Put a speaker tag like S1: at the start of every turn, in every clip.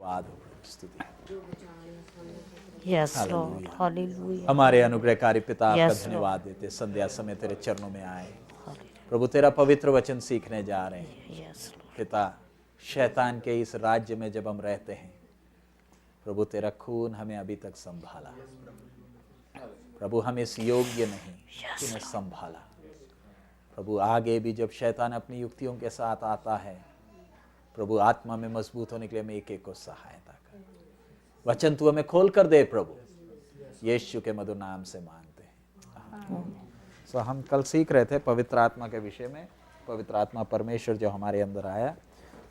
S1: धन्यवाद हो, स्तुति।
S2: Yes Lord, hallelujah.
S1: हमारे अनुग्रहकारी पिता आपका
S2: Yes,
S1: धन्यवाद देते, संध्या समय तेरे चरणों में आए प्रभु, तेरा पवित्र वचन सीखने जा रहे हैं।
S2: यस
S1: पिता, शैतान के इस राज्य में जब हम रहते हैं प्रभु, तेरा खून हमें अभी तक संभाला प्रभु, हम इस योग्य नहीं, तूने संभाला प्रभु। आगे भी जब शैतान अपनी युक्तियों के साथ आता है प्रभु, आत्मा में मजबूत होने के लिए हमें एक एक को सहायता कर। वचन तू हमें खोल कर दे प्रभु, यीशु के मधुर नाम से मांगते हैं। सो हम कल सीख रहे थे पवित्र आत्मा के विषय में। पवित्र आत्मा परमेश्वर जो हमारे अंदर आया,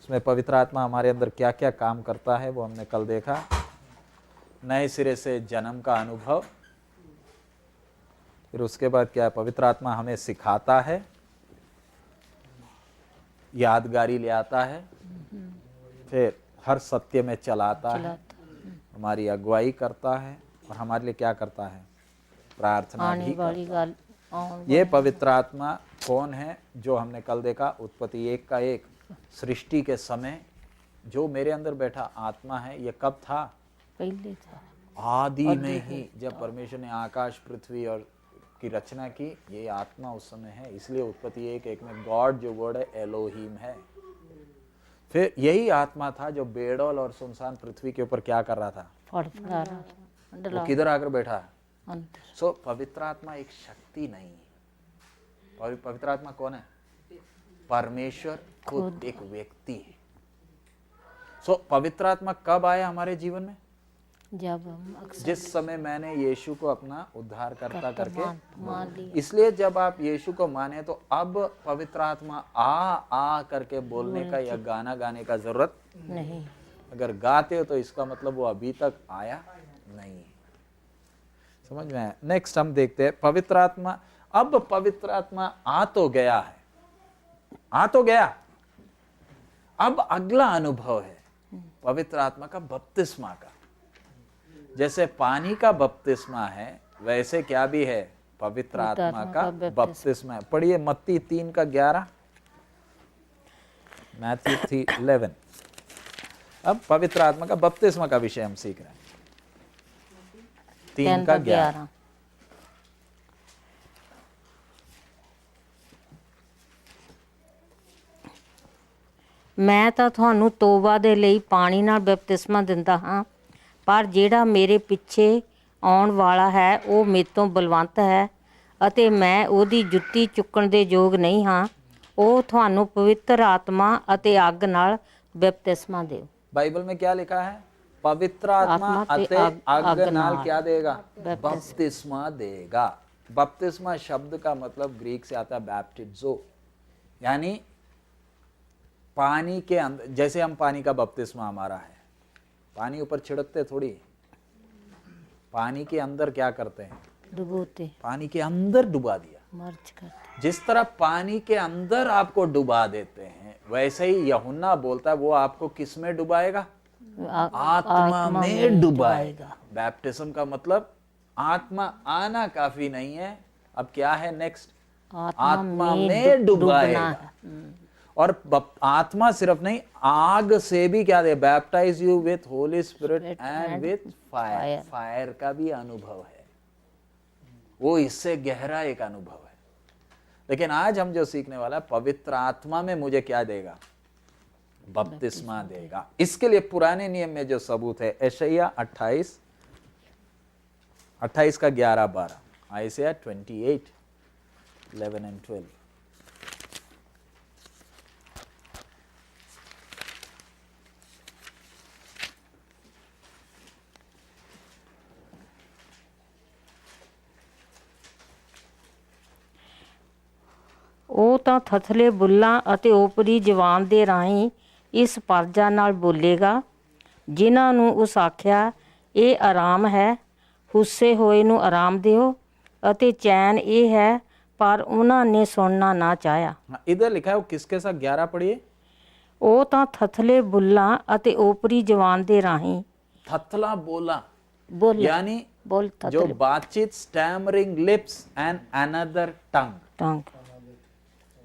S1: उसमें पवित्र आत्मा हमारे अंदर क्या क्या काम करता है वो हमने कल देखा। नए सिरे से जन्म का अनुभव, फिर उसके बाद क्या है, पवित्र आत्मा हमें सिखाता है, यादगारी ले आता है, फिर हर सत्य में चलाता है, हमारी अगुवाई करता है और हमारे लिए क्या करता है, प्रार्थना भी करता है। ये पवित्र आत्मा कौन है जो हमने कल देखा, उत्पत्ति 1 का 1, सृष्टि के समय जो मेरे अंदर बैठा आत्मा है, ये कब था,
S2: पहले था,
S1: आदि में ही जब परमेश्वर ने आकाश पृथ्वी और की रचना की, ये आत्मा उस समय है। इसलिए उत्पत्ति 1:1 में गॉड जो वर्ड है एलोहीम है। फिर यही आत्मा था जो बेडौल और सुनसान पृथ्वी के ऊपर क्या कर रहा था,
S2: फड़फड़ा रहा था,
S1: वो किधर आकर बैठा है,
S2: अंदर।
S1: सो पवित्र आत्मा एक शक्ति नहीं है। पवित्र आत्मा कौन है, परमेश्वर खुद एक व्यक्ति है। सो पवित्र आत्मा कब आया हमारे जीवन में,
S2: जब हम अक्सर
S1: जिस समय मैंने यीशु को अपना उद्धार करता करके
S2: मान लिया।
S1: इसलिए जब आप यीशु को माने तो अब पवित्र आत्मा आ करके बोलने का या गाना गाने का जरूरत
S2: नहीं।
S1: अगर गाते हो तो इसका मतलब वो अभी तक आया नहीं है। समझ में आया? नेक्स्ट हम देखते हैं पवित्र आत्मा। अब पवित्र आत्मा आ तो गया है, आ तो गया, अब अगला अनुभव है पवित्र आत्मा का बपतिस्मा का। जैसे पानी का बपतिस्मा है वैसे क्या भी है, पवित्र आत्मा का बपतिस्मा है। पढ़िए मत्ती 3:11, मैथ्यू 3:11। अब पवित्र आत्मा का बपतिस्मा का विषय हम सीख रहे हैं। 3:11
S2: ਮੈਂ ਤਾਂ ਤੁਹਾਨੂੰ ਤੋਬਾ ਦੇ ਲਈ ਪਾਣੀ ਨਾਲ ਬਪਤਿਸਮਾ ਦਿੰਦਾ ਹਾਂ, ਪਰ ਜਿਹੜਾ ਮੇਰੇ ਪਿੱਛੇ ਆਉਣ ਵਾਲਾ ਹੈ ਉਹ ਮੇਰੇ ਤੋਂ ਬਲਵੰਤ ਹੈ ਅਤੇ ਮੈਂ ਉਹਦੀ ਜੁੱਤੀ ਚੁੱਕਣ ਦੇ ਯੋਗ ਨਹੀਂ ਹਾਂ। ਉਹ ਤੁਹਾਨੂੰ ਪਵਿੱਤਰ ਆਤਮਾ ਅਤੇ ਅੱਗ ਨਾਲ बपतिस्मा देव।
S1: बाइबल में क्या लिखा है, पवित्र आत्मा अते अग नाल क्या देगा, बपतिस्मा देगा। बपतिस्मा शब्द का मतलब ग्रीक से आता है बैप्टिज़ो, यानी पानी के अंदर। जैसे हम पानी का बपतिस्मा हमारा है, पानी ऊपर छिड़कते थोड़ी, पानी के अंदर क्या करते हैं,
S2: डुबोते,
S1: पानी के अंदर डुबा दिया।
S2: मर्ज करते।
S1: जिस तरह पानी के अंदर आपको डुबा देते हैं वैसे ही यूहन्ना बोलता है वो आपको किस में डुबाएगा, आत्मा में डुबाएगा। बैप्टिज्म का मतलब आत्मा आना काफी नहीं है, अब क्या है नेक्स्ट, आत्मा में डुबाएगा। और आत्मा सिर्फ नहीं, आग से भी क्या दे, baptise you with holy spirit and with fire. Fire का भी अनुभव है, वो इससे गहरा एक अनुभव है। लेकिन आज हम जो सीखने वाला है, पवित्र आत्मा में मुझे क्या देगा, बपतिस्मा देगा। इसके लिए पुराने नियम में जो सबूत है, यशायाह 28 का 11-12, आयशा 28:11 and 12।
S2: ਉਹ ਤਾਂ ਥਥਲੇ ਬੁੱਲਾਂ ਅਤੇ ਓਪਰੀ ਜਵਾਨ ਦੇ ਰਾਹੀਂ ਇਸ ਪਰਜਾ ਨਾਲ ਬੋਲੇਗਾ, ਜਿਨ੍ਹਾਂ ਨੂੰ ਉਸ ਆਖਿਆ ਇਹ ਆਰਾਮ ਹੈ, ਹੁੱਸੇ ਹੋਏ ਨੂੰ ਆਰਾਮ ਦਿਓ ਅਤੇ ਚੈਨ ਇਹ ਹੈ, ਪਰ ਉਹਨਾਂ ਨੇ ਸੁਣਨਾ ਨਾ ਚਾਹਿਆ।
S1: इधर लिखा है वो किसके साथ, 11 पढ़िए।
S2: ਉਹ ਤਾਂ ਥਥਲੇ ਬੁੱਲਾਂ ਅਤੇ ਓਪਰੀ ਜਵਾਨ ਦੇ ਰਾਹੀਂ,
S1: थथला बोला
S2: ਬੋਲ
S1: यानी
S2: ਬੋਲ
S1: जो बातचीत, स्टैमरिंग लिप्स एंड अनदर टंग,
S2: ਟੰਗ,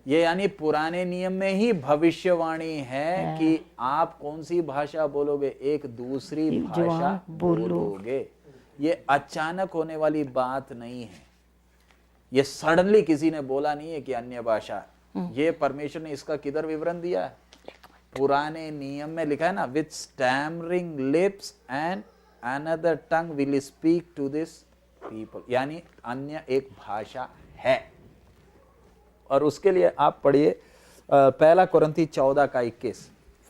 S1: ये यानी पुराने नियम में ही भविष्यवाणी है कि आप कौन सी भाषा बोलोगे, एक दूसरी भाषा बोलोगे। ये अचानक होने वाली बात नहीं है, ये सडनली किसी ने बोला नहीं है कि अन्य भाषा। ये परमेश्वर ने इसका किधर विवरण दिया है? पुराने नियम में लिखा है ना, with stammering lips and another tongue will speak to this people, यानी अन्य एक भाषा है। और उसके लिए आप पढ़िए पहला कोरिन्थी 14 का 21,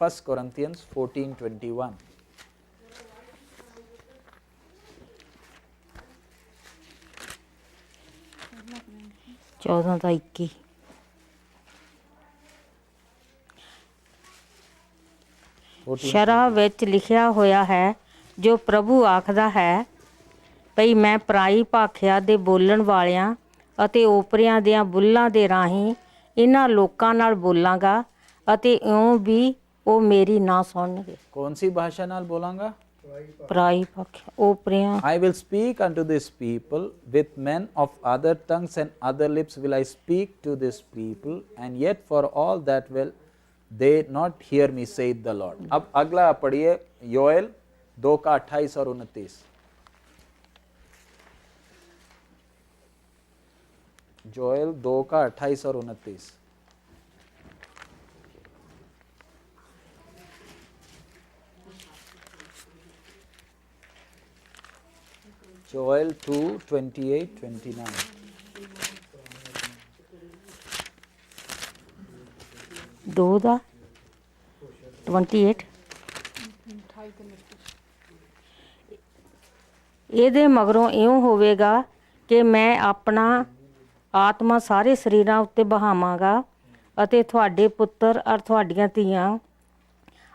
S1: 1 Corinthians 14:21।
S2: चौदह का 21। ਸ਼ਰ੍ਹਾ ਵਿੱਚ ਲਿਖਿਆ ਹੋਇਆ ਹੈ, ਜੋ ਪ੍ਰਭੂ ਆਖਦਾ ਹੈ ਭਈ ਮੈਂ ਪਰਾਈ ਭਾਖਿਆ ਦੇ ਬੋਲਣ ਵਾਲਿਆਂ ਅਤੇ ਓਪਰਿਆਂ ਦਿਆਂ ਬੁੱਲਾਂ ਦੇ ਰਾਹੀਂ ਇਹਨਾਂ ਲੋਕਾਂ ਨਾਲ ਬੋਲਾਂਗਾ ਅਤੇ ਇਉਂ ਵੀ ਉਹ ਮੇਰੀ ਨਾ ਸੁਣਨਗੇ।
S1: कौन सी भाषा नाल बोलांगा?
S2: ਪਰਾਈ ਭਾਖਿਆ ਓਪਰਿਆਂ।
S1: I will speak unto this people with men of other tongues and other lips will I speak to this people, and yet for all that will they not hear me, saith the Lord। अब अगला पढ़िए योएल 2 का 28 और 29। Joel 2 का 28 और 29। Joel 2:28-29।
S2: दो का 28। ਇਹਦੇ ਮਗਰੋਂ ਇਉਂ ਹੋਵੇਗਾ ਕਿ ਮੈਂ ਆਪਣਾ ਆਤਮਾ ਸਾਰੇ ਸਰੀਰਾਂ ਉੱਤੇ ਬਹਾਵਾਂਗਾ ਅਤੇ ਤੁਹਾਡੇ ਪੁੱਤਰ ਔਰ ਤੁਹਾਡੀਆਂ ਧੀਆਂ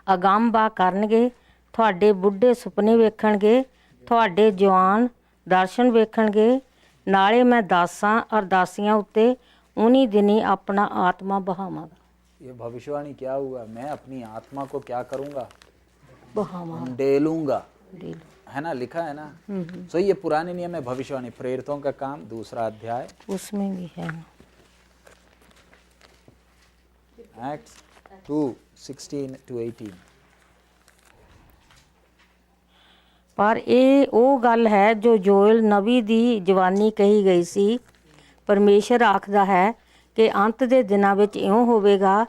S2: ਅਗੰਮ ਬਾ ਕਰਨਗੇ, ਤੁਹਾਡੇ ਬੁੱਢੇ ਸੁਪਨੇ ਵੇਖਣਗੇ, ਤੁਹਾਡੇ ਜਵਾਨ ਦਰਸ਼ਨ ਵੇਖਣਗੇ। ਨਾਲੇ ਮੈਂ ਦਾਸਾਂ ਔਰ ਦਾਸੀਆਂ ਉੱਤੇ उन्हीं दिनी अपना आत्मा बहावांगा।
S1: ये भविष्यवाणी क्या हुआ? मैं अपनी आत्मा को क्या करूंगा?
S2: बहावांगा,
S1: डेलूंगा, है ना, लिखा है ना। सो ये पुराने नियम में भविष्यवाणी, प्रेरितों का काम 2 अध्याय
S2: उसमें भी है।
S1: Acts 2:16-18।
S2: पर ਇਹ ਉਹ ਗੱਲ ਹੈ ਜੋ ਜੋਇਲ ਨਬੀ ਦੀ ਜਵਾਨੀ ਕਹੀ ਗਈ ਸੀ। ਪਰਮੇਸ਼ਰ ਆਖਦਾ ਹੈ ਕਿ ਅੰਤ ਦੇ ਦਿਨਾਂ ਵਿੱਚ ਇਉਂ ਹੋਵੇਗਾ,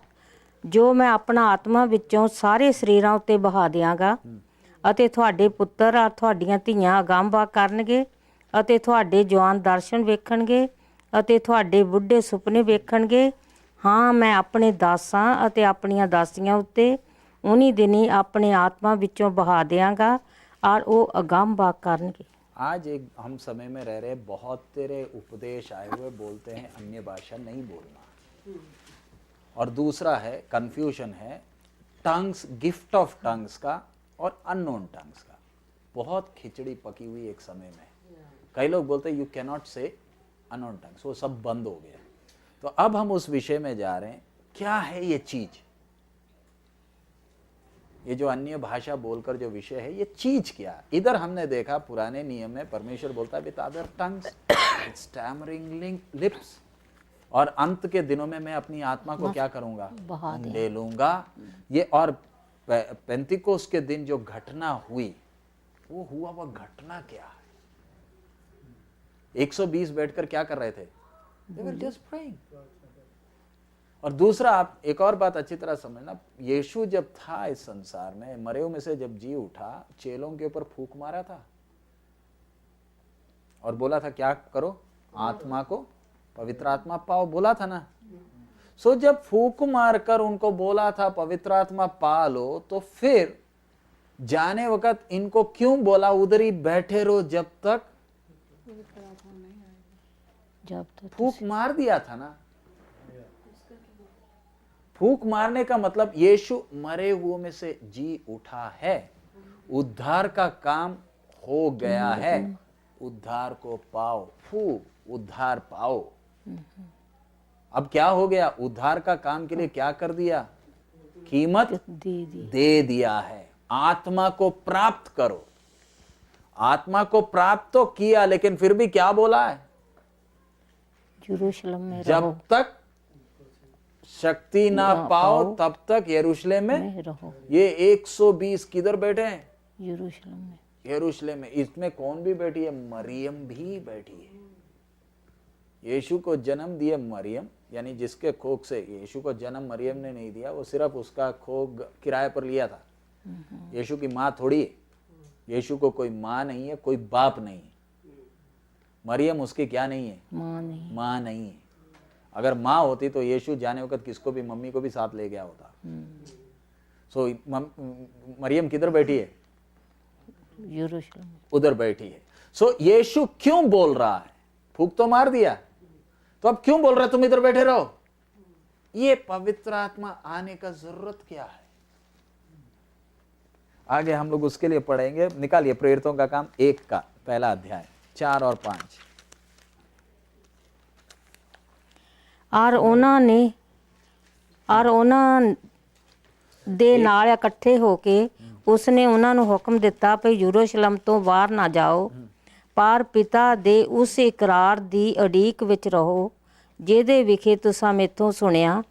S2: ਜੋ ਮੈਂ ਆਪਣਾ ਆਤਮਾ ਵਿੱਚੋਂ ਸਾਰੇ ਸਰੀਰਾਂ ਉੱਤੇ ਬਹਾ ਦਿਆਂਗਾ ਅਤੇ ਤੁਹਾਡੇ ਪੁੱਤਰ ਔਰ ਤੁਹਾਡੀਆਂ ਧੀਆਂ ਅਗੰਮ ਕਰਨਗੇ ਅਤੇ ਤੁਹਾਡੇ ਜਵਾਨ ਦਰਸ਼ਨ ਵੇਖਣਗੇ ਅਤੇ ਤੁਹਾਡੇ ਬੁੱਢੇ ਸੁਪਨੇ ਵੇਖਣਗੇ। ਹਾਂ, ਮੈਂ ਆਪਣੇ ਦਾਸਾਂ ਅਤੇ ਆਪਣੀਆਂ ਦਾਸੀਆਂ ਉੱਤੇ ਉਨੀ ਦਿਨੀ ਆਪਣੇ ਆਤਮਾ ਵਿੱਚੋਂ ਬਹਾ ਦਿਆਂਗਾ और वो अगम बात करेंगे।
S1: आज एक हम समय में रह रहे, बहुत तेरे उपदेश आए हुए बोलते हैं अन्य भाषा नहीं बोलना। और दूसरा है कंफ्यूजन है टंग्स, गिफ्ट ऑफ टंग्स का और अननोन टंग्स का। बहुत खिचड़ी पकी हुई एक समय में। कई लोग बोलते हैं यू कैन नॉट से अननोन टंग्स, वो सब बंद हो गया। तो अब हम उस विषय में जा रहे हैं, क्या है ये चीज? ये जो अन्य भाषा बोलकर जो विषय है, ये चीज क्या? इधर हमने देखा पुराने नियम में परमेश्वर बोलता है with other tongues, stammering lips, और अंत के दिनों में मैं अपनी आत्मा को क्या करूंगा? ले लूंगा। ये और पेंतिकोस के दिन जो घटना हुई, वो हुआ वह घटना क्या है? 120 बैठकर क्या कर रहे थे? They were just praying। और दूसरा, आप एक और बात अच्छी तरह समझना, यीशु जब था इस संसार में, मरे हुए में से जब जी उठा, चेलों के ऊपर फूंक मारा था और बोला था क्या करो? आत्मा को पवित्र आत्मा पाओ, बोला था ना। सो जब फूंक मारकर उनको बोला था पवित्र आत्मा पा लो, तो फिर जाने वक्त इनको क्यों बोला उधर ही बैठे रहो जब तक? फूंक मार दिया था ना। फूंक मारने का मतलब यीशु मरे हुए में से जी उठा है, उद्धार का काम हो गया है, उद्धार को पाओ, उद्धार पाओ। अब क्या हो गया? उद्धार का काम के लिए क्या कर दिया? कीमत दे दिया है। आत्मा को प्राप्त करो। आत्मा को प्राप्त तो किया, लेकिन फिर भी क्या बोला है?
S2: यरूशलेम में
S1: जब तक शक्ति ना पाओ तब तक यरूशलेम में
S2: रहो।
S1: ये 120 किधर बैठे हैं?
S2: यरूशलेम में।
S1: यरूशलेम में। इसमें कौन भी बैठी है? मरियम भी बैठी है। यीशु को जन्म दिए मरियम, यानी जिसके कोख से, यीशु को जन्म मरियम ने नहीं दिया, वो सिर्फ उसका कोख किराए पर लिया था। यीशु की माँ थोड़ी है। यीशु को कोई माँ नहीं है, कोई बाप नहीं है। मरियम उसकी क्या नहीं है? माँ नहीं है। अगर माँ होती तो यीशु जाने वक्त किसको भी, मम्मी को भी साथ ले गया होता। सो मरियम किधर बैठी है?
S2: यरूशलेम,
S1: उधर बैठी है। सो यीशु क्यों बोल रहा है? फूंक तो मार दिया, तो अब क्यों बोल रहा है तुम इधर बैठे रहो? ये पवित्र आत्मा आने का जरूरत क्या है? आगे हम लोग उसके लिए पढ़ेंगे। निकालिए प्रेरितों का काम 1 का पहला अध्याय 4 और 5।
S2: और ਉਹਨਾਂ ਦੇ ਨਾਲ ਇਕੱਠੇ ਹੋ ਕੇ ਉਸਨੇ ਉਹਨਾਂ ਨੂੰ ਹੁਕਮ ਦਿੱਤਾ ਕਿ ਯਰੂਸ਼ਲਮ ਤੋਂ ਬਾਹਰ ਨਾ ਜਾਓ, ਪਰ ਪਿਤਾ ਦੇ ਉਸ ਇਕਰਾਰ ਦੀ ਉਡੀਕ ਵਿੱਚ ਰਹੋ ਜਿਹਦੇ ਵਿਖੇ ਤੁਸੀਂ ਮੈਥੋਂ ਸੁਣਿਆ,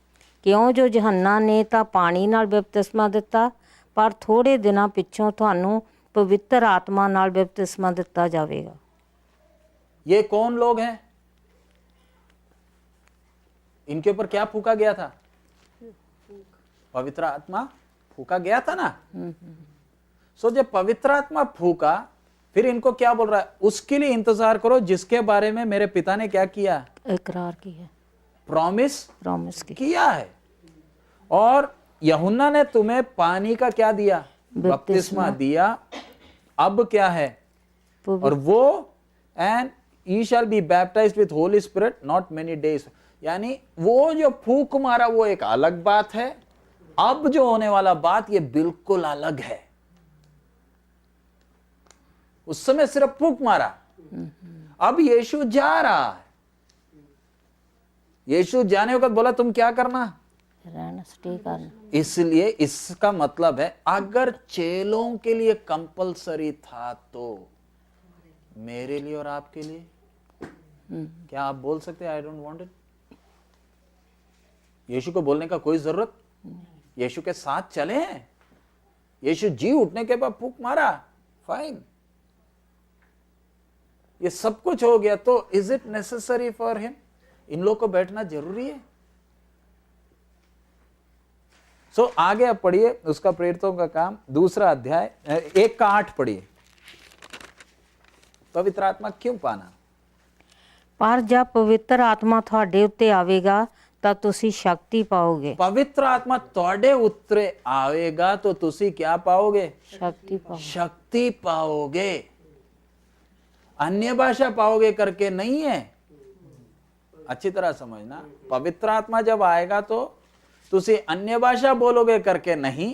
S2: ਕਿਉਂ ਜੋ ਯਹੰਨਾ ਨੇ ਤਾਂ ਪਾਣੀ ਨਾਲ ਬਪਤਿਸਮਾ ਦਿੱਤਾ, ਪਰ ਥੋੜੇ ਦਿਨਾਂ ਪਿੱਛੋਂ ਤੁਹਾਨੂੰ ਪਵਿੱਤਰ ਆਤਮਾ ਨਾਲ ਬਪਤਿਸਮਾ ਦਿੱਤਾ ਜਾਵੇਗਾ।
S1: ये कौन लोग हैं? इनके ऊपर क्या फूका गया था? पवित्र आत्मा फूका गया था ना। सो जब पवित्र आत्मा फूका, फिर इनको क्या बोल रहा है? उसके लिए इंतजार करो जिसके बारे में मेरे पिता ने क्या किया?
S2: इकरार किया,
S1: प्रॉमिस किया है। और यूहन्ना ने तुम्हें पानी का क्या दिया? बपतिस्मा दिया। अब क्या है? और वो and you shall be baptized with Holy Spirit not many days। यानी वो जो फूक मारा वो एक अलग बात है, अब जो होने वाला बात ये बिल्कुल अलग है। उस समय सिर्फ फूक मारा, अब यीशु जा रहा है। यीशु जाने वक्त बोला तुम क्या करना?
S2: रहना, स्टे करना।
S1: इसलिए इसका मतलब है अगर चेलों के लिए कंपलसरी था तो मेरे लिए और आपके लिए क्या आप बोल सकते आई डोंट वांट इट? यीशु को बोलने का कोई जरूरत? यीशु के साथ चले हैं। यीशु जी उठने के बाद फूंक मारा, फाइन, ये सब कुछ हो गया, तो is it necessary for him? इन लोग को बैठना जरूरी है। सो आगे आप पढ़िए उसका प्रेरितों का काम 2 अध्याय 1 का 8 पढ़िए। पवित्र आत्मा क्यों पाना?
S2: पर जब पवित्र आत्मा ਤੁਹਾਡੇ ਉੱਤੇ ਆਵੇਗਾ ਤਾਂ ਤੁਸੀਂ शक्ति पाओगे।
S1: पवित्र आत्मा ਤੁਹਾਡੇ ਉੱਤੇ आवेगा तो ਤੁਸੀਂ क्या पाओगे? शक्ति पाओगे। अन्य भाषा पाओगे करके नहीं है, अच्छी तरह समझना। पवित्र आत्मा जब आएगा तो तुसी अन्य भाषा बोलोगे करके नहीं,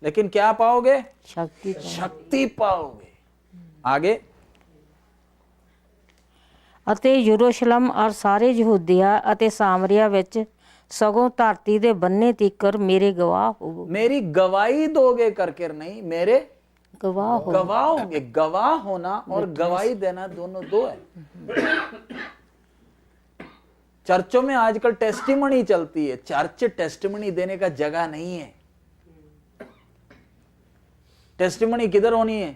S1: लेकिन क्या पाओगे? शक्ति पाओगे। आगे
S2: ਅਤੇ ਯਰੂਸ਼ਲਮ ਔਰ ਸਾਰੇ ਯਹੂਦੀਆ ਅਤੇ ਸਾਮਰੀਆ ਵਿੱਚ ਸਗੋਂ ਧਰਤੀ ਦੇ ਬੰਨੇ ਤੀਕਰ ਮੇਰੇ ਗਵਾਹ ਹੋਵੋ।
S1: मेरी गवाही दोगे करके नहीं, मेरे
S2: गवाह
S1: होगे। गवाह होना और गवाही देना दोनों दो है। चर्चों में आजकल टेस्टिमनी चलती है। चर्च टेस्टिमनी देने का जगह नहीं है। टेस्टिमनी किधर होनी है?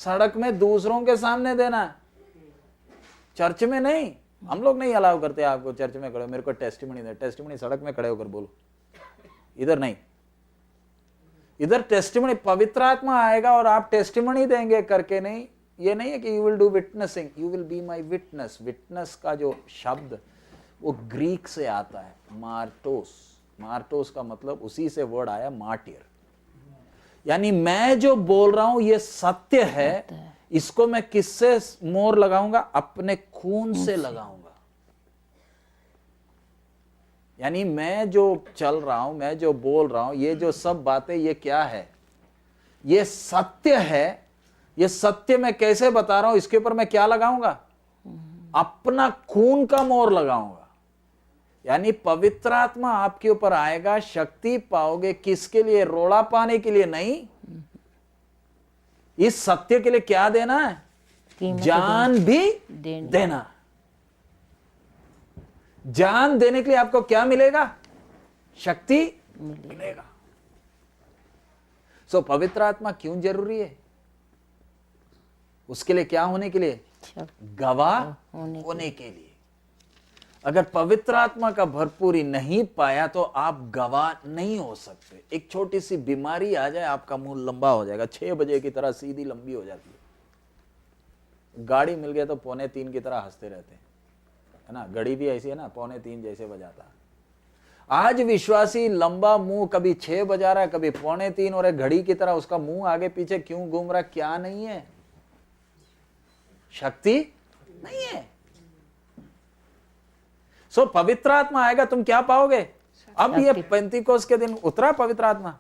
S1: सड़क में दूसरों के सामने देना, चर्च में नहीं। हम लोग नहीं अलाउ करते आपको चर्च में खड़े मेरे को टेस्टिमनी दे। टेस्टिमनी सड़क में खड़े होकर बोलो, इधर नहीं। इधर टेस्टिमनी पवित्र आत्मा आएगा और आप टेस्टिमनी देंगे करके नहीं। ये नहीं है कि you will do witnessing, you will be my witness. Witness का जो शब्द वो ग्रीक से आता है, मार्टोस। मार्टोस का मतलब उसी से वर्ड आया मार्टियर, यानी मैं जो बोल रहा हूं ये सत्य है, इसको मैं किससे मोहर लगाऊंगा? अपने खून से लगाऊंगा। यानी मैं जो चल रहा हूं, मैं जो बोल रहा हूं, ये जो सब बातें, ये क्या है? ये सत्य है। ये सत्य मैं कैसे बता रहा हूं? इसके ऊपर मैं क्या लगाऊंगा? अपना खून का मोहर लगाऊंगा। यानी पवित्र आत्मा आपके ऊपर आएगा, शक्ति पाओगे। किसके लिए? रोड़ा पाने के लिए नहीं, इस सत्य के लिए क्या देना है? जान भी देना। जान देने के लिए आपको क्या मिलेगा? शक्ति मिलेगा। सो पवित्र आत्मा क्यों जरूरी है? उसके लिए क्या होने के लिए? गवाह होने के लिए। अगर पवित्र आत्मा का भरपूरी नहीं पाया तो आप गवाह नहीं हो सकते। एक छोटी सी बीमारी आ जाए, आपका मुंह लंबा हो जाएगा, 6 बजे की तरह सीधी लंबी हो जाती है। गाड़ी मिल गया तो 2:45 की तरह हंसते रहते हैं, है ना। घड़ी भी ऐसी है ना, 2:45 जैसे बजाता है। आज विश्वासी लंबा मुंह कभी 6 बजा रहा है, कभी 2:45, और एक घड़ी की तरह उसका मुंह आगे पीछे क्यों घूम रहा? क्या नहीं है? शक्ति नहीं है। सो पवित्र आत्मा आएगा, तुम क्या पाओगे? अब ये पेंतिकोस्त के दिन उतरा पवित्र आत्मा?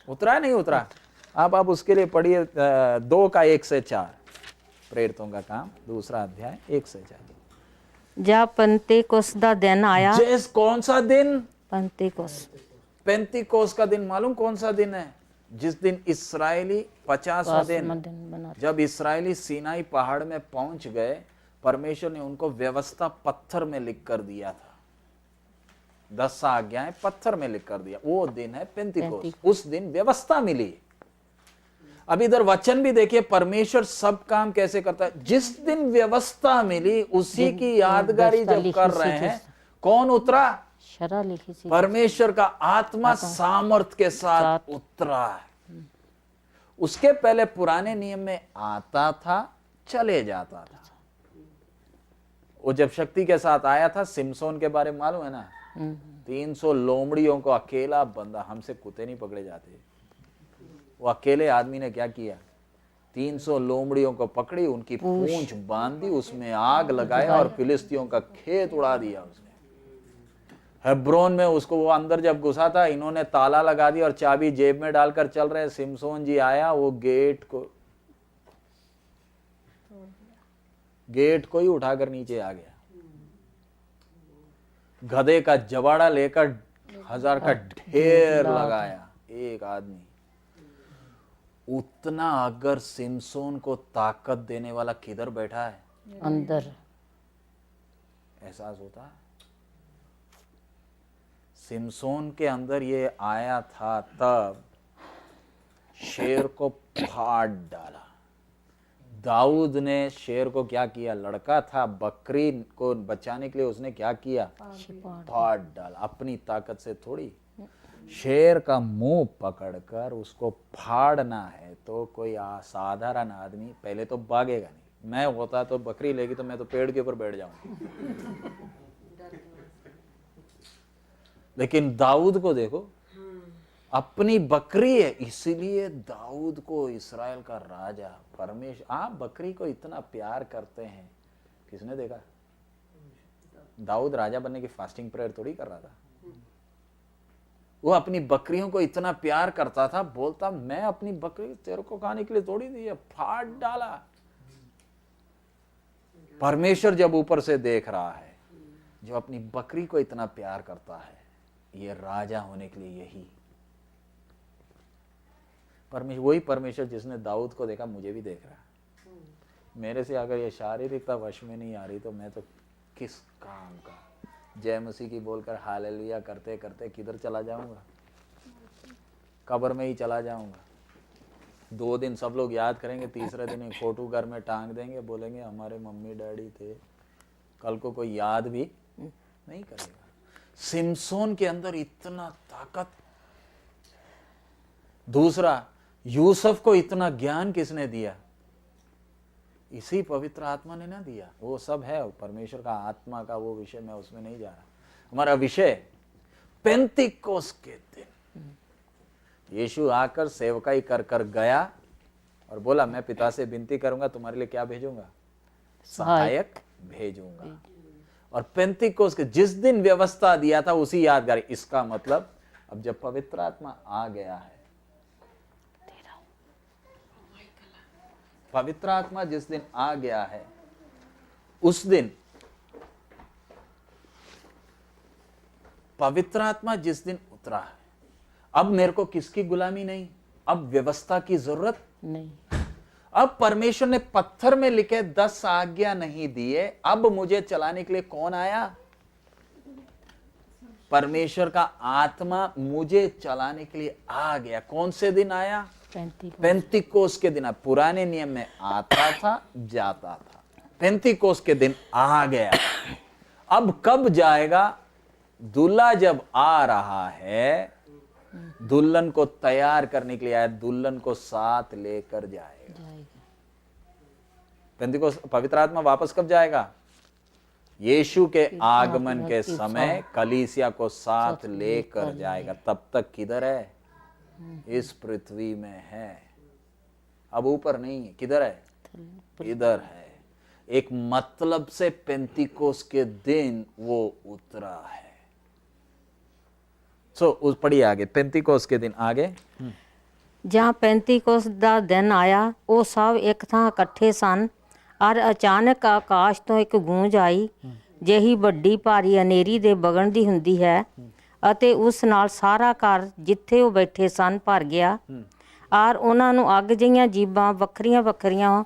S1: उतरा नहीं उतरा? आप उसके लिए पढ़िए 2 का 1 से 4, प्रेरितों का काम 2 अध्याय 1 से 4।
S2: जब पेंतिकोस्त का दिन आया।
S1: जिस कौन सा दिन?
S2: पेंतिकोस्त।
S1: पेंतिकोस्त का दिन मालूम कौन सा दिन है? जिस दिन इस्राएली 50वां दिन, जब इस्राएली सीनाई पहाड़ में पहुंच गए, परमेश्वर ने उनको व्यवस्था पत्थर में लिख कर दिया था। 10 आज्ञाएं पत्थर में लिख कर दिया। वो दिन है पेंतिकोस्त। उस दिन व्यवस्था मिली। अब इधर वचन भी देखिए, परमेश्वर सब काम कैसे करता है। जिस दिन व्यवस्था मिली उसी की यादगारी जब कर रहे हैं, कौन उतरा? परमेश्वर का आत्मा सामर्थ के साथ उतरा है। उसके पहले पुराने नियम में आता था, चले जाता था। वो जब शक्ति के साथ आया था, सिमसोन के बारे में मालूम है ना, 300 लोमड़ियों को अकेला बंदा, हमसे कुत्ते नहीं पकड़े जाते। वो अकेले आदमी ने क्या किया? 300 लोमड़ियों को पकड़ी, उनकी पूंछ बांधी, उसमें आग लगाया और फिलिस्तियों का खेत उड़ा दिया उसने। हेब्रोन में उसको वो अंदर जब घुसा था, इन्होंने ताला लगा दिया और चाबी जेब में डालकर चल रहे। सिमसोन जी आया, वो गेट को ही उठाकर नीचे आ गया। गधे का जवाड़ा लेकर 1000 का ढेर लगाया एक आदमी। उतना अगर सिमसोन को ताकत देने वाला किधर बैठा है?
S2: अंदर।
S1: एहसास होता है? सिमसोन के अंदर ये आया था, तब शेर को फाड़ डाला। दाऊद ने शेर को क्या किया? लड़का था, बकरी को बचाने के लिए उसने क्या किया? फाड़ डाला। अपनी ताकत से थोड़ी। शेर का मुंह पकड़कर उसको फाड़ना है तो कोई साधारण आदमी पहले तो भागेगा नहीं। मैं होता तो बकरी लेगी तो मैं तो पेड़ के ऊपर बैठ जाऊंगा। लेकिन दाऊद को देखो, अपनी बकरी है, इसीलिए दाऊद को इस्राएल का राजा परमेश्वर। आप बकरी को इतना प्यार करते हैं, किसने देखा? दाऊद राजा बनने की फास्टिंग प्रेयर थोड़ी कर रहा था। वो अपनी बकरियों को इतना प्यार करता था, बोलता मैं अपनी बकरी तेरे को खाने के लिए थोड़ी दी है, फाड़ डाला। परमेश्वर जब ऊपर से देख रहा है, जो अपनी बकरी को इतना प्यार करता है, ये राजा होने के लिए यही परमेश्वर, वही परमेश्वर जिसने दाऊद को देखा मुझे भी देख रहा है। मेरे से अगर ये शारीरिकता वश में नहीं आ रही तो मैं तो किस काम का? जय मसीह की बोलकर हालेलुया करते करते किधर चला जाऊंगा? कब्र में ही चला जाऊंगा। 2 दिन सब लोग याद करेंगे, तीसरे दिन एक फोटो घर में टांग देंगे, बोलेंगे हमारे मम्मी डैडी थे। कल को कोई याद भी नहीं करेगा। सिमसोन के अंदर इतना ताकत। दूसरा, यूसुफ को इतना ज्ञान किसने दिया? इसी पवित्र आत्मा ने ना दिया। वो सब है परमेश्वर का आत्मा का वो विषय, मैं उसमें नहीं जा रहा। हमारा विषय पेंतिकोस्त के दिन यीशु आकर सेवकाई कर कर गया और बोला मैं पिता से विनती करूंगा, तुम्हारे लिए क्या भेजूंगा? सहायक भेजूंगा। और पेंतिकोस्त के जिस दिन व्यवस्था दिया था उसी यादगारी। इसका मतलब अब जब पवित्र आत्मा आ गया है, पवित्र आत्मा जिस दिन आ गया है उस दिन, पवित्र आत्मा जिस दिन उतरा है, अब मेरे को किसकी गुलामी नहीं, अब व्यवस्था की जरूरत नहीं। अब परमेश्वर ने पत्थर में लिखे 10 आज्ञा नहीं दिए, अब मुझे चलाने के लिए कौन आया? परमेश्वर का आत्मा मुझे चलाने के लिए आ गया। कौन से दिन आया? पेंतिकोस के दिन। पुराने नियम में आता था, जाता था, पेंतिकोस के दिन आ गया। अब कब जाएगा? दूल्हा जब आ रहा है, दुल्हन को तैयार करने के लिए आया, दुल्हन को साथ लेकर जाएगा। पेंतिकोस, पवित्र आत्मा वापस कब जाएगा? यीशु के आगमन के समय कलीसिया को साथ लेकर जाएगा। तब तक किधर है? इस पृथ्वी में है, अब ऊपर नहीं है। किधर है? इधर है। एक मतलब से पेंतिकोस के दिन वो उतरा है। उस पढ़िए आगे, पेंतिकोस के दिन आगे।
S2: ਜਾਂ ਪੈਂਤੀਕੋਸ ਦਾ ਦਿਨ ਆਇਆ, ਉਹ ਸਭ ਇੱਕ ਥਾਂ ਇਕੱਠੇ ਸਨ, ਔਰ ਅਚਾਨਕ ਆਕਾਸ਼ ਤੋਂ ਇੱਕ ਗੂੰਜ ਆਈ, ਜਿਹੀ ਵੱਡੀ ਭਾਰੀ ਹਨੇਰੀ ਦੇ ਵਗਣ ਦੀ ਹੁੰਦੀ ਹੈ, ਅਤੇ ਉਸ ਨਾਲ ਸਾਰਾ ਘਰ ਜਿੱਥੇ ਉਹ ਬੈਠੇ ਸਨ ਭਰ ਗਿਆ। ਔਰ ਉਹਨਾਂ ਨੂੰ ਅੱਗ ਜਿਹੀਆਂ ਜੀਭਾਂ ਵੱਖਰੀਆਂ ਵੱਖਰੀਆਂ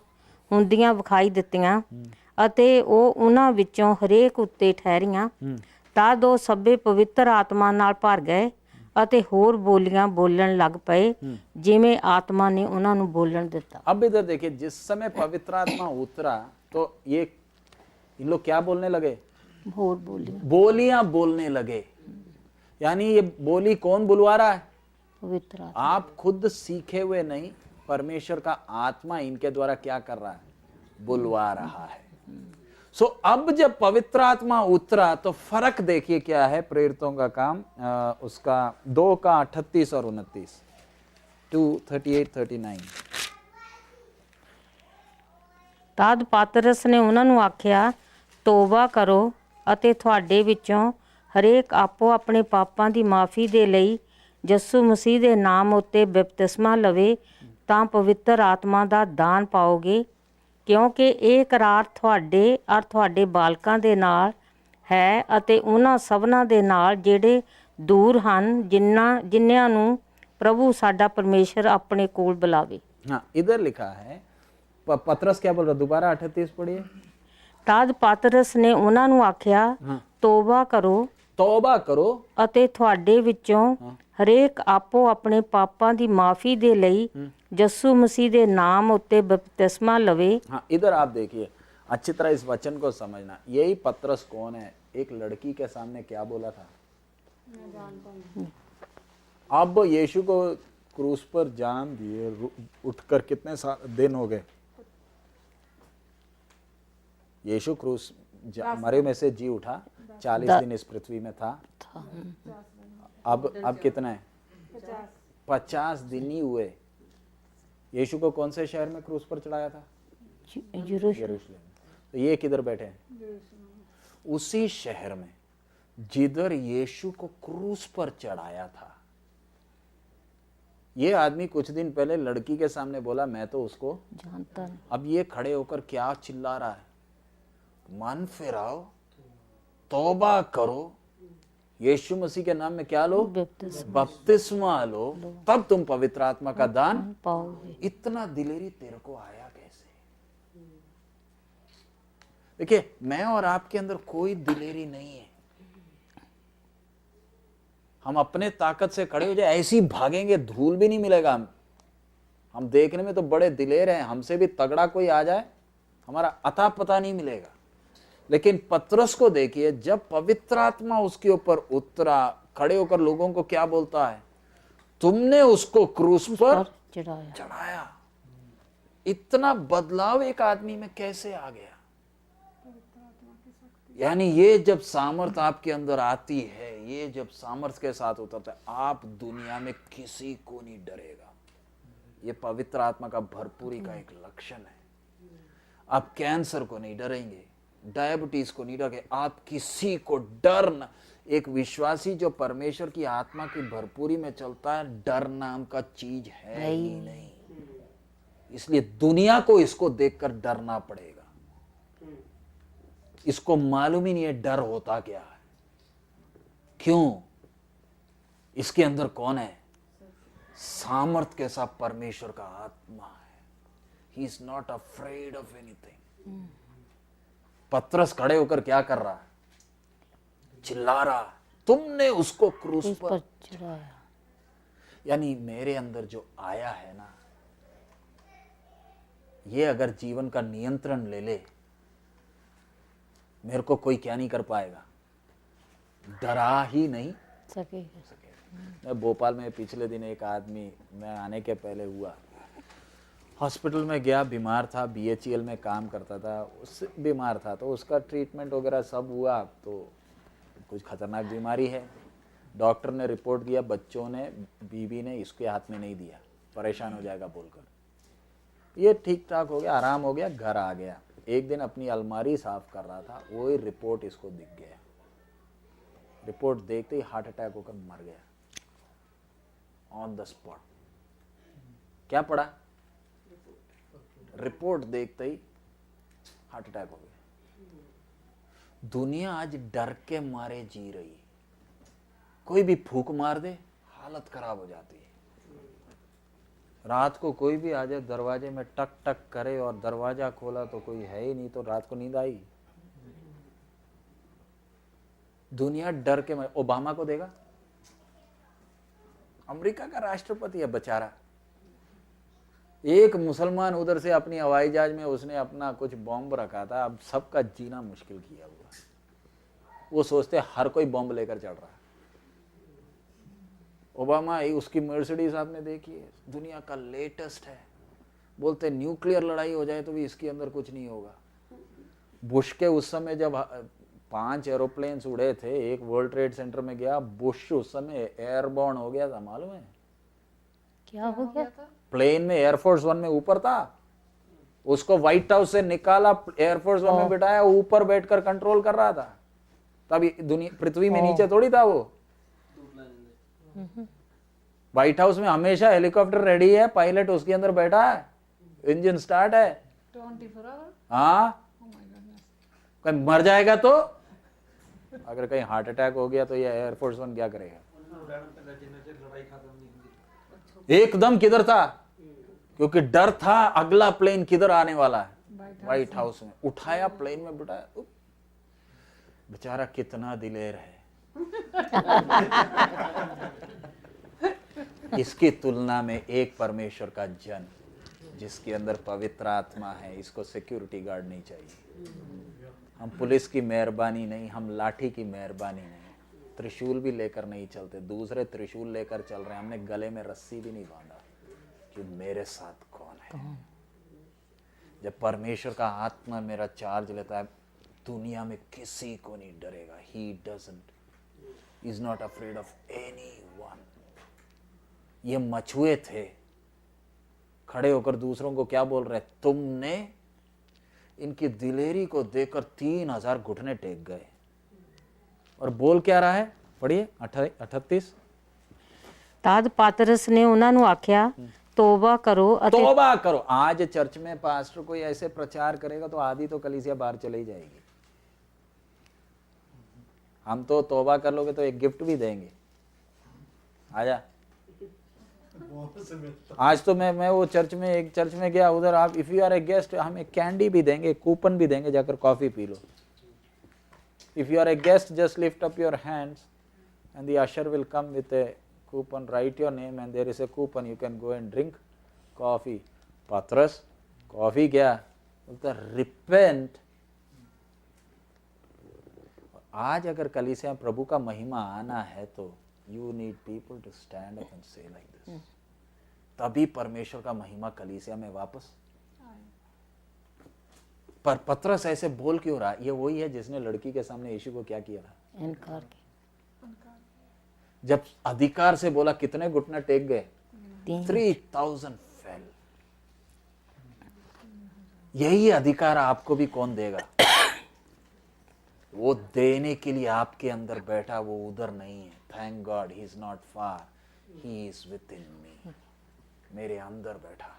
S2: ਹੁੰਦੀਆਂ ਵਿਖਾਈ ਦਿੱਤੀਆਂ, ਅਤੇ ਉਹ ਉਹਨਾਂ ਵਿੱਚੋਂ ਹਰੇਕ ਉੱਤੇ ਠਹਿਰੀਆਂ। ਤਦ ਉਹ ਸਭੇ ਪਵਿੱਤਰ ਆਤਮਾ ਨਾਲ ਭਰ ਗਏ ਅਤੇ ਹੋਰ ਬੋਲੀਆਂ ਬੋਲਣ ਲੱਗ ਪਏ, ਜਿਵੇਂ आत्मा ने ਉਹਨਾਂ ਨੂੰ ਬੋਲਣ ਦਿੱਤਾ।
S1: अब इधर देखिए, जिस समय पवित्र आत्मा उतरा तो ये इन लोग क्या बोलने लगे?
S2: ਹੋਰ
S1: बोलियां बोलने लगे। यानी ये बोली कौन बुलवा रहा है?
S2: पवित्र आत्मा।
S1: आप खुद सीखे हुए नहीं, परमेश्वर का आत्मा इनके द्वारा क्या कर रहा है? बुलवा रहा है। अब जब पवित्र आत्मा उतरा तो फर्क देखिए क्या है। प्रेरितों का काम उसका 2 का 38 और 29, 2:38-39।
S2: ਤਦ ਪਾਤਰਸ ਨੇ ਉਹਨਾਂ ਨੂੰ ਆਖਿਆ, ਤੋਬਾ ਕਰੋ ਅਤੇ ਤੁਹਾਡੇ ਵਿੱਚੋਂ ਹਰੇਕ ਆਪੋ ਆਪਣੇ ਪਾਪਾਂ ਦੀ ਮਾਫੀ ਦੇ ਲਈ ਯਿਸੂ ਮਸੀਹ ਦੇ ਨਾਮ ਉੱਤੇ ਬਪਤਿਸਮਾ ਲਵੇ, ਤਾਂ ਪਵਿੱਤਰ ਆਤਮਾ ਦਾ ਦਾਨ ਪਾਓਗੇ, ਕਿਉਂਕਿ ਇਹ ਕਰਾਰ ਤੁਹਾਡੇ ਔਰ ਤੁਹਾਡੇ ਬਾਲਕਾਂ ਦੇ ਨਾਲ ਹੈ, ਅਤੇ ਉਹਨਾਂ ਸਭਨਾਂ ਦੇ ਨਾਲ ਜਿਹੜੇ ਦੂਰ ਹਨ, ਜਿਨ੍ਹਾਂ ਨੂੰ प्रभु साडा परमेश्वर अपने कोल बुलावे।
S1: हाँ, इधर लिखा है, पतरस क्या बोल रहा? दोबारा 38 पढ़िए।
S2: तद पातरस ने उन्हां नूं आख्या, तौबा करो ਅਤੇ ਤੁਹਾਡੇ ਵਿੱਚੋਂ ਹਰੇਕ ਆਪੋ ਆਪਣੇ ਪਾਪਾਂ ਦੀ ਮਾਫੀ ਦੇ ਲਈ ਯਿਸੂ ਮਸੀਹ ਦੇ ਨਾਮ ਉੱਤੇ बपतिस्मा लवे।
S1: हाँ, इधर आप देखिए अच्छी तरह इस वचन को समझना। यही पतरस कौन है? एक लड़की के सामने क्या बोला था? अब यीशु को क्रूस पर जान दिए, उठकर कितने दिन हो गए? यीशु क्रूस मरे में से जी उठा, 40 दिन इस पृथ्वी में था। अब कितना है? 50 दिन ही हुए। यीशु को कौन से शहर में क्रूस पर चढ़ाया था? यरूशलेम। तो ये किधर बैठे हैं? उसी शहर में जिधर यीशु को क्रूस पर चढ़ाया था। ये आदमी कुछ दिन पहले लड़की के सामने बोला, मैं तो उसको जानता नहीं। अब ये खड़े होकर क्या चिल्ला रहा है? मन फिराओ, तौबा करो, यीशु मसीह के नाम में क्या लो? बपतिस्मा लो, तब तुम पवित्र आत्मा का दान पाओगे। इतना दिलेरी तेरे को आया कैसे? देखिए, मैं और आपके अंदर कोई दिलेरी नहीं है। हम अपने ताकत से खड़े हो जाए, ऐसी भागेंगे, धूल भी नहीं मिलेगा। हम देखने में तो बड़े दिलेर हैं, हमसे भी तगड़ा कोई आ जाए, हमारा अता पता नहीं मिलेगा। लेकिन पतरस को देखिए, जब पवित्र आत्मा उसके ऊपर उतरा, खड़े होकर लोगों को क्या बोलता है? तुमने उसको क्रूस पर चढ़ाया। इतना बदलाव एक आदमी में कैसे आ गया? यानी ये जब सामर्थ आपके अंदर आती है, ये जब सामर्थ के साथ उतरता है, आप दुनिया में किसी को नहीं डरेगा। ये पवित्र आत्मा का भरपूरी का एक लक्षण है। आप कैंसर को नहीं डरेंगे, डायबिटीज को नहीं डरेंगे, आप किसी को डर न। एक विश्वासी जो परमेश्वर की आत्मा की भरपूरी में चलता है, डर नाम का चीज है ही नहीं। इसलिए दुनिया को इसको देखकर डरना पड़ेगा। इसको मालूम ही नहीं है डर होता क्या है। क्यों? इसके अंदर कौन है? सामर्थ के साथ परमेश्वर का आत्मा है। ही is not afraid of anything. पतरस खड़े होकर क्या कर रहा है? चिल्ला रहा है, तुमने उसको क्रूस
S2: उस
S1: पर
S2: पर चढ़ाया।
S1: यानी मेरे अंदर जो आया है ना, ये अगर जीवन का नियंत्रण ले ले, मेरे को कोई क्या नहीं कर पाएगा, डरा ही नहीं
S2: सकेगा।
S1: सकेगा। मैं भोपाल में पिछले दिन एक आदमी, मैं आने के पहले हुआ, हॉस्पिटल में गया, बीमार था, BHEL में काम करता था, उससे बीमार था, तो उसका ट्रीटमेंट वगैरह सब हुआ, तो कुछ खतरनाक बीमारी है। डॉक्टर ने रिपोर्ट दिया, बच्चों ने, बीवी ने इसके हाथ में नहीं दिया, परेशान हो जाएगा बोलकर। ये ठीक ठाक हो गया, आराम हो गया, घर आ गया। एक दिन अपनी अलमारी साफ कर रहा था, वही रिपोर्ट इसको दिख गया। रिपोर्ट देखते ही हार्ट अटैक होकर मर गया ऑन द स्पॉट। क्या पड़ा? रिपोर्ट देखते ही हार्ट अटैक हो गया। दुनिया आज डर के मारे जी रही है, कोई भी फूंक मार दे हालत खराब हो जाती है। रात को कोई भी आ जाए, दरवाजे में टक टक करे और दरवाजा खोला तो कोई है ही नहीं, तो रात को नींद आई। दुनिया डर के मारे। ओबामा को देगा, अमेरिका का राष्ट्रपति है बेचारा, एक मुसलमान उधर से अपनी हवाई जहाज में उसने अपना कुछ बॉम्ब रखा था, अब सबका जीना मुश्किल किया हुआ। वो सोचते हर कोई बॉम्ब लेकर चढ़ रहा है। ओबामा ही, उसकी मर्सिडीज आपने देखी है, दुनिया का लेटेस्ट है, बोलते न्यूक्लियर लड़ाई हो जाए तो भी इसके अंदर कुछ नहीं होगा। बुश के उस समय जब 5 एरोप्लेन्स उड़े थे, एक वर्ल्ड ट्रेड सेंटर में गया, बुश उस समय एयरबॉर्न हो गया था, मालूम है?
S2: क्या हो गया?
S1: प्लेन में एयरफोर्स 1 में ऊपर था, उसको व्हाइट हाउस से निकाला, एयरफोर्स 1 में बिठाया, ऊपर बैठकर कंट्रोल कर रहा था। तब दुनिया, पृथ्वी में नीचे थोड़ी था वो। व्हाइट हाउस में हमेशा हेलीकॉप्टर रेडी है, पायलट उसके अंदर बैठा है, इंजन स्टार्ट है
S3: 24 आवर।
S1: हाँ, कहीं मर जाएगा तो, अगर कहीं हार्ट अटैक हो गया तो ये एयरफोर्स 1 क्या करेगा? एकदम किधर था, क्योंकि डर था अगला प्लेन किधर आने वाला है, व्हाइट हाउस में। उठाया, प्लेन में बिठाया, बेचारा कितना दिलेर है। इसकी तुलना में एक परमेश्वर का जन, जिसके अंदर पवित्र आत्मा है, इसको सिक्योरिटी गार्ड नहीं चाहिए। हम पुलिस की मेहरबानी नहीं, हम लाठी की मेहरबानी नहीं, त्रिशूल भी लेकर नहीं चलते, दूसरे त्रिशूल लेकर चल रहे हैं। हमने गले में रस्सी भी नहीं बांधा कि मेरे साथ कौन है। जब परमेश्वर का आत्मा मेरा चार्ज लेता है, दुनिया में किसी को नहीं डरेगा। He doesn't, is not afraid of anyone. ये मछुए थे, खड़े होकर दूसरों को क्या बोल रहे? तुमने, इनकी दिलेरी को देखकर 3000 घुटने टेक गए। और बोल क्या रहा है? पढ़िए 38।
S2: तद पतरस ने ਉਹਨਾਂ ਨੂੰ ਆਖਿਆ, तौबा करो ਅਤੇ
S1: तौबा करो। आज चर्च में पास्टर कोई ऐसे प्रचार करेगा तो आधी तो कलीसिया बाहर चली जाएगी। हम तो तौबा कर लोगे तो एक गिफ्ट भी देंगे, आजा। आज तो मैं वो चर्च में, एक चर्च में गया, उधर आप if you are a guest, हम एक कैंडी भी देंगे, कूपन भी देंगे, जाकर कॉफी पी लो। If you are a guest, just lift up your hands and the usher will come with a coupon, write your name and there is a coupon, you can go and drink coffee. पतरस, coffee क्या? बोलता repent. आज अगर कलीसिया में प्रभु का महिमा आना है तो you need people to stand up and say like this, तभी परमेश्वर का महिमा कलीसिया में वापस। पर पतरस ऐसे बोल क्यों रहा? ये वही है जिसने लड़की के सामने यीशु को क्या किया था?
S2: इनकार किया।
S1: जब अधिकार से बोला, कितने घुटने टेक गए? 3000 फेल। यही अधिकार आपको भी कौन देगा? वो देने के लिए आपके अंदर बैठा, वो उधर नहीं है। Thank God he is not far, he is within me, मेरे अंदर बैठा।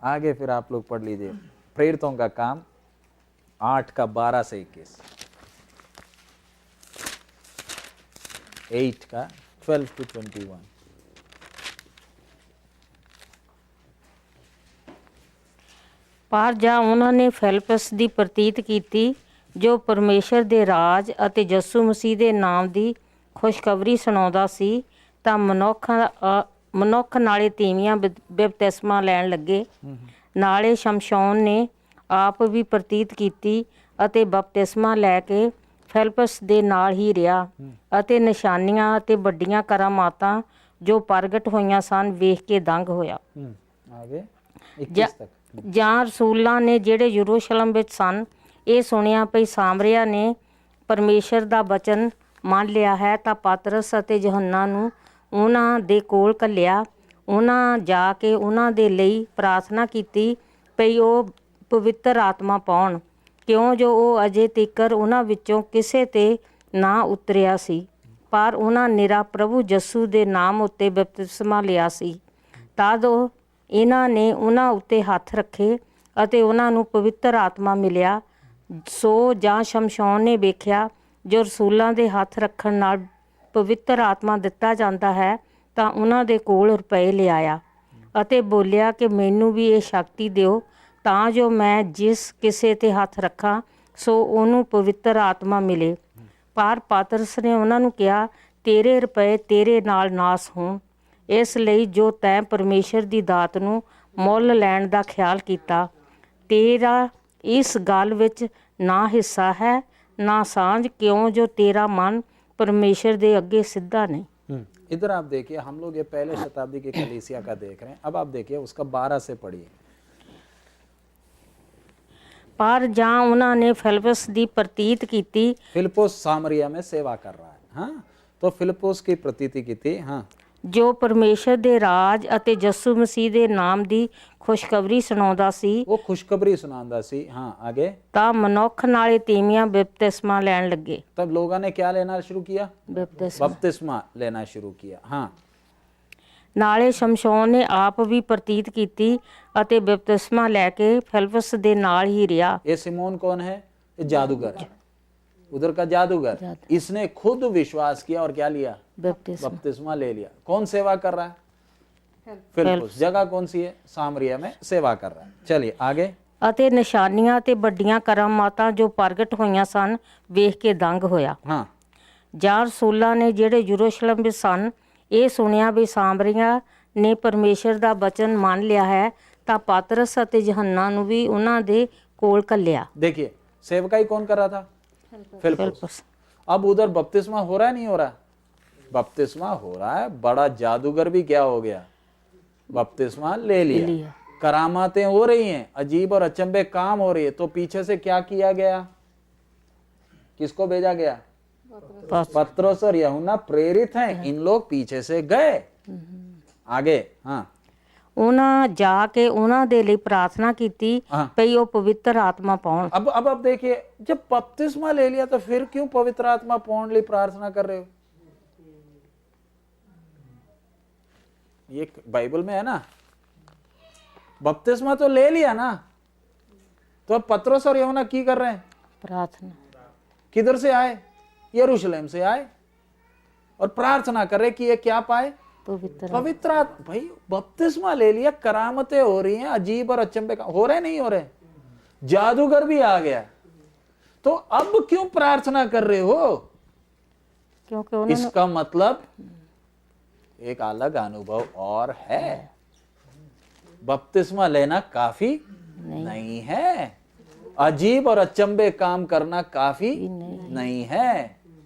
S1: आगे फिर आप लोग पढ़ लीजिए प्रेरितों का काम 8 का 12 से 21, 8 का 12 to 21।
S2: ਪਰ ਜਾਂ ਉਹਨਾਂ ਨੇ ਫਿਲਿਪਸ ਦੀ ਪ੍ਰਤੀਤ ਕੀਤੀ, ਜੋ ਪਰਮੇਸ਼ਰ ਦੇ ਰਾਜ ਅਤੇ ਯਿਸੂ ਮਸੀਹ ਦੇ ਨਾਮ ਦੀ ਖੁਸ਼ਖਬਰੀ ਸੁਣਾਉਂਦਾ ਸੀ ਤਾਂ ਮਨੁੱਖ ਨਾਲੇ ਤੀਵੀਆਂ ਬਪਤਿਸਮਾ ਲੈਣ ਲੱਗੇ। ਨਾਲੇ ਸ਼ਮਸ਼ੌਨ ਨੇ ਆਪ ਵੀ ਪ੍ਰਤੀਤ ਕੀਤੀ ਅਤੇ ਬਪਤਿਸਮਾ ਲੈ ਕੇ ਫਿਲਿਪਸ ਦੇ ਨਾਲ ਹੀ ਰਿਹਾ ਅਤੇ ਨਿਸ਼ਾਨੀਆਂ ਅਤੇ ਵੱਡੀਆਂ ਕਰਾਮਾਤਾਂ ਜੋ ਪ੍ਰਗਟ ਹੋਈਆਂ ਸਨ ਵੇਖ ਕੇ ਦੰਗ ਹੋਇਆ।
S1: आगे 21 तक।
S2: ਜਾਂ ਰਸੂਲਾਂ ਨੇ ਜਿਹੜੇ ਯਰੂਸ਼ਲਮ ਵਿੱਚ ਸਨ ਇਹ ਸੁਣਿਆ ਭਈ ਸਾਮਰੀਆ ਨੇ ਪਰਮੇਸ਼ਰ ਦਾ ਬਚਨ ਮੰਨ ਲਿਆ ਹੈ ਤਾਂ ਪਤਰਸ ਅਤੇ ਯਹੋਨਾ ਨੂੰ ਉਹਨਾਂ ਦੇ ਕੋਲ ਘੱਲਿਆ। ਉਹਨਾਂ ਜਾ ਕੇ ਉਹਨਾਂ ਦੇ ਲਈ ਪ੍ਰਾਰਥਨਾ ਕੀਤੀ ਭਈ ਉਹ ਪਵਿੱਤਰ ਆਤਮਾ ਪਾਉਣ, ਕਿਉਂ ਜੋ ਉਹ ਅਜੇ ਤੀਕਰ ਉਹਨਾਂ ਵਿੱਚੋਂ ਕਿਸੇ ਤੇ ਨਾ ਉਤਰਿਆ ਸੀ, ਪਰ ਉਹਨਾਂ ਨਿਰਾ ਪ੍ਰਭੂ ਯਿਸੂ ਦੇ ਨਾਮ ਉੱਤੇ ਬਪਤਿਸਮਾ ਲਿਆ ਸੀ। ਤਦ ਇਹਨਾਂ ਨੇ ਉਹਨਾਂ ਉੱਤੇ ਹੱਥ ਰੱਖੇ ਅਤੇ ਉਹਨਾਂ ਨੂੰ ਪਵਿੱਤਰ ਆਤਮਾ ਮਿਲਿਆ। ਸੋ ਜਾਂ ਸ਼ਮਸ਼ੌਨ ਨੇ ਵੇਖਿਆ ਜੋ ਰਸੂਲਾਂ ਦੇ ਹੱਥ ਰੱਖਣ ਨਾਲ ਪਵਿੱਤਰ ਆਤਮਾ ਦਿੱਤਾ ਜਾਂਦਾ ਹੈ ਤਾਂ ਉਹਨਾਂ ਦੇ ਕੋਲ ਰੁਪਏ ਲਿਆਇਆ ਅਤੇ ਬੋਲਿਆ ਕਿ ਮੈਨੂੰ ਵੀ ਇਹ ਸ਼ਕਤੀ ਦਿਓ ਤਾਂ ਜੋ ਮੈਂ ਜਿਸ ਕਿਸੇ ਤੇ ਹੱਥ ਰੱਖਾਂ ਸੋ ਉਹਨੂੰ ਪਵਿੱਤਰ ਆਤਮਾ ਮਿਲੇ। ਪਰ ਪਤਰਸ ਨੇ ਉਹਨਾਂ ਨੂੰ ਕਿਹਾ ਤੇਰੇ ਰੁਪਏ ਤੇਰੇ ਨਾਲ ਨਾਸ ਹੋਣ, ਇਸ ਲਈ ਜੋ ਤੈਂ ਪਰਮੇਸ਼ਰ ਦੀ ਦਾਤ ਨੂੰ ਮੁੱਲ ਲੈਣ ਦਾ ਖਿਆਲ ਕੀਤਾ ਤੇਰਾ ਇਸ ਗੱਲ ਵਿੱਚ ਨਾ ਹਿੱਸਾ ਹੈ ਨਾ ਸਾਂਝ, ਕਿਉਂ ਜੋ तेरा मन परमेश्वर दे अगे सीधा नहीं।
S1: इधर आप देखिए, हम लोग ये पहले शताब्दी की कलीसिया का देख रहे हैं। अब आप देखिए उसका 12 से पढ़िए।
S2: पर जहाँ उन्होंने फिलिप्पुस दी प्रतीत की,
S1: फिलिप्पुस सामरिया में सेवा कर रहा है। हाँ, तो फिलिप्पुस की प्रतीति की थी। हाँ,
S2: जो परमेश्वर दे राज अते यीशु मसीह दे नाम दी खुशखबरी सुनाਉਂਦਾ ਸੀ।
S1: वो खुशखबरी सुनाਉਂਦਾ ਸੀ। हाँ, आगे
S2: ਤਾਂ ਮਨੁੱਖ ਨਾਲੇ ਤੀਵੀਆਂ ਬਪਤਿਸਮਾ ਲੈਣ ਲੱਗੇ।
S1: तब लोगों ने क्या लेना शुरू किया?
S2: बपतिस्मा।
S1: बपतिस्मा लेना शुरू किया। हाँ,
S2: ਨਾਲੇ ਸ਼ਮਸ਼ੌਨ ਨੇ ਆਪ ਵੀ ਪ੍ਰਤੀਤ ਕੀਤੀ ਅਤੇ ਬਪਤਿਸਮਾ ਲੈ ਕੇ ਫਿਲਿਪਸ ਦੇ ਨਾਲ ਹੀ ਰਿਹਾ।
S1: ये सिमोन कौन है? ये जादूगर है, उधर का जादूगर। इसने खुद विश्वास किया और क्या लिया? बपतिस्मा ले लिया। कौन सेवा कर रहा है? फिलिप्पुस। जगह कौन सी है? सामरिया में सेवा कर रहा है। चलिए आगे।
S2: ਅਤੇ ਨਿਸ਼ਾਨੀਆਂ ਤੇ ਵੱਡੀਆਂ ਕਰਾਮਾਤਾਂ ਜੋ ਪ੍ਰਗਟ ਹੋਈਆਂ ਸਨ ਵੇਖ ਕੇ ਦੰਗ ਹੋਇਆ।
S1: हाँ,
S2: ਜਾਂ ਰਸੂਲਾਂ ਨੇ ਜਿਹੜੇ ਯਰੂਸ਼ਲਮ ਵਿੱਚ ਸਨ ਇਹ ਸੁਣਿਆ ਵੀ ਸਾਮਰੀਆ ਨੇ ਪਰਮੇਸ਼ਰ ਦਾ ਬਚਨ ਮੰਨ ਲਿਆ ਹੈ ਤਾਂ ਪਤਰਸ ਅਤੇ ਯਹੋਨਾ ਨੂੰ ਵੀ ਉਹਨਾਂ ਦੇ ਕੋਲ ਘੱਲਿਆ।
S1: देखिए सेवकाई कौन कर रहा था? फिलिप्पुस। अब उधर बपतिस्मा हो रहा है, नहीं हो रहा? बपतिस्मा हो रहा है। बड़ा जादूगर भी क्या हो गया? बपतिस्मा ले लिया। करामातें हो रही हैं, अजीब और अचंभे काम हो रही है। तो पीछे से क्या किया गया? किसको भेजा गया? पतरस और यूहन्ना प्रेरित हैं, इन लोग पीछे से गए। आगे। हाँ,
S2: ਉਹਨਾਂ ਜਾ ਕੇ ਉਹਨਾਂ ਦੇ ਲਈ ਪ੍ਰਾਰਥਨਾ ਕੀਤੀ
S1: हाँ।
S2: ਭਈ ਉਹ ਪਵਿੱਤਰ ਆਤਮਾ ਪਾਉਣ।
S1: अब देखिए, जब बपतिस्मा ले लिया तो फिर क्यों पवित्र आत्मा पाने लिए प्रार्थना कर रहे हो? ये बाइबल में है ना। बपतिस्मा तो ले लिया ना, तो अब पतरस और यूहन्ना की कर रहे हैं?
S2: प्रार्थना।
S1: किधर से आए? यरूशलेम से आए और प्रार्थना कर रहे कि ये क्या पाए? पवित्र आत्मा। भाई बपतिस्मा ले लिया, करामतें हो रही हैं, अजीब और अचंभे हो रहे नहीं हो रहे? जादूगर भी आ गया, तो अब क्यों प्रार्थना कर रहे हो?
S2: क्योंकि
S1: इसका मतलब एक अलग अनुभव और है। बपतिस्मा लेना काफी नहीं है, अजीब और अचंभे काम करना काफी नहीं है।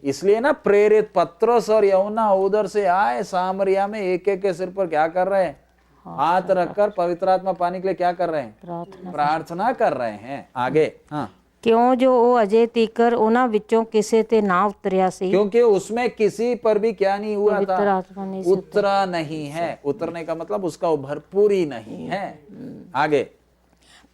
S1: इसलिए ना प्रेरित पतरस और यूहन्ना उधर से आए सामरिया में, एक एक के सिर पर क्या कर रहे हैं? हाथ रखकर पवित्र आत्मा पाने के लिए क्या कर रहे हैं? प्रार्थना कर रहे हैं। आगे। हाँ,
S2: ਕਿਉਂ ਜੋ ਉਹ ਅਜੇ ਤੀਕਰ ਉਹਨਾਂ ਵਿੱਚੋਂ ਕਿਸੇ ਤੇ ਨਾ ਉਤਰਿਆ ਸੀ।
S1: क्योंकि उसमें किसी पर भी क्या नहीं हुआ
S2: पवित्र
S1: था?
S2: आत्मा नहीं
S1: उतरा नहीं है। उतरने का मतलब उसका भरपूरी नहीं है। आगे।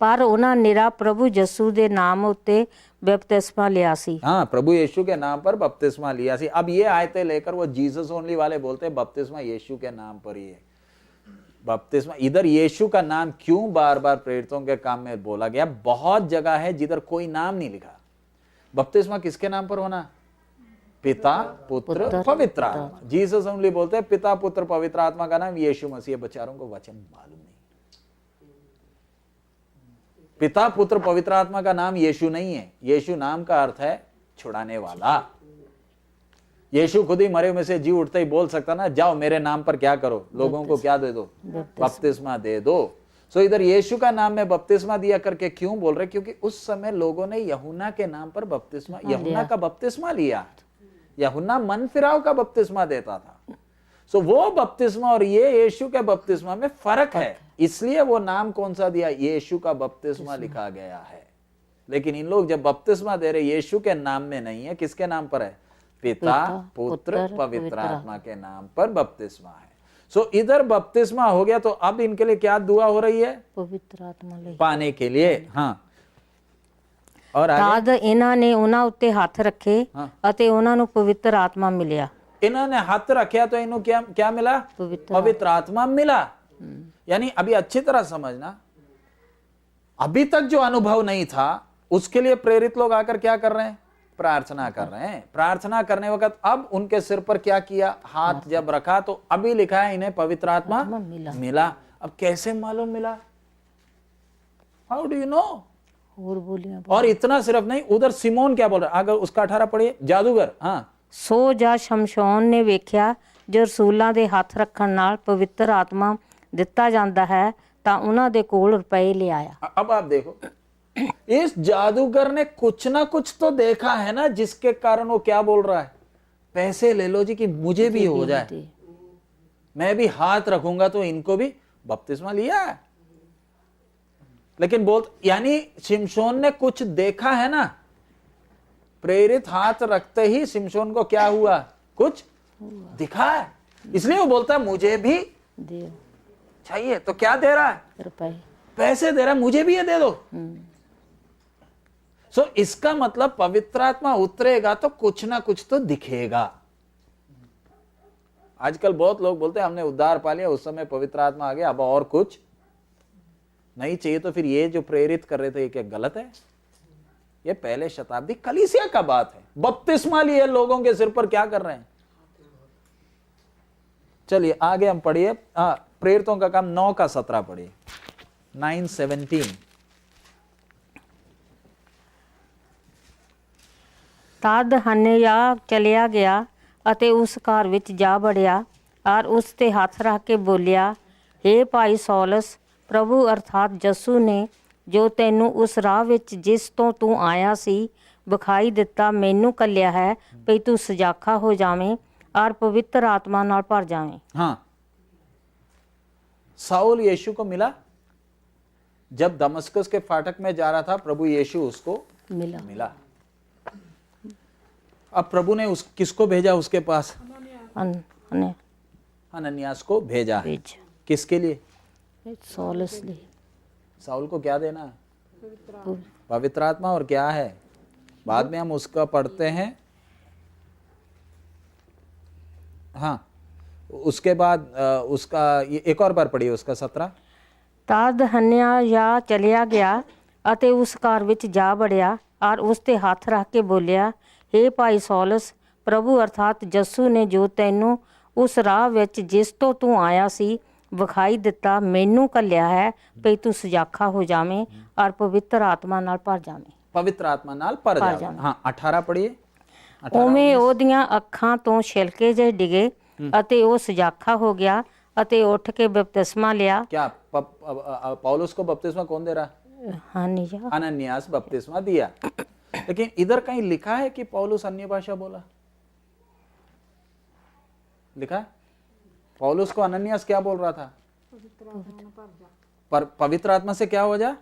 S2: ਪਰ ਉਹਨਾਂ ਨਿਰਾ ਪ੍ਰਭु ਯਿਸੂ ਦੇ ਨਾਮ ਉੱਤੇ ਬਪਤਿਸਮਾ ਲਿਆ ਸੀ।
S1: हाँ, प्रभु यीशु के नाम पर बपतिस्मा लिया सी। अब ये आयतें लेकर वो जीसस ओनली वाले बोलते हैं बपतिस्मा यीशु के नाम पर ही है। बपतिस्मा इधर यीशु का नाम क्यों बार बार प्रेरितों के काम में बोला गया? बहुत जगह है जिधर कोई नाम नहीं लिखा। बपतिस्मा किसके नाम पर होना? पिता, पुत्र, पवित्र आत्मा। जीसस ओनली बोलते हैं पिता, पुत्र, पवित्र आत्मा का नाम यीशु मसीह। बेचारों को वचन मालूम नहीं। पिता पुत्र पवित्र आत्मा का नाम यीशु नहीं है। यीशु नाम का अर्थ है छुड़ाने वाला। यीशु खुद ही मरे में से जी उठते ही बोल सकता ना, जाओ मेरे नाम पर क्या करो, लोगों को क्या दे दो, बपतिस्मा दे दो। सो इधर यीशु का नाम में बपतिस्मा दिया करके क्यों बोल रहे? क्योंकि उस समय लोगों ने यूहन्ना के नाम पर बपतिस्मा, यूहन्ना का बपतिस्मा लिया। यूहन्ना मन फिराव का बपतिस्मा देता था। सो वो बपतिस्मा और ये यीशु के बपतिस्मा में फर्क है, इसलिए वो नाम कौन सा दिया? यीशु का बपतिस्मा लिखा गया है। लेकिन इन लोग जब बपतिस्मा दे रहे यीशु के नाम में नहीं है, किसके नाम पर है? पिता पुत्र पवित्र आत्मा के नाम पर बपतिस्मा है। सो इधर बपतिस्मा हो गया, तो अब इनके लिए क्या दुआ हो रही है?
S2: पवित्र आत्मा
S1: पाने के लिए। हाँ, और
S2: तद इन्हां ने उन्हां उत्ते हथ रखे अते उन्हां नूं पवित्र आत्मा मिलिया।
S1: इन्होंने हाथ रखा तो इन्हों क्या मिला? पवित्र आत्मा मिला। यानी अभी अच्छी तरह समझना, अभी तक जो अनुभव नहीं था उसके लिए प्रेरित लोग आकर क्या कर रहे हैं? प्रार्थना कर रहे हैं। प्रार्थना करने वक्त अब उनके सिर पर क्या किया? हाथ जब रखा तो अभी लिखा है इन्हें पवित्र आत्मा मिला। अब कैसे मालूम मिला? How do you know?
S2: और बोलिए।
S1: और इतना सिर्फ नहीं, उधर सिमोन क्या बोल रहा है? अगर उसका 18 पढ़िए, जादूगर। हाँ,
S2: सो जा शमशोन ने वेख्या जो रसूलां दे हथ रखण नाल पवित्र आत्मा दिता जांदा है तां उन्हां दे कोल रुपए ले आया।
S1: अब आप देखो, इस जादूगर ने कुछ ना कुछ तो देखा है ना, जिसके कारण वो क्या बोल रहा है? पैसे ले लो जी कि मुझे भी हो जाए, मैं भी हाथ रखूंगा तो इनको भी बपतिस्मा लिया है। लेकिन यानी शिमशोन ने कुछ देखा है ना, प्रेरित हाथ रखते ही शिमशोन को क्या हुआ? कुछ दिखा है, इसलिए वो बोलता है मुझे भी चाहिए। तो क्या दे रहा है?
S2: रुपए,
S1: पैसे दे रहा है, मुझे भी ये दे दो। सो इसका मतलब पवित्र आत्मा उतरेगा तो कुछ ना कुछ तो दिखेगा। आजकल बहुत लोग बोलते हैं हमने उद्धार पा लिया, उस समय पवित्र आत्मा आ गया, अब और कुछ नहीं चाहिए। तो फिर ये जो प्रेरित कर रहे थे ये क्या गलत है? ये पहले शताब्दी कलीसिया का बात है। बपतिस्मा लिए लोगों के सिर पर क्या कर रहे हैं? चलिए आगे हम पढ़िए। प्रेरितों का काम 9 का 17 पढ़िए, 9:17।
S2: तद हनन्याह चलिया गया ਅਤੇ ਉਸ ਘਰ ਵਿੱਚ ਜਾ ਵੜਿਆ ਔਰ ਉਸ ਤੇ ਹੱਥ ਰੱਖ ਕੇ ਬੋਲਿਆ, हे ਭਾਈ ਸੌਲਸ, ਪ੍ਰਭੂ ਅਰਥਾਤ ਯਸੂ ਨੇ ਜੋ ਤੈਨੂੰ ਉਸ ਰਾਹ ਵਿੱਚ ਜਿਸ ਤੋਂ ਤੂੰ ਆਇਆ ਸੀ ਵਿਖਾਈ ਦਿੱਤਾ, ਮੈਨੂੰ ਕੱਲਿਆ ਹੈ ਭਈ ਤੂੰ ਸਜਾਖਾ ਹੋ ਜਾਵੇਂ और पवित्र आत्मा नाल भर जावें।
S1: हाँ, साउल यीशु को मिला जब दमस्कस के फाटक में जा रहा था, प्रभु यीशु उसको मिला। अब प्रभु ने किसको भेजा उसके पास? हनन्यास को भेजा। किसके लिए? साउल को क्या देना? पवित्र आत्मा। और क्या है? बाद में हम उसका पढ़ते हैं। हाँ, उसके बाद उसका एक और बार पढ़िए, उसका 17।
S2: तद हनन्याह चलिया गया ਅਤੇ ਉਸ ਘਰ ਵਿੱਚ ਜਾ ਵੜਿਆ ਔਰ ਉਸ ਤੇ ਹੱਥ ਰੱਖ ਕੇ ਬੋਲਿਆ, हे ਭਾਈ ਸੌਲਸ, ਪ੍ਰਭੂ ਅਰਥਾਤ ਯਸੂ ਨੇ ਜੋ ਤੈਨੂੰ ਉਸ ਰਾਹ ਵਿੱਚ ਜਿਸ ਤੋਂ ਤੂੰ ਆਇਆ ਸੀ ਵਿਖਾਈ ਦਿੱਤਾ, ਮੈਨੂੰ ਕੱਲਿਆ ਹੈ ਭਈ ਤੂੰ ਸਜਾਖਾ ਹੋ ਜਾਵੇਂ ਔਰ ਪਵਿੱਤਰ ਆਤਮਾ ਨਾਲ ਭਰ ਜਾਵੇਂ।
S1: ਪਵਿੱਤਰ ਆਤਮਾ ਨਾਲ ਭਰ ਜਾਵੇਂ। हाँ, 18 ਪੜ੍ਹੀਏ।
S2: ਉਵੇਂ ਉਹਦੀਆਂ ਅੱਖਾਂ ਤੋਂ ਛਿਲਕੇ ਜਿਹੇ ਡਿਗੇ ਅਤੇ ਉਹ ਸਜਾਖਾ ਹੋ ਗਿਆ ਅਤੇ ਉੱਠ ਕੇ ਬਪਤਿਸਮਾ ਲਿਆ।
S1: क्या पौलुस को बपतिस्मा कौन दे रहा? हनन्यास बपतिस्मा दिया। लेकिन इधर कहीं लिखा है कि पौलुस अन्य भाषा बोला? लिखा है? पौलुस को हनन्यास क्या बोल रहा था? पर पवित्र आत्मा से क्या हो जा?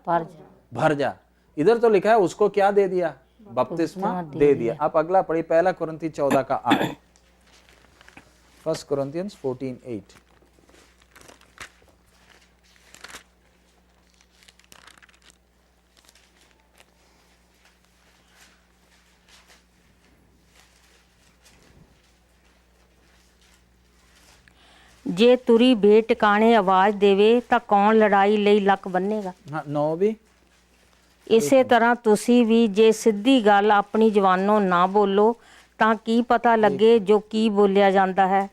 S1: भर जा। इधर तो लिखा है उसको क्या दे दिया? बपतिस्मा दे दिया। आप अगला पढ़िए, 1 कुरिन्थी 14 का 8। 1 Corinthians 14:8।
S2: ਜੇ ਤੁਰੀ ਬੇ ਟਿਕਾਣੇ ਆਵਾਜ਼ ਦੇਵੇ ਤਾਂ ਕੌਣ ਲੜਾਈ ਲਈ ਲੱਕ ਬੰਨੇਗਾ।
S1: हाँ, 9 भी।
S2: ਇਸੇ ਤਰ੍ਹਾਂ ਤੁਸੀਂ ਵੀ ਜੇ ਸਿੱਧੀ ਗੱਲ ਆਪਣੀ ਜ਼ਬਾਨੋਂ ਨਾ ਬੋਲੋ ਤਾਂ ਕੀ ਪਤਾ ਲੱਗੇ ਜੋ ਕੀ ਬੋਲਿਆ ਜਾਂਦਾ ਹੈ।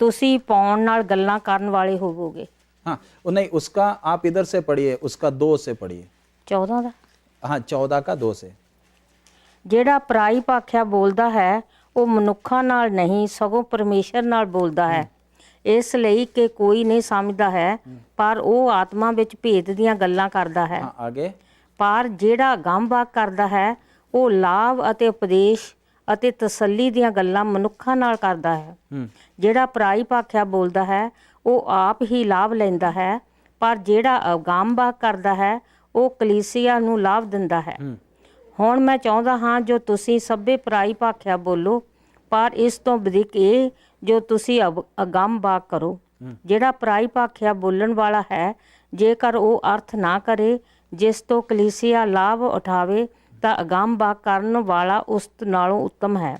S2: ਤੁਸੀਂ ਪਾਉਣ ਨਾਲ ਗੱਲਾਂ ਕਰਨ ਵਾਲੇ ਹੋਵੋਗੇ।
S1: हाँ, नहीं, उसका आप इधर से पढ़िए, उसका 2 से पढ़िए।
S2: 14 ਦਾ
S1: हाँ 14 का 2 से।
S2: ਜਿਹੜਾ ਪਰਾਈ ਭਾਖਿਆ ਬੋਲਦਾ ਹੈ ਉਹ ਮਨੁੱਖਾਂ ਨਾਲ ਨਹੀਂ ਸਗੋਂ ਪਰਮੇਸ਼ਰ ਨਾਲ ਬੋਲਦਾ ਹੈ, ਇਸ ਲਈ ਕਿ ਕੋਈ ਨਹੀਂ ਸਮਝਦਾ ਹੈ, ਪਰ ਉਹ ਆਤਮਾ ਵਿੱਚ ਭੇਦ ਦੀਆਂ ਗੱਲਾਂ ਕਰਦਾ ਹੈ।
S1: हाँ आगे।
S2: ਪਰ ਜਿਹੜਾ ਅਗੰਮਵਾਕ ਕਰਦਾ ਹੈ ਉਹ ਲਾਭ ਅਤੇ ਉਪਦੇਸ਼ ਅਤੇ ਤਸੱਲੀ ਦੀਆਂ ਗੱਲਾਂ ਮਨੁੱਖਾਂ ਨਾਲ ਕਰਦਾ ਹੈ। ਜਿਹੜਾ ਪਰਾਈ ਭਾਖਿਆ ਬੋਲਦਾ ਹੈ ਉਹ ਆਪ ਹੀ ਲਾਭ ਲੈਂਦਾ ਹੈ, ਪਰ ਜਿਹੜਾ ਅਗੰਮਵਾਕ ਕਰਦਾ ਹੈ ਉਹ ਕਲੀਸਿਆ ਨੂੰ ਲਾਭ ਦਿੰਦਾ ਹੈ। ਹੁਣ ਮੈਂ ਚਾਹੁੰਦਾ ਹਾਂ ਜੋ ਤੁਸੀਂ ਸਭੇ ਪਰਾਈ ਭਾਖਿਆ ਬੋਲੋ, ਪਰ ਇਸ ਤੋਂ ਵਧੇਕ ਇਹ ਜੋ ਤੁਸੀਂ ਅਗੰਮਵਾਕ ਕਰੋ। ਜਿਹੜਾ ਪਰਾਈ ਭਾਖਿਆ ਬੋਲਣ ਵਾਲਾ ਹੈ ਜੇਕਰ ਉਹ ਅਰਥ ਨਾ ਕਰੇ ਜਿਸ ਤੋਂ ਕਲੀਸਿਆ ਲਾਭ ਉਠਾਵੇ ਤਾਂ ਅਗੰਮਵਾਕ ਕਰਨ ਵਾਲਾ ਉਸ ਨਾਲੋਂ ਉੱਤਮ ਹੈ।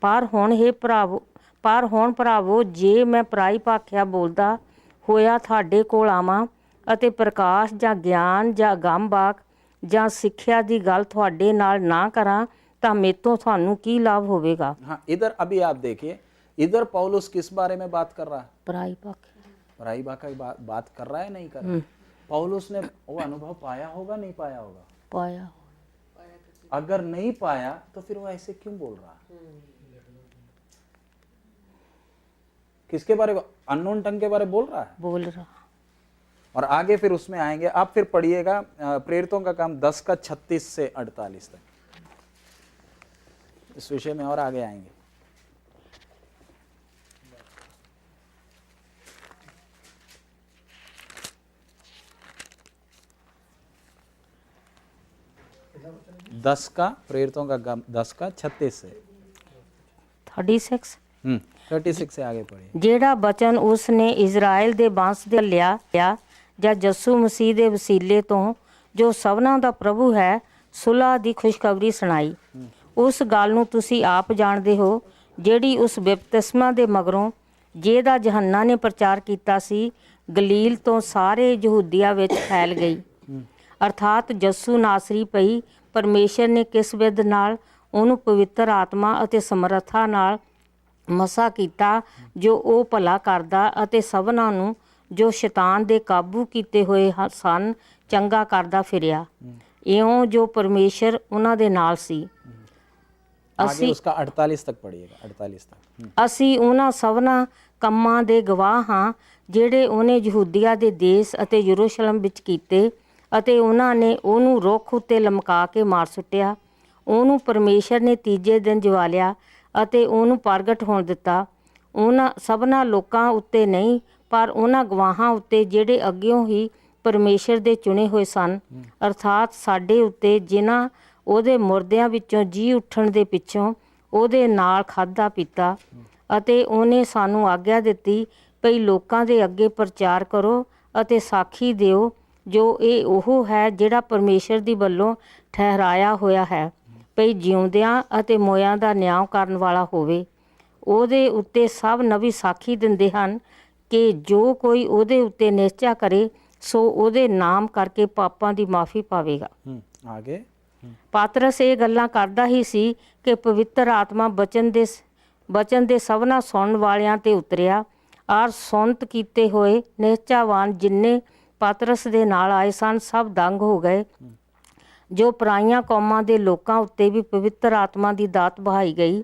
S2: ਪਰ ਹੁਣ ਭਰਾਵੋ ਜੇ ਮੈਂ ਪਰਾਈ ਭਾਖਿਆ ਬੋਲਦਾ ਹੋਇਆ ਤੁਹਾਡੇ ਕੋਲ ਆਵਾਂ ਅਤੇ ਪ੍ਰਕਾਸ਼ ਜਾਂ ਗਿਆਨ ਜਾਂ ਅਗੰਮਵਾਕ ਜਾਂ ਸਿੱਖਿਆ ਦੀ ਗੱਲ ਤੁਹਾਡੇ ਨਾਲ ਨਾ ਕਰਾਂ ਤਾਂ ਮੇਤੋਂ ਤੁਹਾਨੂੰ ਕੀ ਲਾਭ ਹੋਵੇਗਾ।
S1: हाँ इधर अभी आप देखिए, इधर पौलुस किस बारे में बात कर रहा है?
S2: ਪਰਾਈ ਭਾਖਿਆ
S1: पराई की बात कर रहा है, नहीं कर रहा है? पौलुस ने वो अनुभव पाया होगा, नहीं पाया होगा?
S2: ਪਾਇਆ
S1: अगर नहीं पाया तो फिर वो ऐसे क्यों बोल रहा है? किसके बारे में? अननोन टंग के बारे में बोल रहा है।
S2: ਬੋਲ ਰਹਾ
S1: और आगे फिर उसमें आएंगे। आप फिर पढ़िएगा प्रेरितों का काम 10 का 36 से 48 तक, इस विषय में और आगे आएंगे। दस का प्रेरितों का काम 10 का 36 से
S2: 36
S1: 36 से आगे पढ़िए।
S2: ਜਿਹੜਾ ਬਚਨ ਉਸ ਨੇ ਇਜ਼ਰਾਈਲ ਦੇ ਵੰਸ਼ ਦੇ ਲਿਆ ਜਾਂ ਯਿਸੂ ਮਸੀਹ ਦੇ ਵਸੀਲੇ ਤੋਂ ਜੋ ਸਭਨਾਂ ਦਾ ਪ੍ਰਭੂ ਹੈ ਸੁਲ੍ਹਾ ਦੀ ਖੁਸ਼ਖਬਰੀ ਸੁਣਾਈ, ਉਸ ਗੱਲ ਨੂੰ ਤੁਸੀਂ ਆਪ ਜਾਣਦੇ ਹੋ ਜਿਹੜੀ ਉਸ ਬਪਤਿਸਮਾ ਦੇ ਮਗਰੋਂ ਜਿਹਦਾ ਯਹੰਨਾ ਨੇ ਪ੍ਰਚਾਰ ਕੀਤਾ ਸੀ ਗਲੀਲ ਤੋਂ ਸਾਰੇ ਯਹੂਦੀਆ ਵਿੱਚ ਫੈਲ ਗਈ। ਅਰਥਾਤ ਯਿਸੂ ਨਾਸਰੀ ਪਈ ਪਰਮੇਸ਼ਰ ਨੇ ਕਿਸ ਵਿਧ ਨਾਲ ਉਹਨੂੰ ਪਵਿੱਤਰ ਆਤਮਾ ਅਤੇ ਸਮਰੱਥਾ ਨਾਲ ਮਸਾ ਕੀਤਾ ਜੋ ਉਹ ਭਲਾ ਕਰਦਾ ਅਤੇ ਸਭਨਾਂ ਨੂੰ ਜੋ ਸ਼ੈਤਾਨ ਦੇ ਕਾਬੂ ਕੀਤੇ ਹੋਏ ਸਨ ਚੰਗਾ ਕਰਦਾ ਫਿਰਿਆ, ਇਉਂ ਜੋ ਪਰਮੇਸ਼ਰ ਉਹਨਾਂ ਦੇ ਨਾਲ ਸੀ।
S1: आगे उसका 48 तक पढ़िएगा, 48 तक।
S2: ਅਸੀਂ ਉਹਨਾਂ ਸਭਨਾਂ ਕੰਮਾਂ ਦੇ ਗਵਾਹ ਹਾਂ ਜਿਹੜੇ ਉਹਨੇ ਯਹੂਦੀਆ ਦੇ ਦੇਸ਼ ਅਤੇ ਯਰੂਸ਼ਲਮ ਵਿੱਚ ਕੀਤੇ ਅਤੇ ਉਹਨਾਂ ਨੇ ਉਹਨੂੰ ਰੁੱਖ ਉੱਤੇ ਲਮਕਾ ਕੇ ਮਾਰ ਸੁੱਟਿਆ। ਉਹਨੂੰ ਪਰਮੇਸ਼ਰ ਨੇ ਤੀਜੇ ਦਿਨ ਜਵਾਲਿਆ ਅਤੇ ਉਹਨੂੰ ਪ੍ਰਗਟ ਹੋਣ ਦਿੱਤਾ, ਉਹਨਾਂ ਸਭਨਾਂ ਲੋਕਾਂ ਉੱਤੇ ਨਹੀਂ ਪਰ ਉਹਨਾਂ ਗਵਾਹਾਂ ਉੱਤੇ ਜਿਹੜੇ ਅੱਗਿਓਂ ਹੀ ਪਰਮੇਸ਼ਰ ਦੇ ਚੁਣੇ ਹੋਏ ਸਨ, ਅਰਥਾਤ ਸਾਡੇ ਉੱਤੇ ਜਿਨ੍ਹਾਂ ਉਹਦੇ ਮੁਰਦਿਆਂ ਵਿੱਚੋਂ ਜੀ ਉੱਠਣ ਦੇ ਪਿੱਛੋਂ ਉਹਦੇ ਨਾਲ ਖਾਧਾ ਪੀਤਾ। ਅਤੇ ਉਹਨੇ ਸਾਨੂੰ ਆਗਿਆ ਦਿੱਤੀ ਭਈ ਲੋਕਾਂ ਦੇ ਅੱਗੇ ਪ੍ਰਚਾਰ ਕਰੋ ਅਤੇ ਸਾਖੀ ਦਿਓ ਜੋ ਇਹ ਉਹ ਹੈ ਜਿਹੜਾ ਪਰਮੇਸ਼ਰ ਦੀ ਵੱਲੋਂ ਠਹਿਰਾਇਆ ਹੋਇਆ ਹੈ ਭਈ ਜਿਉਂਦਿਆਂ ਅਤੇ ਮੋਇਆਂ ਦਾ ਨਿਆਂ ਕਰਨ ਵਾਲਾ ਹੋਵੇ। ਉਹਦੇ ਉੱਤੇ ਸਭ ਨਬੀ ਸਾਖੀ ਦਿੰਦੇ ਹਨ ਕਿ ਜੋ ਕੋਈ ਉਹਦੇ ਉੱਤੇ ਨਿਸ਼ਚਾ ਕਰੇ ਸੋ ਉਹਦੇ ਨਾਮ ਕਰਕੇ ਪਾਪਾਂ ਦੀ ਮਾਫੀ ਪਾਵੇਗਾ।
S1: आगे
S2: ਪਾਤਰਸ ਇਹ ਗੱਲਾਂ ਕਰਦਾ ਹੀ ਸੀ ਕਿ ਪਵਿੱਤਰ ਆਤਮਾ ਬਚਨ ਦੇ ਸਭਨਾਂ ਸੁਣਨ ਵਾਲਿਆਂ ਤੇ ਉਤਰਿਆ ਔਰ ਸੁਣਤ ਕੀਤੇ ਹੋਏ ਨਿਸ਼ਚਾਵਾਨ ਜਿੰਨੇ ਪਾਤਰਸ ਦੇ ਨਾਲ ਆਏ ਸਨ ਸਭ ਦੰਗ ਹੋ ਗਏ। ਜੋ ਪਰਾਈਆਂ ਕੌਮਾਂ ਦੇ ਲੋਕਾਂ ਉੱਤੇ ਵੀ ਪਵਿੱਤਰ ਆਤਮਾ ਦੀ ਦਾਤ ਬਹਾਈ ਗਈ,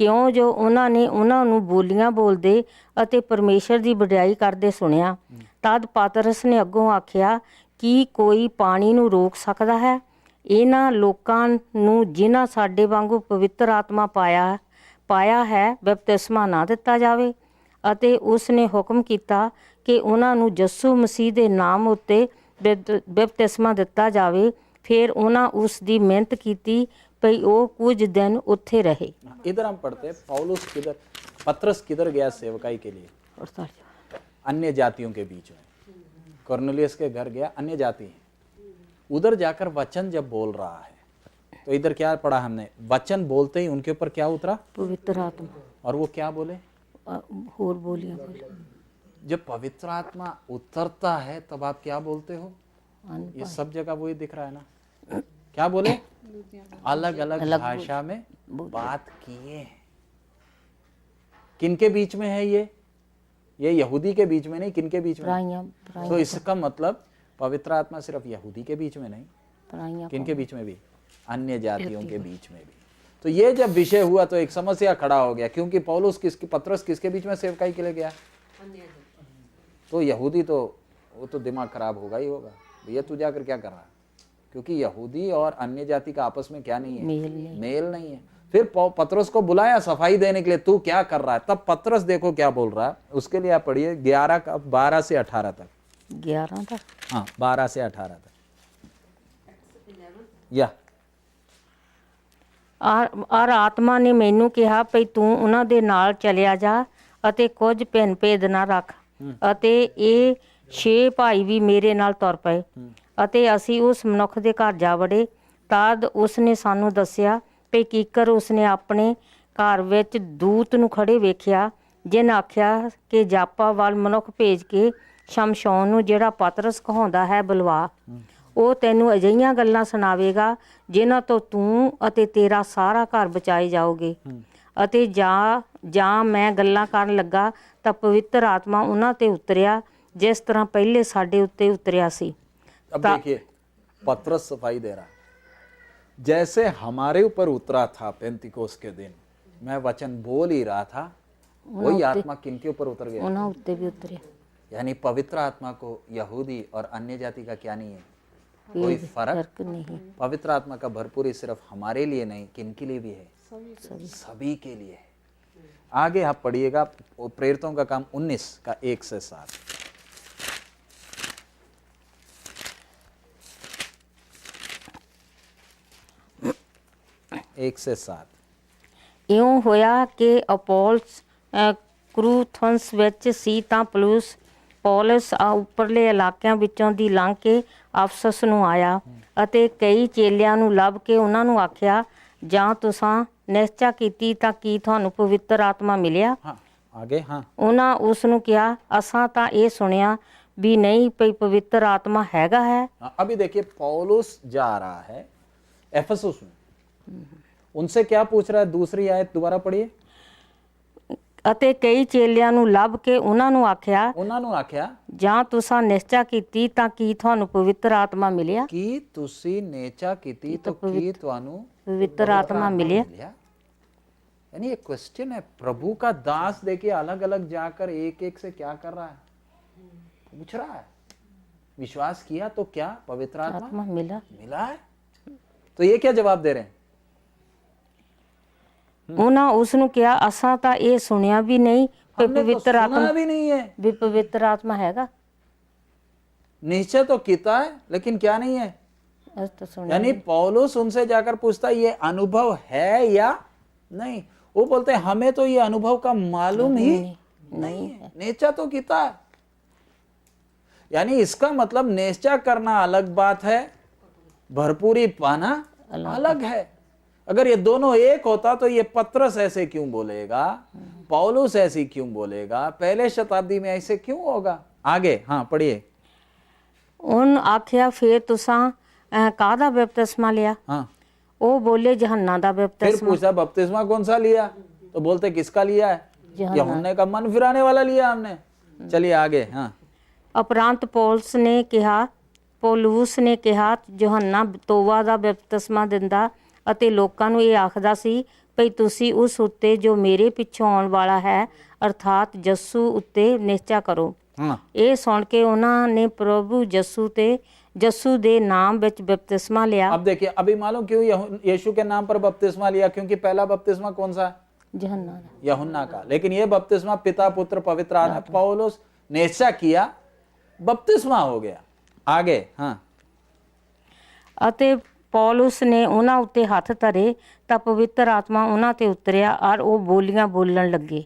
S2: ਕਿਉਂ ਜੋ ਉਹਨਾਂ ਨੇ ਉਹਨਾਂ ਨੂੰ ਬੋਲੀਆਂ ਬੋਲਦੇ ਅਤੇ ਪਰਮੇਸ਼ਰ ਦੀ ਵਡਿਆਈ ਕਰਦੇ ਸੁਣਿਆ। ਤਦ ਪਾਤਰਸ ਨੇ ਅੱਗੋਂ ਆਖਿਆ ਕਿ ਕੋਈ ਪਾਣੀ ਨੂੰ ਰੋਕ ਸਕਦਾ ਹੈ? ਇਹਨਾਂ ਲੋਕਾਂ ਨੂੰ ਜਿਨ੍ਹਾਂ ਸਾਡੇ ਵਾਂਗੂ ਪਵਿੱਤਰ ਆਤਮਾ ਪਾਇਆ ਹੈ ਬਪਤਿਸਮਾ ਨਾ ਦਿੱਤਾ ਜਾਵੇ। ਅਤੇ ਉਸ ਨੇ ਹੁਕਮ ਕੀਤਾ ਕਿ ਉਹਨਾਂ ਨੂੰ ਯਿਸੂ ਮਸੀਹ ਦੇ ਨਾਮ ਉੱਤੇ ਬਪਤਿਸਮਾ ਦਿੱਤਾ ਜਾਵੇ। ਫਿਰ ਉਹਨਾਂ ਉਸ ਦੀ ਮਿਹਨਤ ਕੀਤੀ ਭਈ ਉਹ ਕੁਝ ਦਿਨ ਉੱਥੇ ਰਹੇ।
S1: इधर हम पढ़ते हैं पौलुस किधर, पत्रस किधर गया सेवकाई के लिए? अन्य जातियों के बीच में। कुरनेलियुस के घर गया, अन्य जाति है। उधर जाकर वचन जब बोल रहा है तो इधर क्या पढ़ा हमने? वचन बोलते ही उनके ऊपर क्या उतरा?
S2: पवित्र आत्मा।
S1: और वो क्या बोले?
S2: और बोलियां बोले।
S1: जब पवित्र आत्मा उतरता है तब आप क्या बोलते हो? ये सब जगह वही दिख रहा है ना। क्या बोले? अलग अलग भाषा में बात किए हैं। किनके बीच में है ये यहूदी के बीच में नहीं, किनके बीच में? तो इसका मतलब पवित्र आत्मा सिर्फ यहूदी के बीच में नहीं,
S2: पराइयां
S1: किनके बीच में भी, अन्य जातियों के बीच में भी। तो ये जब विषय हुआ तो एक समस्या खड़ा हो गया, क्योंकि पौलुस पतरस किसके बीच में सेवकाई के लिए गया? तो यहूदी तो वो तो दिमाग खराब होगा ही होगा, भैया तू जाकर क्या कर रहा है? क्योंकि यहूदी और अन्य जाति का आपस में क्या नहीं है, मेल नहीं है। फिर पतरस को बुलाया सफाई देने के लिए, तू क्या कर रहा है? तब पतरस देखो क्या बोल रहा है, उसके लिए आप पढ़िए 12 से 18 तक।
S2: 11 तक,
S1: हाँ 12 से 18 तक। या
S2: ਔਰ ਆਤਮਾ ਨੇ ਮੈਨੂੰ ਕਿਹਾ ਭਈ ਤੂੰ ਉਹਨਾਂ ਦੇ ਨਾਲ ਚਲਿਆ ਜਾ ਅਤੇ ਕੁਝ ਭਿੰਨ ਭੇਦ ਨਾ ਰੱਖ। ਅਤੇ ਇਹ 6 ਭਾਈ ਵੀ ਮੇਰੇ ਨਾਲ ਤੁਰ ਪਏ ਅਤੇ ਅਸੀਂ ਉਸ ਮਨੁੱਖ ਦੇ ਘਰ ਜਾ ਵੜੇ। ਤਦ ਉਸਨੇ ਸਾਨੂੰ ਦੱਸਿਆ ਭਈ ਕੀਕਰ ਉਸਨੇ ਆਪਣੇ ਘਰ ਵਿੱਚ ਦੂਤ ਨੂੰ ਖੜੇ ਵੇਖਿਆ, ਜਿਨ ਆਖਿਆ ਕਿ ਜਾਪਾ ਵੱਲ ਮਨੁੱਖ ਭੇਜ ਕੇ ਸ਼ਮਸ਼ੌਨ ਨੂੰ, ਜਿਹੜਾ ਪਤਰਸ ਕਹਾਉਂਦਾ ਹੈ, ਬੁਲਵਾ। ਉਹ ਤੈਨੂੰ ਅਜਿਹੀਆਂ ਗੱਲਾਂ ਸੁਣਾਵੇਗਾ ਜਿਨ੍ਹਾਂ ਤੋਂ ਤੂੰ ਅਤੇ ਤੇਰਾ ਸਾਰਾ ਘਰ ਬਚਾਏ ਜਾਓਗੇ। ਅਤੇ ਜਾਂ ਮੈਂ ਗੱਲਾਂ ਕਰਨ ਲੱਗਾ ਤਾਂ ਪਵਿੱਤਰ ਆਤਮਾ ਉਹਨਾਂ ਤੇ ਉਤਰਿਆ, ਜਿਸ ਤਰ੍ਹਾਂ ਪਹਿਲੇ ਸਾਡੇ ਉੱਤੇ ਉਤਰਿਆ ਸੀ।
S1: अब देखिए पतरस सफाई दे रहा, जैसे हमारे ऊपर उतरा था पेंतिकोस के दिन, मैं वचन बोल ही रहा था, वही आत्मा किनके ऊपर उतर गया?
S2: ਉਹਨਾਂ ਉੱਤੇ ਵੀ ਉਤਰਿਆ।
S1: यानी पवित्र आत्मा को यहूदी और अन्य जाति का क्या नहीं है, कोई फर्क
S2: नहीं।
S1: पवित्र आत्मा का भरपूरी सिर्फ हमारे लिए नहीं, किनके लिए भी है? सभी के लिए है। आगे आप पढ़िएगा प्रेरितों का काम 19 का 1 से 7। 1 से 7।
S2: ਇਉਂ ਹੋਇਆ ਕਿ ਅਪੋਲਸ ਕਰੂਥਨਸ ਵਿੱਚ ਸੀ ਤਾਂ ਪੌਲਸ ਉੱਪਰਲੇ ਇਲਾਕਿਆਂ ਵਿੱਚੋਂ ਦੀ ਲੰਘ ਕੇ ਅਫਸਸ ਨੂੰ ਆਇਆ ਅਤੇ ਕਈ ਚੇਲਿਆਂ ਨੂੰ ਲੱਭ ਕੇ ਉਹਨਾਂ ਨੂੰ ਆਖਿਆ, ਜਾਂ ਤੁਸਾਂ ਨਿਸ਼ਚਾ ਕੀਤੀ ਤਾਂ ਕੀ ਤੁਹਾਨੂੰ ਪਵਿੱਤਰ ਆਤਮਾ ਮਿਲਿਆ?
S1: आगे हाँ,
S2: ਉਹਨਾਂ ਉਸ ਨੂੰ ਕਿਹਾ, ਅਸਾਂ ਤਾਂ ਇਹ ਸੁਣਿਆ ਵੀ ਨਹੀਂ ਪਈ ਪਵਿੱਤਰ ਆਤਮਾ ਹੈਗਾ ਹੈ।
S1: अभी देखिए पौलुस जा रहा है एफेसुस में, उनसे क्या पूछ रहा है? दूसरी आयत दोबारा पढ़िए।
S2: ਅਤੇ ਕਈ ਚੇਲਿਆਂ ਨੂੰ ਲੱਭ ਕੇ ਉਹਨਾਂ ਨੂੰ ਆਖਿਆ, ਜਾਂ ਤੁਸਾਂ ਨਿਸ਼ਚਾ ਕੀਤੀ ਤਾਂ ਕੀ ਤੁਹਾਨੂੰ ਪਵਿੱਤਰ ਆਤਮਾ ਮਿਲਿਆ?
S1: ਕੀ ਤੁਸੀਂ ਨਿਸ਼ਚਾ ਕੀਤੀ ਤਾਂ ਕੀ ਤੁਹਾਨੂੰ
S2: पवित्र आत्मा मिले?
S1: यानी ये क्वेश्चन है, प्रभु का दास देखिए अलग अलग जाकर एक एक से क्या कर रहा है, पूछ रहा है। विश्वास किया तो क्या पवित्र आत्मा मिला है? तो ये क्या जवाब दे रहे हैं?
S2: ਉਹਨਾਂ ਉਸ ਨੂੰ ਕਿਹਾ, ਅਸਾਂ ਤਾਂ ਇਹ ਸੁਣਿਆ ਵੀ ਨਹੀਂ ਕਿ ਪਵਿੱਤਰ ਆਤਮਾ
S1: भी नहीं है,
S2: ਵੀ ਪਵਿੱਤਰ ਆਤਮਾ ਹੈਗਾ।
S1: निश्चय तो किया है लेकिन क्या नहीं है। यानी पौलुस उनसे जाकर पूछता ये अनुभव है या नहीं? वो बोलते हैं हमें तो ये अनुभव का मालूम ही नहीं है, निश्चय तो किया है। यानी इसका मतलब निश्चय करना अलग बात है, भरपूरी पाना अलग है। अगर ये दोनों एक होता तो ये पतरस ऐसे क्यों बोलेगा, पौलुस ऐसी क्यों बोलेगा, पहले शताब्दी में ऐसे क्यों होगा? आगे हाँ पढ़िए।
S2: उन आख्या फिर तुसां काहदा बपतिस्मा लिया?
S1: हाँ,
S2: वो बोले यूहन्ना दा बपतिस्मा।
S1: फिर पूछा बपतिस्मा कौन सा लिया? तो बोलते किसका लिया है? यूहन्ना का मन फिराने वाला लिया हमने। चलिए आगे हाँ।
S2: उपरांत पौलुस ने कहा यूहन्ना तोबा दा बपतिस्मा दिंदा ਅਤੇ ਲੋਕਾਂ ਨੂੰ ਇਹ ਆਖਦਾ ਸੀ ਭਈ ਤੁਸੀਂ ਉਸ ਉੱਤੇ ਜੋ ਮੇਰੇ ਪਿੱਛੋਂ ਆਉਣ ਵਾਲਾ ਹੈ ਅਰਥਾਤ ਯਸੂ ਉੱਤੇ ਨਿਸ਼ਚਾ ਕਰੋ। ਇਹ ਸੁਣ ਕੇ ਉਹਨਾਂ ਨੇ ਪ੍ਰਭु यस्सु दे नाम विच बपतिस्मा लिया।
S1: अब देखिए अभी मालूम क्यों यीशु के नाम पर बपतिस्मा लिया? क्योंकि पहला बपतिस्मा कौन सा? यूहन्ना का। लेकिन ये बपतिस्मा पिता पुत्र पवित्र आत्मा, पौलुस निश्चय किया, बपतिस्मा हो गया। आगे हाँ।
S2: ਅਤੇ ਪੌਲੁਸ ਨੇ ਉਹਨਾਂ ਉੱਤੇ ਹੱਥ ਧਰੇ ਤਾਂ ਪਵਿੱਤਰ ਆਤਮਾ ਉਹਨਾਂ ਤੇ ਉਤਰਿਆ ਔਰ ਉਹ ਬੋਲੀਆਂ ਬੋਲਣ ਲੱਗੇ,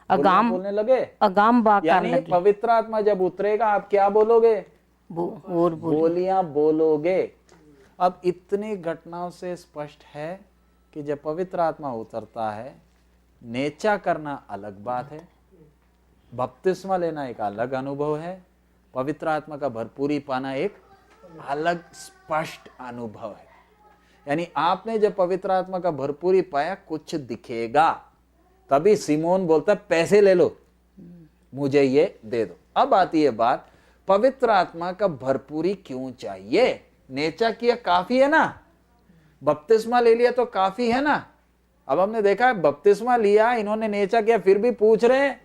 S2: ਅਗਾਮ ਬਾਤ ਕਰਨ ਲੱਗੇ।
S1: पवित्र आत्मा जब उतरेगा आप क्या बोलोगे? बोलियां बोलोगे। अब इतनी घटनाओं से स्पष्ट है कि जब पवित्र आत्मा उतरता है, नेचा करना अलग बात है, बपतिस्मा लेना एक अलग अनुभव है, पवित्र आत्मा का भरपूरी पाना एक अलग स्पष्ट अनुभव है। यानी आपने जब पवित्र आत्मा का भरपूरी पाया कुछ दिखेगा, तभी सिमोन बोलता पैसे ले लो, मुझे ये दे दो। अब आती है बात, पवित्र आत्मा का भरपूरी क्यों चाहिए? नेचा किया काफी है ना, बपतिस्मा ले लिया तो काफी है ना। अब हमने देखा है बपतिस्मा लिया, इन्होंने नेचा किया, फिर भी पूछ रहे हैं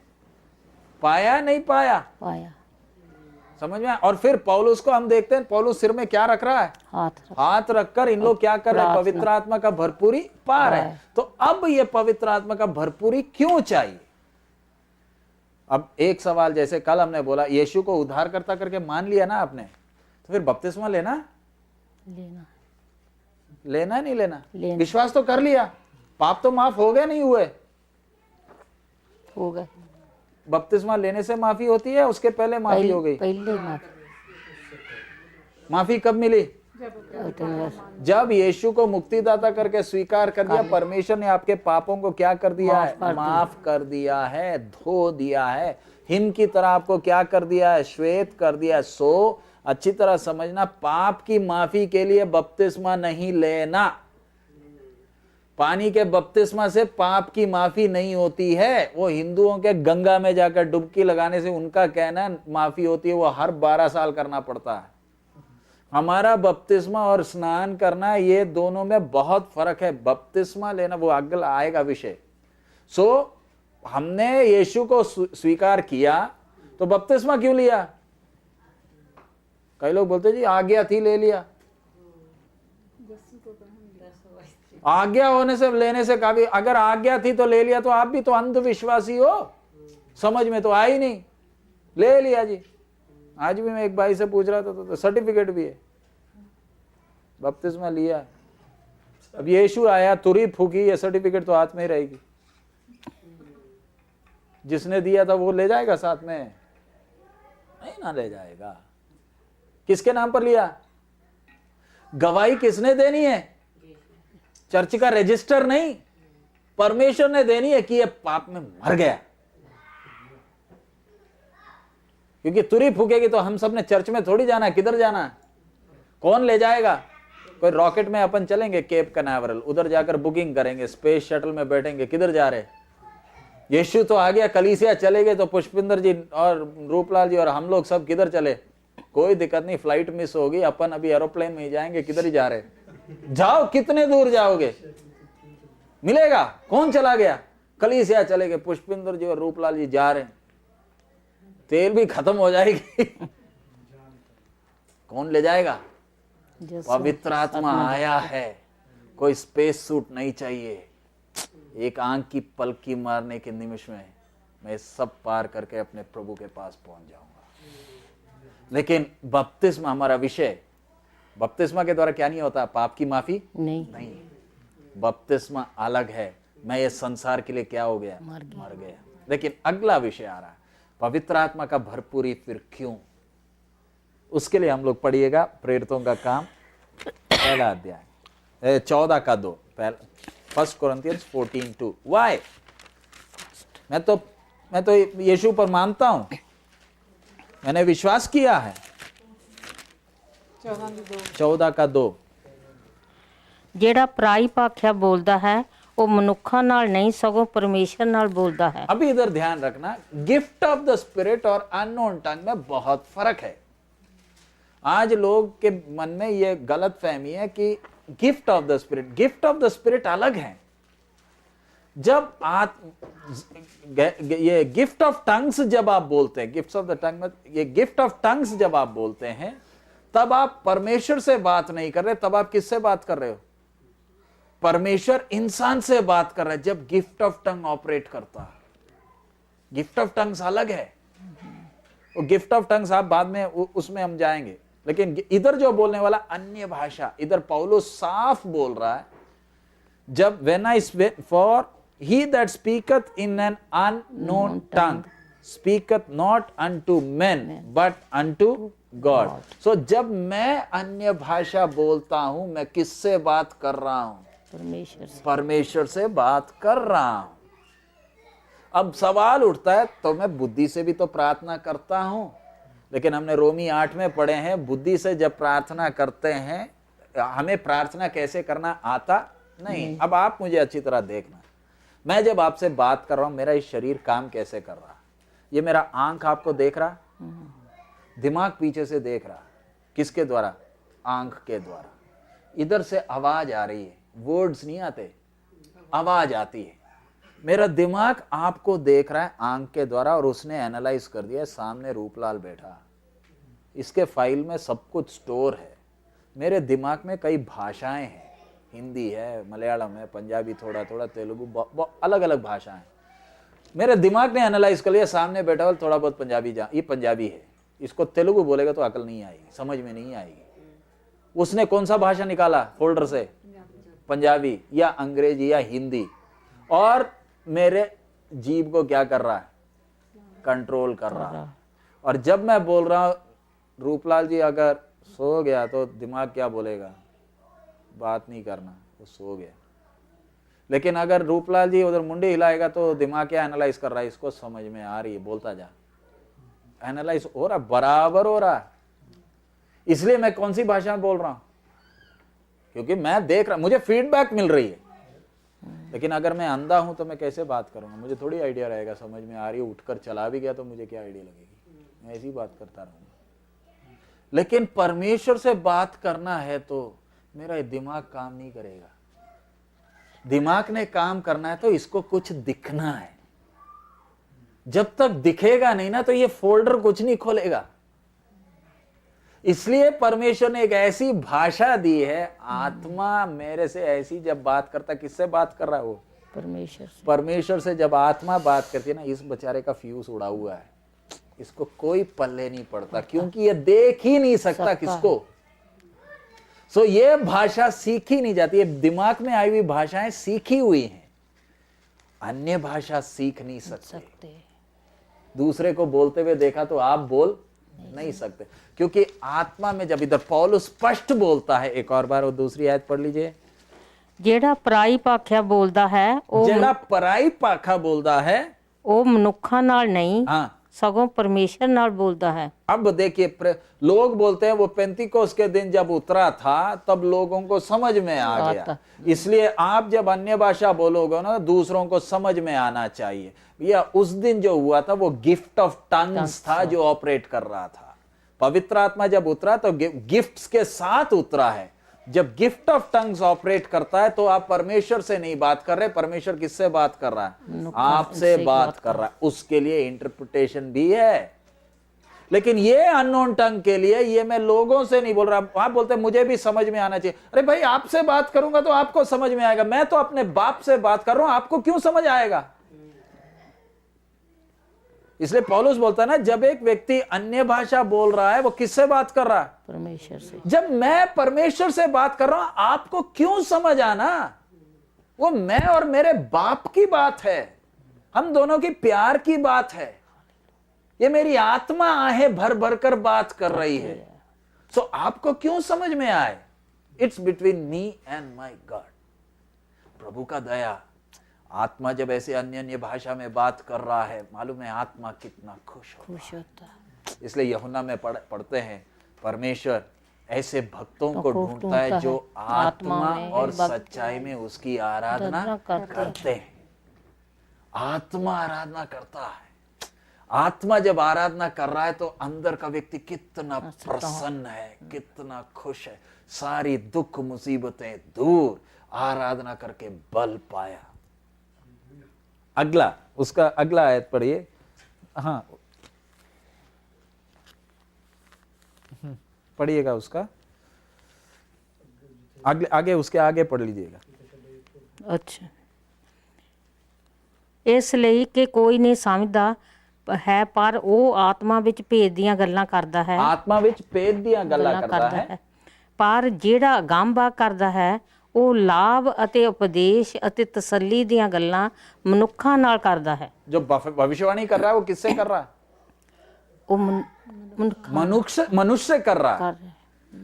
S1: पाया नहीं पाया?
S2: पाया।
S1: समझ में? और फिर पौलुस को हम देखते हैं, पौलुस सिर में क्या रख रहा है? हाथ रखकर इन लोग क्या कर रहे हैं? पवित्र आत्मा का भरपूरी पा रहे हैं। तो अब ये पवित्र आत्मा का भरपूरी क्यों चाहिए? अब एक सवाल, जैसे कल हमने बोला यीशु को उद्धारकर्ता करके मान लिया ना आपने, तो फिर बपतिस्मा लेना नहीं लेना? विश्वास तो कर लिया, पाप तो माफ हो गए नहीं हुए?
S2: हो गए।
S1: बपतिस्मा लेने से माफी होती है, उसके पहले माफी हो गई?
S2: पहले
S1: माफी कब मिली? जब यीशु को मुक्तिदाता करके स्वीकार कर दिया, परमेश्वर ने आपके पापों को क्या कर दिया है? माफ कर दिया है, धो दिया है, हिम की तरह आपको क्या कर दिया है? श्वेत कर दिया है। सो अच्छी तरह समझना, पाप की माफी के लिए बपतिस्मा नहीं लेना। पानी के बपतिस्मा से पाप की माफी नहीं होती है। वो हिंदुओं के गंगा में जाकर डुबकी लगाने से उनका कहना माफी होती है, वो हर 12 साल करना पड़ता है। हमारा बपतिस्मा और स्नान करना, ये दोनों में बहुत फर्क है। बपतिस्मा लेना वो अगला आएगा विषय। सो हमने यीशु को स्वीकार किया तो बपतिस्मा क्यों लिया? कई लोग बोलते जी आज्ञा थी ले लिया। आज्ञा होने से लेने से काफी, अगर आज्ञा थी तो ले लिया, तो आप भी तो अंधविश्वासी हो, समझ में तो आई नहीं, ले लिया जी। आज भी मैं एक भाई से पूछ रहा था तो सर्टिफिकेट भी है, बपतिस्मा लिया। अब यीशु आया, तुरी फूकी, ये सर्टिफिकेट तो हाथ में ही रहेगी। जिसने दिया था वो ले जाएगा साथ में? नहीं ना ले जाएगा। किसके नाम पर लिया? गवाही किसने देनी है? चर्च का रजिस्टर नहीं, परमेश्वर ने देनी है कि ये पाप में मर गया। क्योंकि तुरी फूकेगी तो हम सब ने चर्च में थोड़ी जाना है, किधर जाना है? कौन ले जाएगा? कोई रॉकेट में अपन चलेंगे केप कनावरल, उधर जाकर बुकिंग करेंगे, स्पेस शटल में बैठेंगे, किधर जा रहे? यीशु तो आ गया, कलीसिया चले गए, तो पुष्पिंदर जी और रूपलाल जी और हम लोग सब किधर चले? कोई दिक्कत नहीं, फ्लाइट मिस होगी, अपन अभी एरोप्लेन में ही जाएंगे, किधर ही जा रहे? जाओ, कितने दूर जाओगे? मिलेगा? कौन चला गया? कलीसिया चले गए, पुष्पिंदर जी और रूपलाल जी जा रहे हैं, तेल भी खत्म हो जाएगी। कौन ले जाएगा? पवित्र आत्मा आया है, कोई स्पेस सूट नहीं चाहिए। एक आंख की पलकी मारने के निमिष में मैं सब पार करके अपने प्रभु के पास पहुंच जाऊंगा। लेकिन बपतिस्मा हमारा विषय, बपतिस्मा के द्वारा क्या नहीं होता? पाप की माफी नहीं। बपतिस्मा अलग है। मैं ये संसार के लिए क्या हो गया? मर गया। लेकिन अगला विषय आ रहा है, पवित्र आत्मा का भरपूरी फिर क्यों? उसके लिए हम लोग पढ़िएगा प्रेरितों का काम पहला अध्याय 14:2, 1 Corinthians 14:2। वाई? मैं तो यीशु पर मानता हूं, मैंने विश्वास किया है। 14:2
S2: ਜਿਹੜਾ ਪਰਾਈ ਭਾਖਿਆ ਬੋਲਦਾ ਹੈ ਉਹ ਮਨੁੱਖਾਂ ਨਾਲ ਨਹੀਂ ਸਗੋਂ ਪਰਮੇਸ਼ਰ ਨਾਲ ਬੋਲਦਾ है।
S1: अभी इधर ध्यान रखना, गिफ्ट ऑफ द स्पिरिट और अननोन टंग में बहुत फर्क है। आज लोग के मन में ये गलत फहमी है कि गिफ्ट ऑफ द स्पिरिट अलग है। जब ये गिफ्ट ऑफ टंग्स जब आप बोलते हैं, गिफ्ट्स ऑफ द टंग में ये गिफ्ट ऑफ टंग्स जब आप बोलते हैं, तब आप परमेश्वर से बात नहीं कर रहे, तब आप किससे बात कर रहे हो? परमेश्वर इंसान से बात कर रहा है जब गिफ्ट ऑफ टंग ऑपरेट करता है। गिफ्ट ऑफ टंग्स अलग है। वो गिफ्ट ऑफ टंग्स आप बाद में उसमें हम जाएंगे, लेकिन इधर जो बोलने वाला अन्य भाषा, इधर पौलुस साफ बोल रहा है, जब when I speak, for he that speaketh in an unknown tongue speaketh not unto men but unto God। so जब मैं अन्य भाषा बोलता हूं, मैं किससे बात कर रहा हूं? परमेश्वर से बात कर रहा हूं। अब सवाल उठता है, तो मैं बुद्धि से भी तो प्रार्थना करता हूं, लेकिन हमने रोमी 8 में पढ़े हैं, बुद्धि से जब प्रार्थना करते हैं, हमें प्रार्थना कैसे करना आता नहीं। अब आप मुझे अच्छी तरह देखना, मैं जब आपसे बात कर रहा हूं, मेरा इस शरीर काम कैसे कर रहा है? ये मेरा आंख आपको देख रहा, दिमाग पीछे से देख रहा, किसके द्वारा? आंख के द्वारा। इधर से आवाज आ रही है, वर्ड्स नहीं आते, आवाज आती है। मेरा दिमाग आपको देख रहा है आंख के द्वारा, और उसने एनालाइज कर दिया। सामने रूपलाल बैठा, इसके फाइल में सब कुछ स्टोर है। मेरे दिमाग में कई भाषाएं हैं, हिंदी है, मलयालम है, पंजाबी, थोड़ा थोड़ा तेलुगु, अलग अलग भाषाएं। मेरे दिमाग ने एनालाइज कर लिया, सामने बैठा हुआ थोड़ा बहुत पंजाबी, ये पंजाबी है, इसको तेलुगु बोलेगा तो अकल नहीं आएगी, समझ में नहीं आएगी। उसने कौन सा भाषा निकाला फोल्डर से? पंजाबी या अंग्रेजी या हिंदी। और मेरे जीभ को क्या कर रहा है? कंट्रोल कर रहा है। और जब मैं बोल रहा हूं रूपलाल जी अगर सो गया, तो दिमाग क्या बोलेगा? बात नहीं करना, वो सो गया। लेकिन अगर रूपलाल जी उधर मुंडी हिलाएगा तो दिमाग क्या एनालाइज कर रहा है? इसको समझ में आ रही है, बोलता जा। एनालाइज हो रहा, बराबर हो रहा। इसलिए मैं कौन सी भाषा में बोल रहा हूं? क्योंकि मैं देख रहा, मुझे फीडबैक मिल रही है। लेकिन अगर मैं अंधा हूं तो मैं कैसे बात करूंगा? मुझे थोड़ी आइडिया रहेगा, समझ में आ रही है, उठकर चला भी गया तो मुझे क्या आइडिया लगेगी? मैं ऐसी बात करता रहूंगा। लेकिन परमेश्वर से बात करना है तो मेरा दिमाग काम नहीं करेगा। दिमाग ने काम करना है तो इसको कुछ दिखना है। जब तक दिखेगा नहीं ना, तो ये फोल्डर कुछ नहीं खोलेगा। इसलिए परमेश्वर ने एक ऐसी भाषा दी है, आत्मा मेरे से ऐसी जब बात करता, किससे बात कर रहा है वो?
S2: परमेश्वर से।
S1: परमेश्वर से जब आत्मा बात करती है ना, इस बेचारे का फ्यूज उड़ा हुआ है, इसको कोई पल्ले नहीं पड़ता, क्योंकि ये देख ही नहीं सकता किसको। सो ये भाषा सीखी नहीं जाती। ये दिमाग में आई हुई भाषाएं सीखी हुई हैं, अन्य भाषा सीख नहीं सकते। दूसरे को बोलते हुए देखा तो आप बोल नहीं सकते, क्योंकि आत्मा में जब इधर पौलुस स्पष्ट बोलता है। एक और बार वो दूसरी आयत पढ़ लीजिए।
S2: ਜਿਹੜਾ ਪਰਾਈ ਭਾਖਿਆ ਬੋਲਦਾ ਹੈ ਉਹ
S1: ਜਿਹੜਾ ਪਰਾਈ ਭਾਖਾ बोलता है
S2: ਉਹ ਮਨੁੱਖਾਂ ਨਾਲ ਨਹੀਂ
S1: हाँ,
S2: ਸਗੋਂ ਪਰਮੇਸ਼ਰ ਨਾਲ ਬੋਲਦਾ है।
S1: अब देखिए लोग बोलते हैं वो पेंतिकोस के दिन जब उतरा था तब लोगों को समझ में आ गया। इसलिए आप जब अन्य भाषा बोलोगे ना, दूसरों को समझ में आना चाहिए। भैया उस दिन जो हुआ था वो गिफ्ट ऑफ टंग्स था जो ऑपरेट कर रहा था। पवित्र आत्मा जब उतरा तो गिफ्ट्स के साथ उतरा है। जब गिफ्ट ऑफ टंग्स ऑपरेट करता है तो आप परमेश्वर से नहीं बात कर रहे, परमेश्वर किससे बात कर रहा है? आपसे बात कर रहा है। उसके लिए इंटरप्रिटेशन भी है। लेकिन ये अननोन टंग के लिए ये मैं लोगों से नहीं बोल रहा। आप बोलते हैं मुझे भी समझ में आना चाहिए। अरे भाई आपसे बात करूंगा तो आपको समझ में आएगा। मैं तो अपने बाप से बात कर रहा हूं, आपको क्यों समझ आएगा? इसलिए पौलुस बोलता है ना, जब एक व्यक्ति अन्य भाषा बोल रहा है वो किससे बात कर रहा है?
S2: परमेश्वर से।
S1: जब मैं परमेश्वर से बात कर रहा हूं, आपको क्यों समझ आना? वो मैं और मेरे बाप की बात है, हम दोनों की प्यार की बात है। ये मेरी आत्मा आहें भर भर कर बात कर रही है। सो आपको क्यों समझ में आए? It's between me and my God. प्रभु का दया। आत्मा जब ऐसे अन्य अन्य भाषा में बात कर रहा है, मालूम है आत्मा कितना खुश होता है। इसलिए यूहन्ना में पढ़ते हैं, परमेश्वर ऐसे भक्तों को ढूंढता है जो आत्मा और सच्चाई में उसकी आराधना करते हैं। आत्मा आराधना करता है। आत्मा जब आराधना कर रहा है तो अंदर का व्यक्ति कितना प्रसन्न है, कितना खुश है। सारी दुख मुसीबतें दूर, आराधना करके बल पाया। अगला, उसका अगला आयत पढ़िए। हाँ पढ़िएगा उसका आगे उसके आगे पढ़ लीजिएगा।
S2: अच्छा, ਇਸ ਲਈ ਕਿ ਕੋਈ ਨਹੀਂ ਸਮਝਦਾ ਹੈ ਪਰ ਉਹ ਆਤਮਾ ਵਿੱਚ ਭੇਦ ਦੀਆਂ ਗੱਲਾਂ ਕਰਦਾ ਹੈ।
S1: ਆਤਮਾ ਵਿੱਚ ਭੇਦ ਦੀਆਂ ਗੱਲਾਂ ਕਰਦਾ ਹੈ।
S2: ਪਰ ਜਿਹੜਾ ਅਗੰਮਵਾਕ ਕਰਦਾ ਹੈ ਉਹ ਲਾਭ ਅਤੇ ਉਪਦੇਸ਼ ਅਤੇ ਤਸੱਲੀ ਦੀਆਂ ਗੱਲਾਂ ਮਨੁੱਖਾਂ ਨਾਲ ਕਰਦਾ ਹੈ।
S1: जो भविष्यवाणी कर रहा है वो किससे कर रहा है?
S2: ਉਹ
S1: मनुष्य कर रहा है।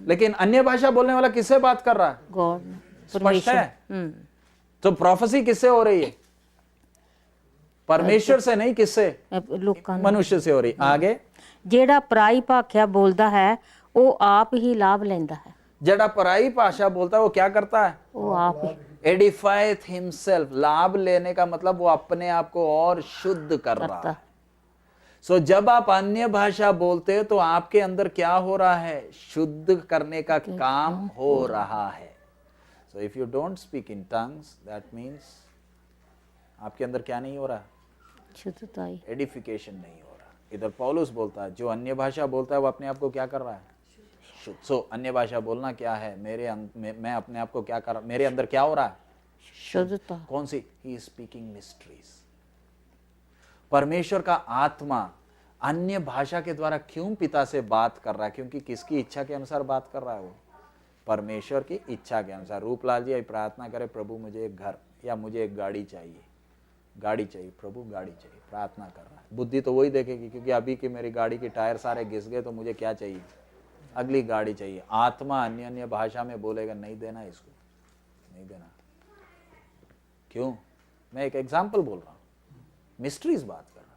S1: लेकिन अन्य भाषा बोलने वाला किससे बात कर रहा है?
S2: गॉड।
S1: स्पष्ट है। तो प्रोफेसी किससे हो रही है? परमेश्वर से नहीं, किससे? मनुष्य से हो रही। आगे,
S2: ਜਿਹੜਾ ਪਰਾਈ ਭਾਖਿਆ ਬੋਲਦਾ ਹੈ ਉਹ ਆਪ ਹੀ ਲਾਭ ਲੈਂਦਾ ਹੈ।
S1: जड़ा पराई भाषा बोलता है वो क्या करता है?
S2: वो आप ही
S1: एडिफाइथ हिमसेल्फ। लाभ लेने का मतलब वो अपने आप को और शुद्ध कर रहा है। सो जब आप अन्य भाषा बोलते हो तो आपके अंदर क्या हो रहा है? शुद्ध करने का काम हो रहा है। So if you don't speak in tongues, that means आपके अंदर क्या नहीं हो रहा?
S2: शुद्धता,
S1: एडिफिकेशन नहीं हो रहा। इधर पौलुस बोलता है जो अन्य भाषा बोलता है वो अपने आप को क्या कर रहा है? शुद्ध। सो अन्य भाषा बोलना क्या है? मैं अपने आप को क्या कर रहा, मेरे अंदर क्या हो रहा है?
S2: शुद्धता।
S1: कौन सी? He is speaking mysteries. परमेश्वर का आत्मा अन्य भाषा के द्वारा क्यों पिता से बात कर रहा है? क्योंकि किसकी इच्छा के अनुसार बात कर रहा है? वो परमेश्वर की इच्छा के अनुसार। रूपलाल जी प्रार्थना करे, प्रभु मुझे एक घर या मुझे एक गाड़ी चाहिए, गाड़ी चाहिए प्रभु, गाड़ी चाहिए, प्रार्थना कर रहा है। बुद्धि तो वही देखेगी, क्योंकि अभी की मेरी गाड़ी के टायर सारे घिस गए तो मुझे क्या चाहिए? अगली गाड़ी चाहिए। आत्मा अन्य अन्य भाषा में बोलेगा, नहीं देना इसको, नहीं देना। क्यों? मैं एक एग्जाम्पल बोल रहा हूं, मिस्ट्रीज बात कर रहा है।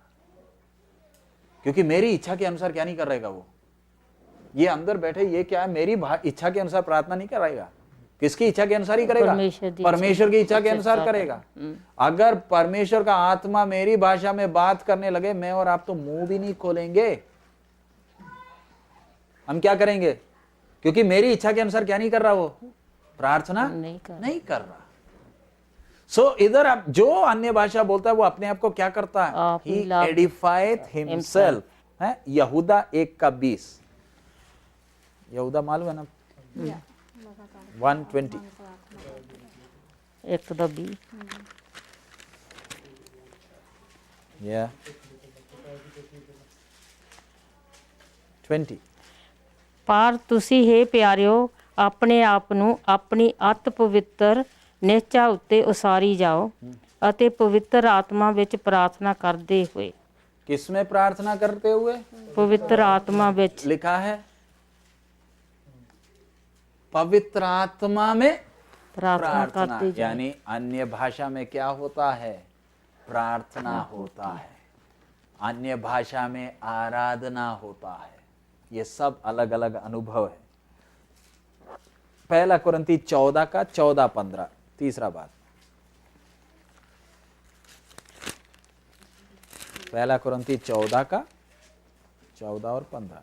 S1: क्योंकि मेरी इच्छा के अनुसार क्या नहीं कर रहेगा वो? ये अंदर बैठे ये क्या है? मेरी इच्छा के अनुसार प्रार्थना नहीं कराएगा। किसकी इच्छा के अनुसार ही करेगा? परमेश्वर की इच्छा के अनुसार करेगा। अगर परमेश्वर का आत्मा मेरी भाषा में बात करने लगे, मैं और आप तो मुंह भी नहीं खोलेंगे। हम क्या करेंगे? क्योंकि मेरी इच्छा के अनुसार क्या नहीं कर रहा वो? प्रार्थना नहीं कर रहा। सो इधर आप जो अन्य भाषा बोलता है वो अपने आप को क्या करता है? He edifieth himself। है यहूदा 1:20। यहूदा मालूम है ना? 1:20।
S2: 1:20।
S1: Yeah। 20।
S2: ਪਰ ਤੁਸੀਂ हे ਪਿਆਰਿਓ ਆਪਣੇ ਆਪ ਨੂੰ ਆਪਣੀ ਅਤ ਪਵਿੱਤਰ ਨਿਹਚਾ ਉੱਤੇ ਉਸਾਰੀ ਜਾਓ ਅਤੇ ਪਵਿੱਤਰ ਆਤਮਾ ਵਿੱਚ ਪ੍ਰਾर्थना ਕਰਦੇ ਹੋਏ।
S1: किसमें प्रार्थना करते हुए?
S2: पवित्र आत्मा ਵਿੱਚ।
S1: लिखा है पवित्र आत्मा में
S2: प्रार्थना करते जाओ।
S1: यानी अन्य भाषा में क्या होता है? प्रार्थना होता है। अन्य भाषा में आराधना होता है। ये सब अलग अलग अनुभव है। पहला कुरिन्थी 14:14-15 तीसरा बात। पहला कुरिन्थी 14:14 और 15।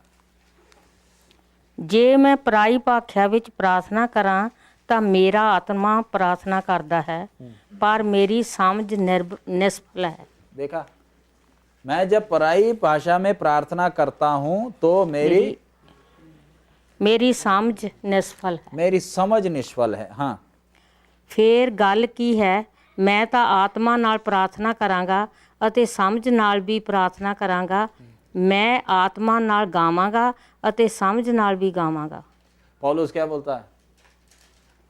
S2: ਜੇ ਮੈਂ ਪਰਾਈ ਭਾਖਿਆ ਵਿੱਚ ਪ੍ਰਾਰਥਨਾ ਕਰਾਂ ਤਾਂ ਮੇਰਾ ਆਤਮਾ ਪ੍ਰਾਰਥਨਾ ਕਰਦਾ ਹੈ ਪਰ ਮੇਰੀ ਸਮਝ ਨਿष्फल है।
S1: देखा, मैं जब पराई भाषा में प्रार्थना करता हूं तो
S2: मेरी समझ निष्फल है।
S1: मेरी समझ निष्फल है। हाँ,
S2: ਫਿਰ ਗੱਲ ਕੀ ਹੈ? ਮੈਂ ਤਾਂ ਆਤਮਾ ਨਾਲ ਪ੍ਰਾਰਥਨਾ ਕਰਾਂਗਾ ਅਤੇ ਸਮਝ ਨਾਲ ਵੀ ਪ੍ਰਾਰਥਨਾ ਕਰਾਂਗਾ। मैं आत्मा नाल गावांगा ਅਤੇ समझ नाल भी गावांगा।
S1: पौलुस क्या बोलता है?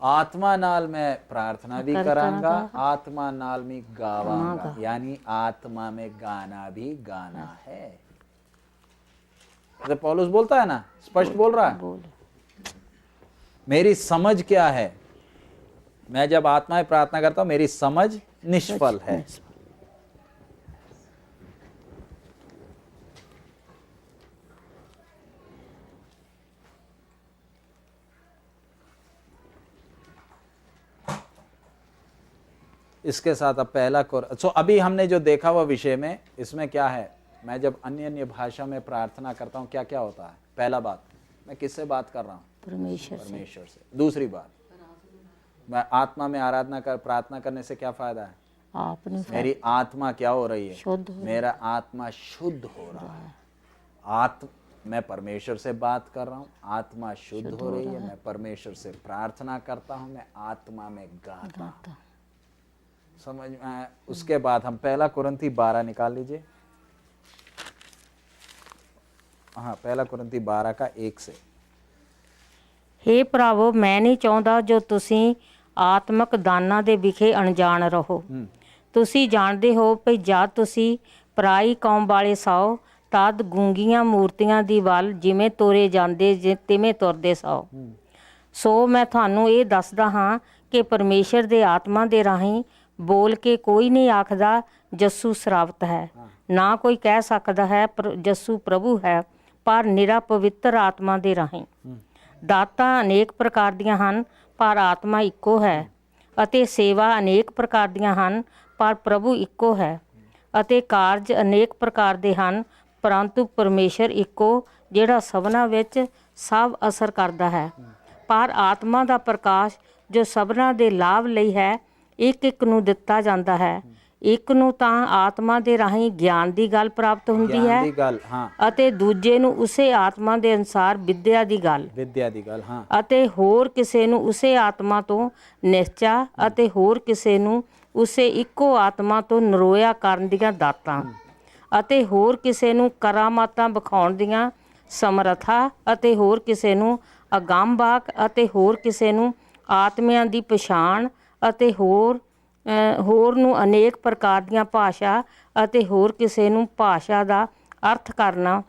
S1: आत्मा नाल मैं प्रार्थना भी करांगा, आत्मा नाल में गावांगा। यानी आत्मा में गाना भी गाना है। तो पौलुस बोलता है ना, स्पष्ट बोल रहा है। मेरी समझ क्या है? मैं जब आत्मा में प्रार्थना करता हूं मेरी समझ निष्फल है। इसके साथ अब पहला अभी हमने जो देखा हुआ विषय में, इसमें क्या है? मैं जब अन्य अन्य भाषा में प्रार्थना करता हूं क्या क्या होता है? पहला बात, मैं किससे बात कर रहा हूं? परमेश्वर से। दूसरी बात, मैं आत्मा में आराधना कर प्रार्थना करने से क्या फायदा है? मेरी आत्मा क्या हो रही है? मेरा आत्मा शुद्ध हो रहा है। मैं परमेश्वर से बात कर रहा हूँ, आत्मा शुद्ध हो रही है। मैं परमेश्वर से प्रार्थना करता हूँ, मैं आत्मा में गाता हूँ। समझ में आया? उसके बाद हम पहला कुरिन्थी 12 निकाल लीजिए। हाँ, पहला कुरिन्थी 12:1 से।
S2: हे ਭਰਾਵੋ ਮੈਂ ਨਹੀਂ ਚਾਹੁੰਦਾ ਜੋ ਤੁਸੀਂ ਆਤਮਿਕ ਦਾਨਾਂ ਦੇ ਵਿਖੇ ਅਣਜਾਣ ਰਹੋ। ਤੁਸੀਂ ਜਾਣਦੇ ਹੋ ਕਿ ਜਦ ਤੁਸੀਂ ਪਰਾਈ ਕੌਮ ਵਾਲੇ ਸੌ ਤਦ ਗੂੰਗੀਆਂ ਮੂਰਤੀਆਂ ਦੀ ਵੱਲ ਜਿਵੇਂ ਤੋਰੇ ਜਾਂਦੇ ਤਿਵੇਂ ਤੁਰਦੇ ਸੌ। ਸੋ ਮੈਂ ਤੁਹਾਨੂੰ ਇਹ ਦੱਸਦਾ ਹਾਂ ਕਿ ਪਰਮੇਸ਼ਰ ਦੇ ਆਤਮਾ ਦੇ ਰਾਹੀਂ बोल के कोई नहीं आखदा जस्सू श्रावत है, ना कोई कह सकता है जस्सू प्रभु है, पर निरा पवित्र आत्मा दे राहीं। दातां अनेक प्रकार दियां हन पर आत्मा इक्को है, अते सेवा अनेक प्रकार दियां हन पर प्रभु इक्को है, अते कारज अनेक प्रकार दे हन ਪਰੰਤੂ ਪਰਮੇਸ਼ਰ ਇੱਕੋ ਜਿਹੜਾ ਸਭਨਾਂ ਵਿੱਚ ਸਭ ਅਸਰ ਕਰਦਾ ਹੈ। ਪਰ ਆਤਮਾ ਦਾ ਪ੍ਰਕਾਸ਼ ਜੋ ਸਭਨਾਂ ਦੇ ਲਾਭ ਲਈ ਹੈ, ਇੱਕ ਇੱਕ ਨੂੰ ਦਿੱਤਾ ਜਾਂਦਾ ਹੈ। ਇੱਕ ਨੂੰ ਤਾਂ ਆਤਮਾ ਦੇ ਰਾਹੀਂ ਗਿਆਨ ਦੀ ਗੱਲ ਪ੍ਰਾਪਤ ਹੁੰਦੀ ਹੈ
S1: ਗਿਆਨ ਦੀ ਗੱਲ, ਹਾਂ,
S2: ਅਤੇ ਦੂਜੇ ਨੂੰ ਉਸੇ ਆਤਮਾ ਦੇ ਅਨੁਸਾਰ ਵਿਦਿਆ ਦੀ ਗੱਲ,
S1: ਹਾਂ,
S2: ਅਤੇ ਹੋਰ ਕਿਸੇ ਨੂੰ ਉਸੇ ਆਤਮਾ ਤੋਂ ਨਿਸ਼ਚਾ, ਅਤੇ ਹੋਰ ਕਿਸੇ ਨੂੰ ਉਸੇ ਇੱਕੋ ਆਤਮਾ ਤੋਂ ਨਰੋਇਆ ਕਰਨ ਦੀਆਂ ਦਾਤਾਂ, ਅਤੇ ਹੋਰ ਕਿਸੇ ਨੂੰ ਕਰਾਮਾਤਾਂ ਵਿਖਾਉਣ ਦੀਆਂ ਸਮਰੱਥਾ, ਅਤੇ ਹੋਰ ਕਿਸੇ ਨੂੰ ਅਗੰਮ ਵਾਕ, ਅਤੇ ਹੋਰ ਕਿਸੇ ਨੂੰ ਆਤਮਿਆਂ ਦੀ ਪਛਾਣ, ਅਤੇ ਹੋਰ ਨੂੰ ਅਨੇਕ ਪ੍ਰਕਾਰ ਦੀਆਂ ਭਾਸ਼ਾ, ਅਤੇ ਹੋਰ ਕਿਸੇ ਨੂੰ ਭਾਸ਼ਾ ਦਾ ਅਰਥ ਕਰਨਾ।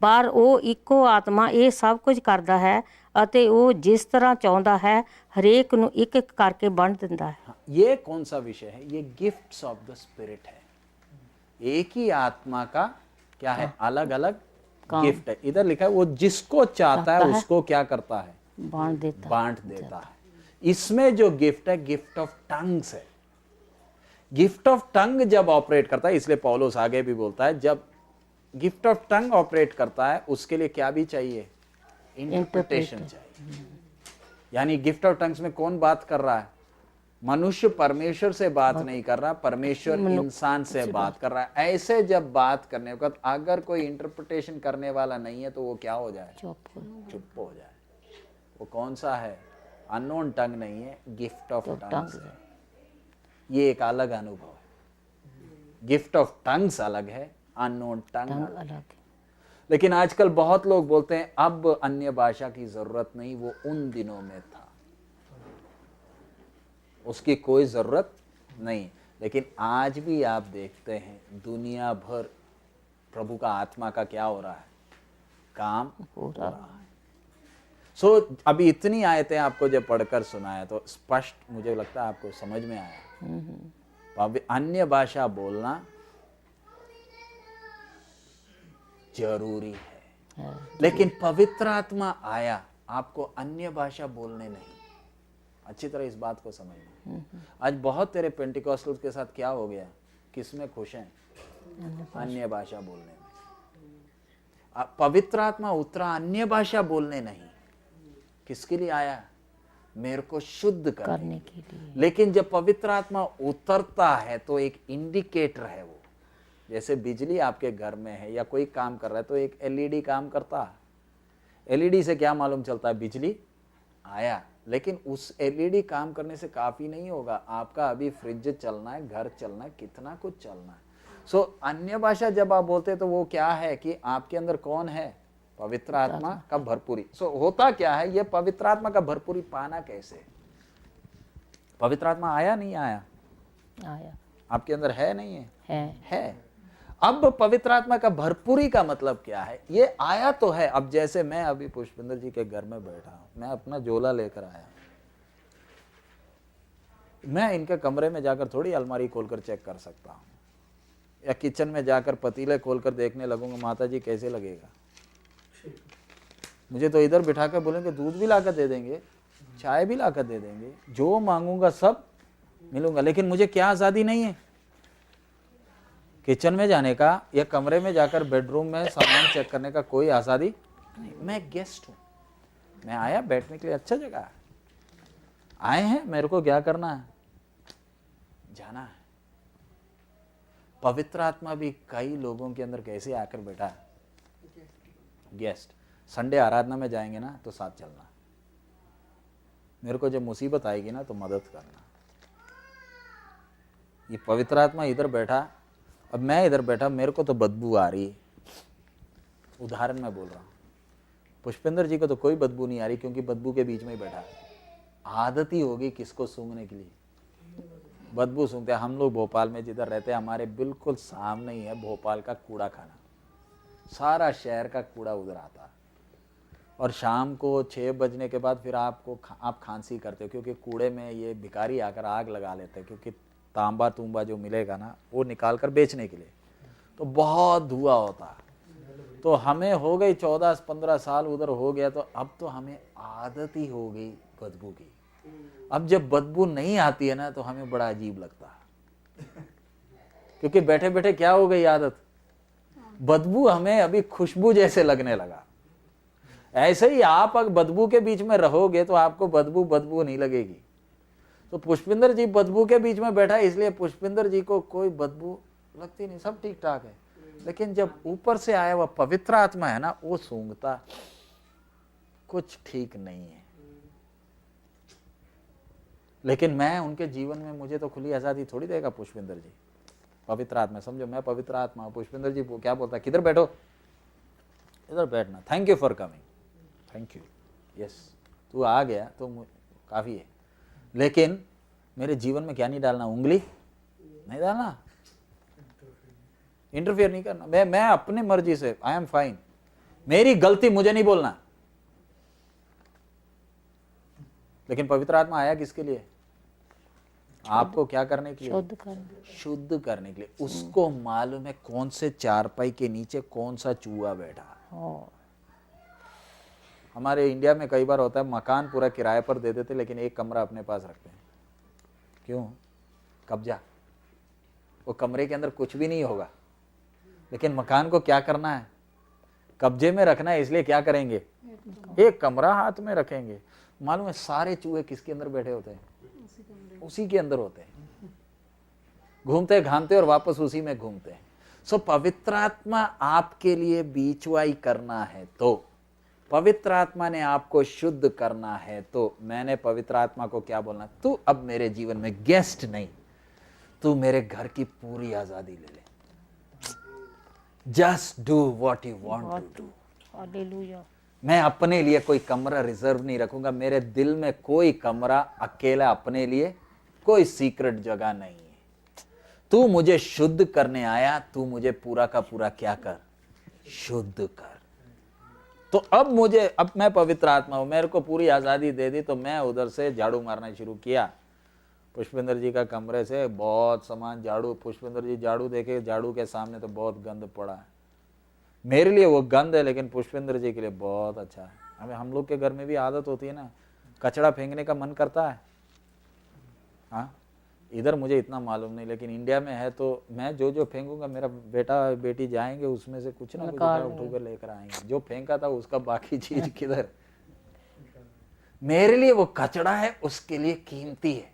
S2: ਪਰ ਉਹ ਇੱਕੋ ਆਤਮਾ ਇਹ ਸਭ ਕੁਝ ਕਰਦਾ ਹੈ, ਅਤੇ ਉਹ ਜਿਸ ਤਰ੍ਹਾਂ ਚਾਹੁੰਦਾ ਹੈ ਹਰੇਕ ਨੂੰ ਇੱਕ ਇੱਕ ਕਰਕੇ ਵੰਡ ਦਿੰਦਾ ਹੈ।
S1: ये कौन सा विषय है? ये गिफ्ट्स ऑफ द स्पिरिट है। एक ही आत्मा का क्या है? अलग अलग गिफ्ट है। इधर लिखा है वो जिसको चाहता है उसको क्या करता है? बांट देता है। इसमें जो गिफ्ट है, गिफ्ट ऑफ टंग्स है। गिफ्ट ऑफ टंग जब ऑपरेट करता है, इसलिए पौलुस आगे भी बोलता है, जब गिफ्ट ऑफ टंग ऑपरेट करता है उसके लिए क्या भी चाहिए? इंटरप्रिटेशन चाहिए। यानी गिफ्ट ऑफ टंग्स में कौन बात कर रहा है? मनुष्य परमेश्वर से बात नहीं कर रहा, परमेश्वर इंसान से बात कर रहा है। ऐसे जब बात करने के बाद अगर कोई इंटरप्रिटेशन करने वाला नहीं है तो वो क्या हो जाए? चुप हो जाए। वो कौन सा है? अननोन टंग नहीं है, गिफ्ट ऑफ टंग्स है। ये एक अलग अनुभव है। गिफ्ट ऑफ टंग्स अलग है, अननोन टंग अलग है। लेकिन आजकल बहुत लोग बोलते हैं अब अन्य भाषा की जरूरत नहीं, वो उन दिनों में था, उसकी कोई जरूरत नहीं। लेकिन आज भी आप देखते हैं दुनिया भर प्रभु का आत्मा का क्या हो रहा है? काम हो रहा है। सो अभी इतनी आयतें आपको जब पढ़कर सुनाया तो स्पष्ट मुझे लगता है आपको समझ में आया। अन्य भाषा बोलना जरूरी है, लेकिन पवित्र आत्मा आया आपको अन्य भाषा बोलने नहीं। अच्छी तरह इस बात को समझना। आज बहुत तेरे पेंटिकॉस्टल्स के साथ क्या हो गया? किसमें खुश हैं? अन्य भाषा बोलने में। पवित्र आत्मा उतरा अन्य भाषा बोलने नहीं। किसके लिए आया? मेरे को शुद्ध करने के लिए। लेकिन जब पवित्र आत्मा उतरता है तो एक इंडिकेटर है वो। जैसे बिजली आपके घर में है या कोई काम कर रहा है तो एक एलईडी काम करता है। एलईडी से क्या मालूम चलता है? बिजली आया। लेकिन उस एलईडी काम करने से काफी नहीं होगा। आपका अभी फ्रिज चलना है, घर चलना है, कितना कुछ चलना है। सो अन्य भाषा जब आप बोलते तो वो क्या है कि आपके अंदर कौन है? पवित्र आत्मा का भरपूरी। सो होता क्या है? ये पवित्र आत्मा का भरपूरी पाना कैसे? पवित्र आत्मा आया नहीं आया? आया। आपके अंदर है नहीं है? है। अब पवित्र आत्मा का भरपूरी का मतलब क्या है? ये आया तो है। अब जैसे मैं अभी पुष्पिंदर जी के घर में बैठा हूं, मैं अपना झोला लेकर आया, मैं इनके कमरे में जाकर थोड़ी अलमारी खोलकर चेक कर सकता हूं, या किचन में जाकर पतीले खोलकर देखने लगूंगा माता जी कैसे लगेगा। मुझे तो इधर बिठा कर बोलेंगे दूध भी लाकर दे देंगे, चाय भी लाकर दे देंगे, जो मांगूंगा सब मिलूंगा। लेकिन मुझे क्या आजादी नहीं है किचन में जाने का या कमरे में जाकर बेडरूम में सामान चेक करने का? कोई आजादी नहीं। मैं गेस्ट हूं, मैं आया बैठने के लिए, अच्छा जगह है, आए हैं, मेरे को क्या करना है? जाना है। पवित्र आत्मा भी कई लोगों के अंदर कैसे आकर बैठा है? गेस्ट। संडे आराधना में जाएंगे ना तो साथ चलना, मेरे को जब मुसीबत आएगी ना तो मदद करना। ये पवित्र आत्मा इधर बैठा, अब मैं इधर बैठा, मेरे को तो बदबू आ रही है, उदाहरण मैं बोल रहा हूँ। पुष्पेंद्र जी को तो कोई बदबू नहीं आ रही क्योंकि बदबू के बीच में ही बैठा है। आदत ही होगी किसको सूंघने के लिए, बदबू सूंघते हैं। हम लोग भोपाल में जिधर रहते हैं हमारे बिल्कुल सामने ही है भोपाल का कूड़ा खाना, सारा शहर का कूड़ा उधर आता है। और शाम को 6 बजने के बाद फिर आप खांसी करते हो क्योंकि कूड़े में ये भिखारी आकर आग लगा लेते हैं, क्योंकि तांबा तूंबा जो मिलेगा ना वो निकाल कर बेचने के लिए, तो बहुत धुआं होता है। तो हमें हो गई 14-15 साल उधर हो गया, तो अब तो हमें आदत ही हो गई बदबू की। अब जब बदबू नहीं आती है ना तो हमें बड़ा अजीब लगता है, क्योंकि बैठे बैठे क्या हो गई आदत, बदबू हमें अभी खुशबू जैसे लगने लगा। ऐसे ही आप अगर बदबू के बीच में रहोगे तो आपको बदबू बदबू नहीं लगेगी। तो पुष्पिंदर जी बदबू के बीच में बैठा है, इसलिए पुष्पिंदर जी को कोई बदबू लगती नहीं, सब ठीक ठाक है। लेकिन जब ऊपर से आया हुआ पवित्र आत्मा है ना, वो सूंघता कुछ ठीक नहीं है। लेकिन मैं उनके जीवन में, मुझे तो खुली आजादी थोड़ी देगा पुष्पिंदर जी। पवित्र आत्मा, समझो मैं पवित्र आत्मा हूं। पुष्पिंदर जी क्या बोलता है, किधर बैठो, इधर बैठना, thank you for coming, thank you, yes तू आ गया तो काफी है। लेकिन मेरे जीवन में क्या नहीं डालना, उंगली नहीं डालना, इंटरफेयर नहीं करना। मैं अपनी मर्जी से, आई एम फाइन, मेरी गलती मुझे नहीं बोलना। लेकिन पवित्र आत्मा आया किसके लिए? आपको क्या करने के लिए? शुद्ध करने के लिए। उसको मालूम है कौन से चारपाई के नीचे कौन सा चूहा बैठा। हमारे इंडिया में कई बार होता है, मकान पूरा किराए पर दे देते लेकिन एक कमरा अपने पास रखते हैं। क्यों? कब्जा। वो कमरे के अंदर कुछ भी नहीं होगा, लेकिन मकान को क्या करना है? कब्जे में रखना है। इसलिए क्या करेंगे? एक कमरा हाथ में रखेंगे। मालूम है सारे चूहे किसके अंदर बैठे होते हैं? उसी के अंदर होते हैं, घूमते घामते और वापस उसी में घूमते हैं। सो पवित्र आत्मा आपके लिए बीचवाई करना है, तो पवित्र आत्मा ने आपको शुद्ध करना है, तो मैंने पवित्र आत्मा को क्या बोलना? तू अब मेरे जीवन में गेस्ट नहीं, तू मेरे घर की पूरी आजादी ले ले। Just do what you want to do.
S2: Hallelujah.
S1: मैं अपने लिए कोई कमरा रिजर्व नहीं रखूंगा। मेरे दिल में कोई कमरा अकेला अपने लिए, कोई सीक्रेट जगह नहीं है। तू मुझे शुद्ध करने आया, तू मुझे पूरा का पूरा क्या कर? शुद्ध कर। तो अब मैं पवित्र आत्मा हूं, मेरे को पूरी आजादी दे दी। तो मैं उधर से झाड़ू मारना शुरू किया। पुष्पिंदर जी का कमरे से बहुत सामान झाड़ू, पुष्पिंदर जी झाड़ू देखे, झाड़ू के सामने तो बहुत गंद पड़ा है। मेरे लिए वो गंद है, लेकिन पुष्पिंदर जी के लिए बहुत अच्छा है। हमें, हम लोग के घर में भी आदत होती है ना, कचड़ा फेंकने का मन करता है। हाँ, इधर मुझे इतना मालूम नहीं, लेकिन इंडिया में है तो मैं जो फेंकूंगा, मेरा बेटा बेटी जाएंगे उसमें से कुछ ना कुछ उठा लेकर आएंगे। जो फेंका था उसका बाकी चीज किधर? मेरे लिए वो कचड़ा है, उसके लिए कीमती है।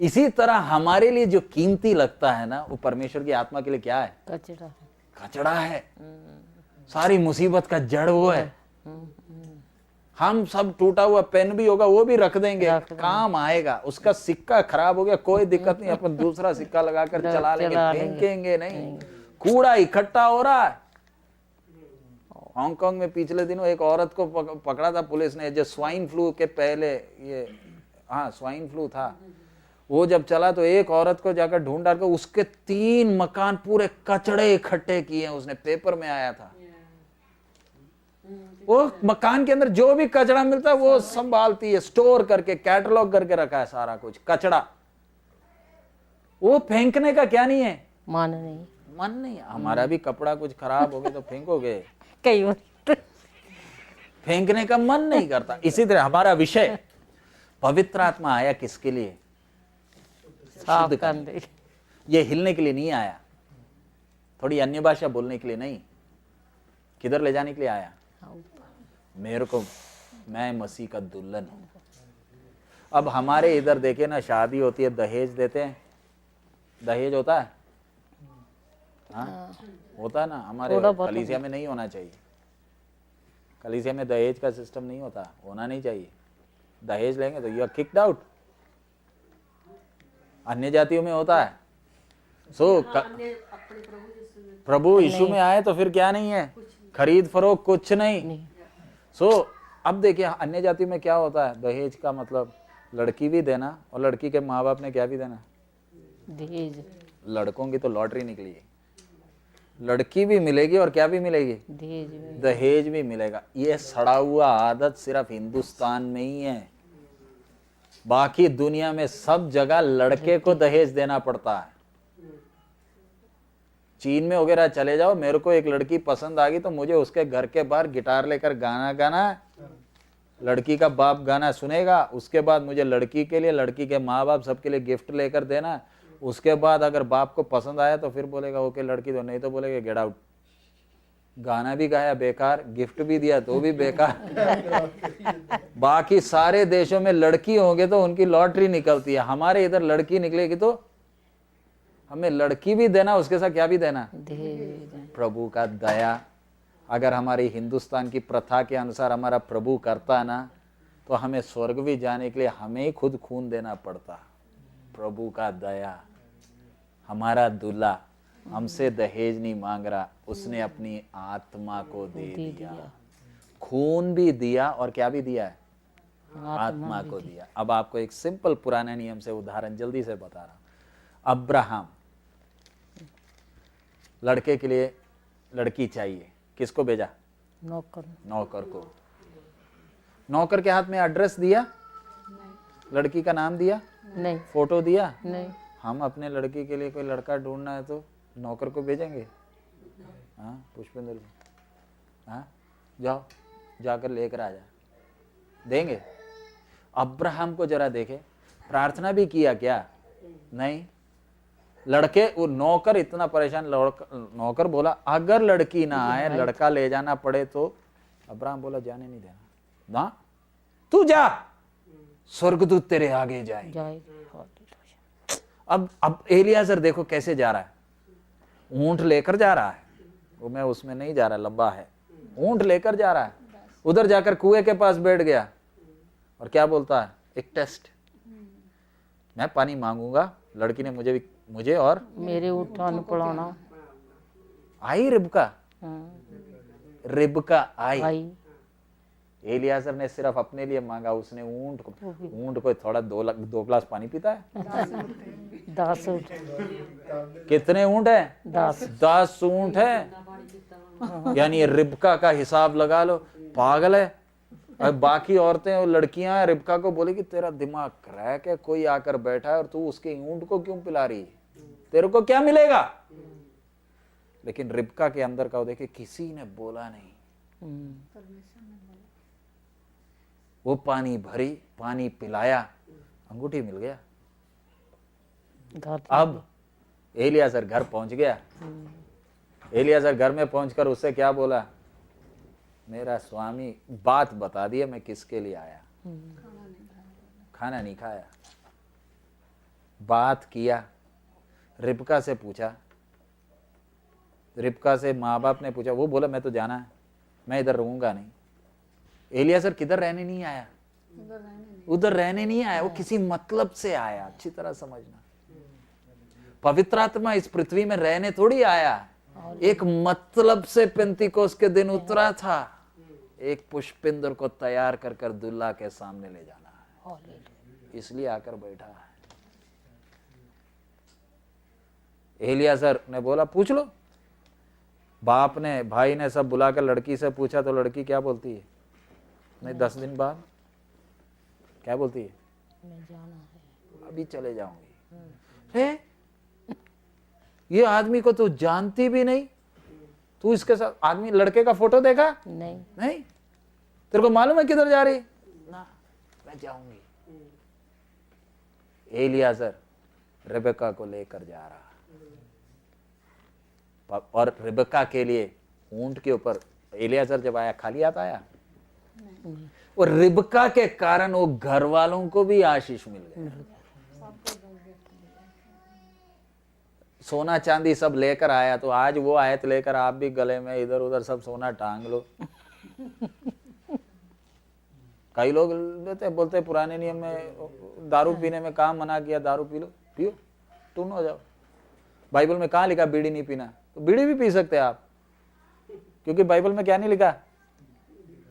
S1: इसी तरह हमारे लिए जो कीमती लगता है ना, वो परमेश्वर की आत्मा के लिए क्या है? कचड़ा। कचड़ा है। सारी मुसीबत का जड़ वो है। हम सब, टूटा हुआ पेन भी होगा वो भी रख देंगे, काम आएगा। उसका सिक्का खराब हो गया, कोई दिक्कत नहीं, अपन दूसरा सिक्का लगाकर चला लेंगे, फेंकेंगे नहीं। कूड़ा इकट्ठा हो रहा है। हांगकांग में पिछले दिनों एक औरत को पकड़ा था पुलिस ने, जो स्वाइन फ्लू के पहले, स्वाइन फ्लू था, वो जब चला तो एक औरत को जाकर ढूंढ डाल कर उसके 3 मकान पूरे कचड़े इकट्ठे किए। उसने पेपर में आया था। वो मकान के अंदर जो भी कचड़ा मिलता है वो संभालती है, स्टोर करके कैटलॉग करके रखा है सारा कुछ कचड़ा। वो फेंकने का क्या नहीं है? मन नहीं। हमारा भी कपड़ा कुछ खराब हो गया तो फेंकोगे,
S2: कई बार
S1: फेंकने का मन नहीं करता। इसी तरह हमारा विषय, पवित्र आत्मा आया किसके लिए? शुद्ध करने। ये हिलने के लिए नहीं आया, थोड़ी अन्य भाषा बोलने के लिए नहीं। किधर ले जाने के लिए आया? मेरे को, मैं मसीह का दुल्हन हूं। अब हमारे इधर देखे ना, शादी होती है, दहेज देते हैं। दहेज होता है? हाँ, होता है ना। हमारे कलीसिया में नहीं होना चाहिए। कलीसिया में दहेज का सिस्टम नहीं होता, होना नहीं चाहिए। दहेज लेंगे तो यू आर किक्ड आउट। अन्य जातियों में होता है। प्रभु यीशु में आए तो फिर क्या नहीं है? खरीद फरोख्त कुछ नहीं। अब देखिए अन्य जाति में क्या होता है? दहेज का मतलब लड़की भी देना, और लड़की के माँ बाप ने क्या भी देना? दहेज। लड़कों की तो लॉटरी निकली है, लड़की भी मिलेगी और क्या भी मिलेगी? दहेज भी मिलेगा। ये सड़ा हुआ आदत सिर्फ हिंदुस्तान में ही है, बाकी दुनिया में सब जगह लड़के को दहेज देना पड़ता है। चीन में वगैरह चले जाओ, मेरे को एक लड़की पसंद आ गई तो मुझे उसके घर के बाहर गिटार लेकर गाना गाना, लड़की का बाप गाना सुनेगा, उसके बाद मुझे लड़की के लिए, लड़की के माँ बाप सबके लिए गिफ्ट लेकर देना, उसके बाद अगर बाप को पसंद आया तो फिर बोलेगा ओके लड़की दो, नहीं तो बोलेगा गेट आउट। गाना भी गाया बेकार, गिफ्ट भी दिया तो भी बेकार। बाकी सारे देशों में लड़की होंगे तो उनकी लॉटरी निकलती है, हमारे इधर लड़की निकलेगी तो हमें लड़की भी देना, उसके साथ क्या भी देना, प्रभु का दया। अगर हमारी हिंदुस्तान की प्रथा के अनुसार हमारा प्रभु करता ना तो हमें स्वर्ग भी जाने के लिए हमें ही खुद खून देना पड़ता। प्रभु का दया, हमारा दूल्हा हमसे दहेज नहीं मांग रहा, उसने अपनी आत्मा को दे दिया, खून भी दिया और क्या भी दिया है, आत्मा को दिया। अब आपको एक सिंपल पुराने नियम से उदाहरण जल्दी से बता रहा हूं। अब्राहम, लड़के के लिए लड़की चाहिए, किसको भेजा, नौकर को। नौकर के हाथ में एड्रेस दिया, लड़की का नाम दिया
S2: नहीं,
S1: फोटो दिया
S2: नहीं।
S1: हम अपने लड़की के लिए कोई लड़का ढूंढना है तो नौकर को भेजेंगे? हाँ पुष्पेंद्र जी, हाँ जाओ जाकर लेकर आ जा, देंगे? अब्राहम को जरा देखे, प्रार्थना भी किया क्या? नहीं। लड़के, वो नौकर इतना परेशान, नौकर बोला अगर लड़की ना आए लड़का ले जाना पड़े तो? अब्राहम बोला जाने नहीं देना ना, तू जा, स्वर्गदूत तेरे आगे जाए। अब एलियाजर देखो कैसे जा रहा है, ऊंट लेकर जा रहा है, वो मैं उसमें नहीं जा रहा, लंबा है, ऊंट लेकर जा रहा है, उधर जाकर कुएं के पास बैठ गया और क्या बोलता है, एक टेस्ट, मैं पानी मांगूंगा, लड़की ने मुझे और
S2: मेरे उठान पड़ाना।
S1: आई रिबका आई। एलियाजर ने सिर्फ अपने लिए मांगा, उसने ऊंट को थोड़ा 2 गिलास पानी पीता है।
S2: 10 ऊंट।
S1: कितने ऊंट है? 10 ऊंट है, यानी रिबका का हिसाब लगा लो, पागल है। और बाकी औरतें और लड़कियां रिबका को बोले कि तेरा दिमाग क्रैक है, कोई आकर बैठा है और तू उसके ऊंट को क्यों पिला रही है, तेरे को क्या मिलेगा? लेकिन रिबका के अंदर का देखे, किसी ने बोला नहीं। वो पानी भरी, पानी पिलाया, अंगूठी मिल गया। अब एलियाजर घर पहुंच गया। एलियाजर घर में पहुंचकर उससे क्या बोला, मेरा स्वामी बात बता दिया मैं किसके लिए आया, खाना नहीं खाया। बात किया, रिबका से पूछा, रिबका से माँ बाप ने पूछा, वो बोला मैं तो जाना है, मैं इधर रहूंगा नहीं। एलियाजर किधर रहने नहीं आया, उधर रहने नहीं आया, वो किसी मतलब से आया। अच्छी तरह समझना, पवित्र आत्मा इस पृथ्वी में रहने थोड़ी आया, एक मतलब से पेंतिकोस्त के दिन उतरा था, एक पुष्पिंदर को तैयार कर कर दुल्हा के सामने ले जाना है, इसलिए आकर बैठा है। एलियाजर ने बोला पूछ लो। बाप ने, भाई ने सब बुलाकर लड़की से पूछा तो लड़की क्या बोलती है, नहीं 10 दिन बाद क्या बोलती है, मैं जाना है, अभी चले जाऊंगी। है ये आदमी को तू जानती भी नहीं, तू इसके साथ, आदमी लड़के का फोटो देखा नहीं, तेरे को मालूम है किधर जा रही ना, मैं जाऊंगी। एलियाजर रिबका को लेकर जा रहा, और रिबका के लिए ऊंट के ऊपर, एलियाजर जब आया खाली हाथ आया, और रिबका के कारण वो घर वालों को भी आशीष मिल गया। सोना चांदी सब लेकर आया, तो आज वो आयत लेकर आप भी गले में इधर उधर सब सोना टांग लो। कई लोग लेते बोलते पुराने नियम में दारू पीने में काम मना किया, दारू पी लो, पियो, टून हो जाओ। बाइबल में कहाँ लिखा बीड़ी नहीं पीना, तो बीड़ी भी पी सकते हैं आप, क्योंकि बाइबल में क्या नहीं लिखा,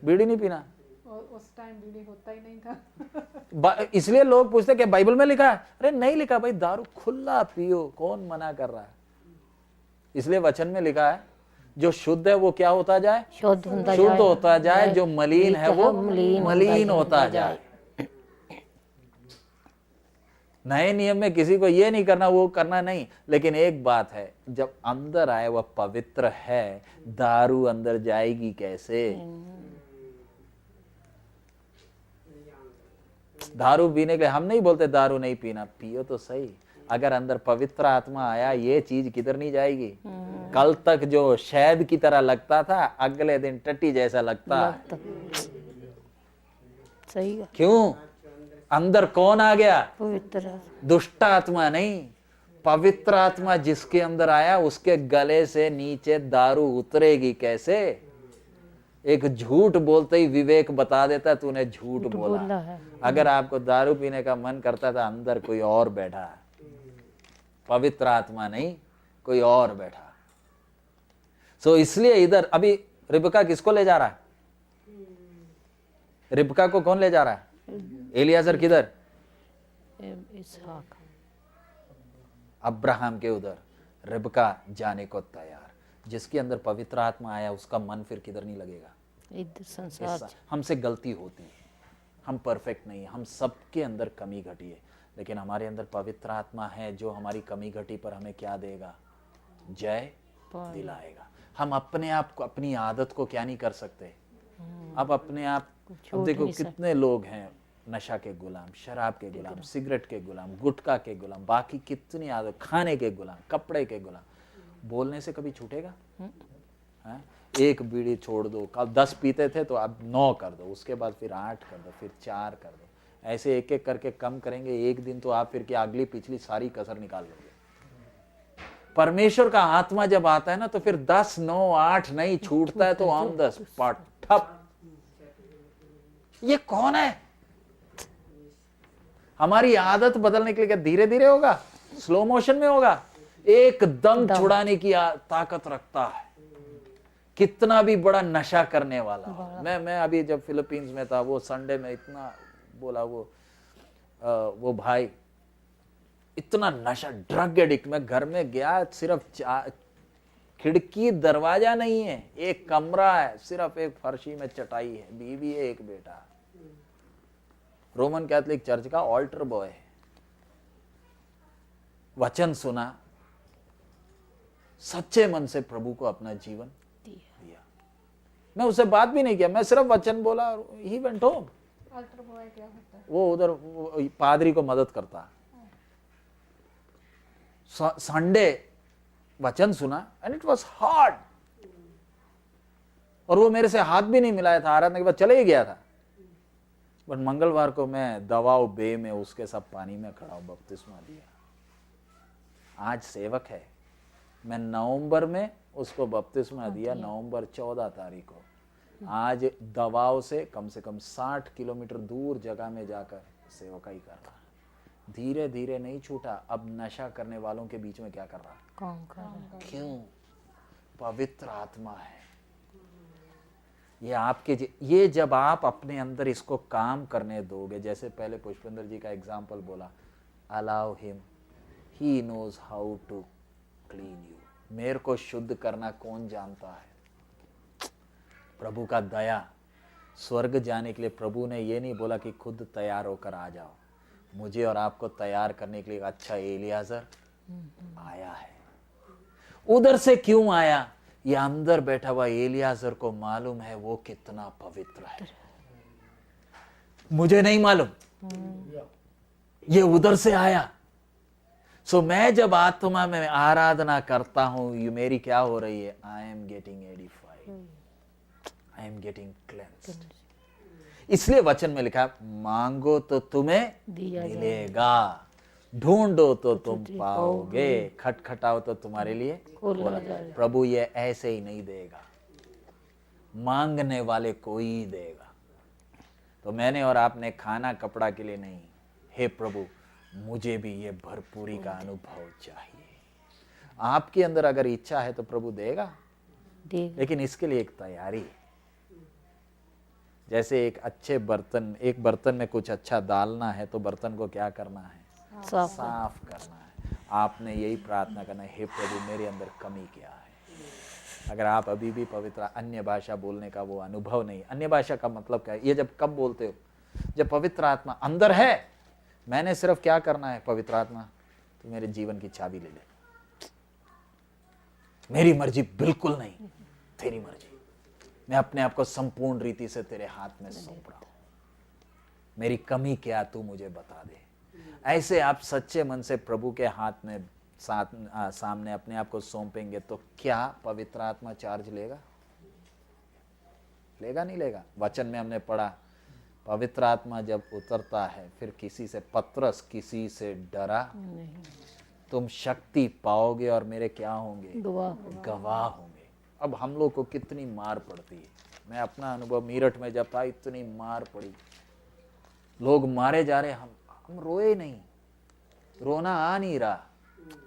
S1: बीड़ी नहीं पीना।
S3: उस टाइम बीड़ी होता ही नहीं था।
S1: इसलिए लोग पूछते कि बाइबल में लिखा है, अरे नहीं लिखा भाई, दारू खुला पियो, कौन मना कर रहा है। इसलिए वचन में लिखा है जो शुद्ध है वो क्या होता जाए, शुद्ध होता जाए, जो मलिन है वो मलिन होता जाए। नए नियम में किसी को ये नहीं करना, वो करना नहीं, लेकिन एक बात है, जब अंदर आए वह पवित्र है, दारू अंदर जाएगी कैसे। दारू पीने के लिए हम नहीं बोलते दारू नहीं पीना, पियो तो सही, अगर अंदर पवित्र आत्मा आया, ये चीज किधर नहीं जाएगी। कल तक जो शहद की तरह लगता था, अगले दिन टट्टी जैसा लगता है।
S2: सही है।
S1: क्यों? अंदर कौन आ गया?
S2: पवित्र।
S1: दुष्ट आत्मा नहीं, पवित्र आत्मा जिसके अंदर आया, उसके गले से नीचे दारू उतरेगी कैसे? एक झूठ बोलते ही विवेक बता देता तूने झूठ बोला
S2: है।
S1: अगर आपको दारू पीने का मन करता था, अंदर कोई और बैठा है, पवित्र आत्मा नहीं, कोई और बैठा। सो इसलिए इधर अभी रिबका किसको ले जा रहा है? रिबका को कौन ले जा रहा है? एलियाजर किधर?
S2: इसहाक।
S1: अब्राहम के उधर, रिबका जाने को तैयार। जिसके अंदर पवित्र आत्मा आया, उसका मन फिर किधर नहीं लगेगा।
S2: इधर संसार।
S1: हमसे गलती होती है, हम परफेक्ट नहीं है, हम सबके अंदर कमी घटी है, लेकिन हमारे अंदर पवित्र आत्मा है जो हमारी कमी घटी पर हमें क्या देगा? जय दिलाएगा। हम अपने आप को, अपनी आदत को क्या नहीं कर सकते। अब अपने आप, अब देखो कितने लोग हैं नशा के गुलाम, शराब के गुलाम, सिगरेट के गुलाम, गुटखा के गुलाम, बाकी कितनी आदत, खाने के गुलाम, कपड़े के गुलाम। बोलने से कभी छूटेगा? है? एक बीड़ी छोड़ दो, कल 10 पीते थे तो अब 9 कर दो, उसके बाद फिर 8 कर दो, फिर 4 कर दो, ऐसे एक एक करके कम करेंगे। एक दिन तो आप फिर क्या अगली पिछली सारी कसर निकाल लोगे। परमेश्वर का आत्मा जब आता है ना, तो फिर 10, 9, 8 नहीं छूटता है, तो ऑन द स्पॉट ठप। ये कौन है? हमारी आदत बदलने के लिए क्या धीरे धीरे होगा? स्लो मोशन में होगा? एकदम छुड़ाने की ताकत रखता है। कितना भी बड़ा नशा करने वाला। मैं अभी जब फिलीपींस में था, वो संडे में इतना बोला, वो भाई इतना नशा, ड्रग एडिक्ट। मैं घर में गया, सिर्फ खिड़की दरवाजा नहीं है, एक कमरा है, सिर्फ एक फर्शी में चटाई है, बीवी है, एक बेटा। रोमन कैथोलिक चर्च का ऑल्टर बॉय है। वचन सुना, सच्चे मन से प्रभु को अपना जीवन दिया। मैं उससे बात भी नहीं किया, मैं सिर्फ वचन बोला, he went home.
S3: Alter boy क्या होता है?
S1: वो उधर पादरी को मदद करता है। संडे वचन सुना एंड इट वाज हार्ड, और वो मेरे से हाथ भी नहीं मिलाया था, आराधना के बाद चले ही गया था। बट मंगलवार को मैं दवाओ बे में उसके सब पानी में खड़ा हूं, बपतिस्मा दिया। आज सेवक है। मैं नवंबर में उसको बपतिस्मा दिया, नवंबर 14 तारीख को। आज दवाओं से कम 60 किलोमीटर दूर जगह में जाकर सेवकाई कर रहा। धीरे धीरे नहीं छूटा। अब नशा करने वालों के बीच में क्या कर रहा?
S2: काम कर रहा।
S1: क्यों? पवित्र आत्मा है। ये आपके, ये जब आप अपने अंदर इसको काम करने दोगे, जैसे पहले पुष्पेंद्र जी का एग्जाम्पल बोला, allow him, he knows how to clean you. मेरे को शुद्ध करना कौन जानता है? प्रभु का दया। स्वर्ग जाने के लिए प्रभु ने ये नहीं बोला कि खुद तैयार होकर आ जाओ। मुझे और आपको तैयार करने के लिए अच्छा एलियाजर आया है। उधर से क्यों आया? ये अंदर बैठा हुआ एलियाजर को मालूम है वो कितना पवित्र है। मुझे नहीं मालूम, ये उधर से आया। सो मैं जब आत्मा में आराधना करता हूं, ये मेरी क्या हो रही है? I am getting edified, I am getting cleansed. इसलिए वचन में लिखा, मांगो तो तुम्हें मिलेगा, ढूंढो तो तुम पाओगे, खटखटाओ तो तुम्हारे लिए खोला जाएगा। प्रभु ये ऐसे ही नहीं देगा, मांगने वाले को ही देगा। तो मैंने और आपने खाना कपड़ा के लिए नहीं, हे प्रभु मुझे भी ये भरपूरी का अनुभव चाहिए। आपके अंदर अगर इच्छा है तो प्रभु देगा, लेकिन इसके लिए एक तैयारी है। जैसे एक अच्छे बर्तन, एक बर्तन में कुछ अच्छा डालना है तो बर्तन को क्या करना है? साफ करना है। आपने यही प्रार्थना करना है, हे प्रभु मेरे अंदर कमी क्या है। अगर आप अभी भी पवित्र, अन्य भाषा बोलने का वो अनुभव नहीं, अन्य भाषा का मतलब क्या है? ये जब कब बोलते हो? जब पवित्र आत्मा अंदर है। मैंने सिर्फ क्या करना है? पवित्र आत्मा तो मेरे जीवन की चाबी ले ले, मेरी मर्जी बिल्कुल नहीं, तेरी मर्जी। मैं अपने आप को संपूर्ण रीति से तेरे हाथ में सौंप रहा हूं। मेरी कमी क्या तू मुझे बता दे। ऐसे आप सच्चे मन से प्रभु के हाथ में सामने अपने आप को सौंपेंगे तो क्या पवित्र आत्मा चार्ज लेगा? लेगा नहीं लेगा? वचन में हमने पढ़ा पवित्र आत्मा जब उतरता है फिर किसी से पतरस किसी से डरा तुम शक्ति पाओगे और मेरे क्या होंगे? गवाह होंगे। अब हम लोग को कितनी मार पड़ती है। मैं अपना अनुभव मेरठ में जब था इतनी मार पड़ी, लोग मारे जा रहे, हम रोए नहीं, रोना आ नहीं रहा,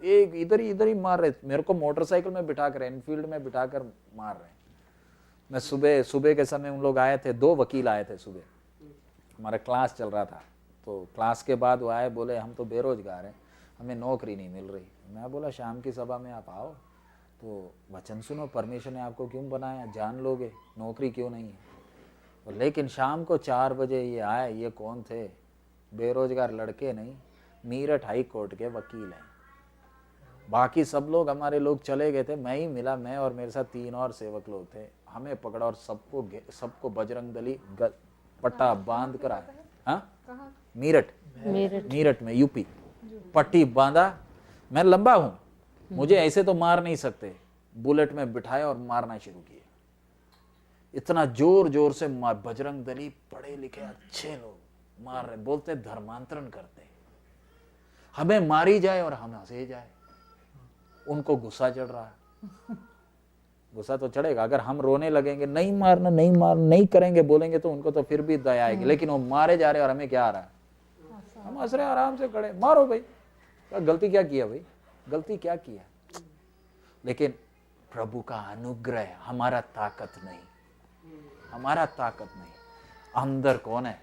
S1: एक इधर ही मार रहे। मेरे को मोटरसाइकिल में बिठाकर एनफील्ड में बिठाकर मार रहे। मैं सुबह के समय उन लोग आए थे, 2 वकील आए थे सुबह, हमारा क्लास चल रहा था, तो क्लास के बाद वो आए, बोले हम तो बेरोजगार हैं, हमें नौकरी नहीं मिल रही। मैं बोला शाम की सभा में आप आओ तो वचन सुनो, परमेश्वर ने आपको क्यों बनाया, जान लोगे, नौकरी क्यों नहीं है। लेकिन शाम को 4 बजे ये आए, ये कौन थे? बेरोजगार लड़के नहीं, मेरठ हाई कोर्ट के वकील हैं। बाकी सब लोग हमारे लोग चले गए थे, मैं ही मिला, मैं और मेरे साथ 3 और सेवक लोग थे। हमें पकड़ा और सबको बजरंग दली पट्टा बांध कर आया। हाँ, मेरठ में यूपी, पट्टी बांधा। मैं लंबा हूं, मुझे ऐसे तो मार नहीं सकते, बुलेट में बिठाया और मारना शुरू किया। इतना जोर जोर से मार, बजरंग दली पढ़े लिखे अच्छे लोग मार रहे, बोलते धर्मांतरण करते, हमें मारी जाए और हम हंसे जाए। उनको गुस्सा चढ़ रहा है। गुस्सा तो चढ़ेगा, अगर हम रोने लगेंगे नहीं मारना नहीं करेंगे बोलेंगे तो उनको तो फिर भी दया आएगी, लेकिन वो मारे जा रहे और हमें क्या आ रहा है? हम हंस रहे, आराम से खड़े, मारो भाई, गलती क्या किया भाई, गलती क्या किया? लेकिन प्रभु का अनुग्रह, हमारा ताकत नहीं, हमारा ताकत नहीं। अंदर कौन है?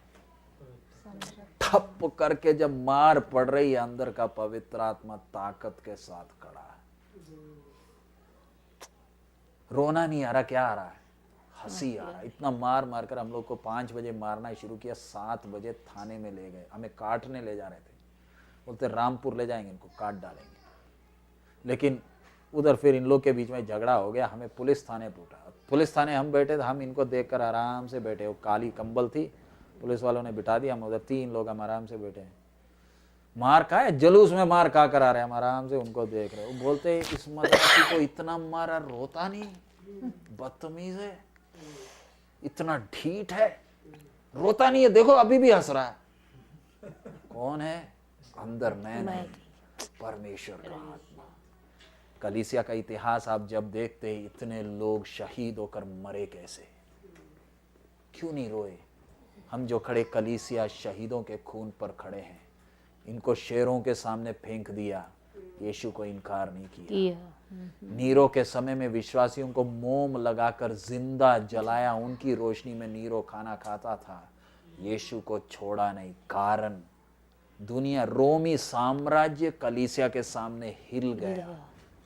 S1: ठप करके जब मार पड़ रही है, अंदर का पवित्र आत्मा ताकत के साथ खड़ा है। रोना नहीं आ रहा, क्या आ रहा है? हंसी आ रहा है। इतना मार मार कर हम लोग को 5 बजे मारना शुरू किया, 7 बजे थाने में ले गए, हमें काटने ले जा रहे थे, बोलते रामपुर ले जाएंगे, इनको काट डालेंगे। लेकिन उधर फिर इन लोग के बीच में झगड़ा हो गया, हमें पुलिस थाने पूछा। पुलिस थाने हम बैठे थे, हम इनको देखकर आराम से बैठे, वो काली कंबल थी, पुलिस वालों ने बिठा दिया, हम उधर 3 लोग हम आराम से बैठे हैं। मार खाए, जुलूस में मार खा कर आ रहे हैं, हम आराम से उनको देख रहे। वो बोलते इस मदरसी को इतना मारा, रोता नहीं, बदतमीज है, इतना ढीठ है, रोता नहीं है, देखो अभी भी हंस रहा है। कौन है? अंदर मैं नहीं, परमेश्वर का आत्मा। कलीसिया का इतिहास आप जब देखते हैं, इतने लोग शहीद होकर मरे कैसे, क्यों नहीं रोए? हम जो खड़े कलीसिया शहीदों के खून पर खड़े हैं, इनको शेरों के सामने फेंक दिया, यीशु को इनकार नहीं किया। नीरो के समय में विश्वासियों को मोम लगाकर जिंदा जलाया, उनकी रोशनी में नीरो खाना खाता था, यीशु को छोड़ा नहीं। कारण दुनिया, रोमी साम्राज्य कलीसिया के सामने हिल गया।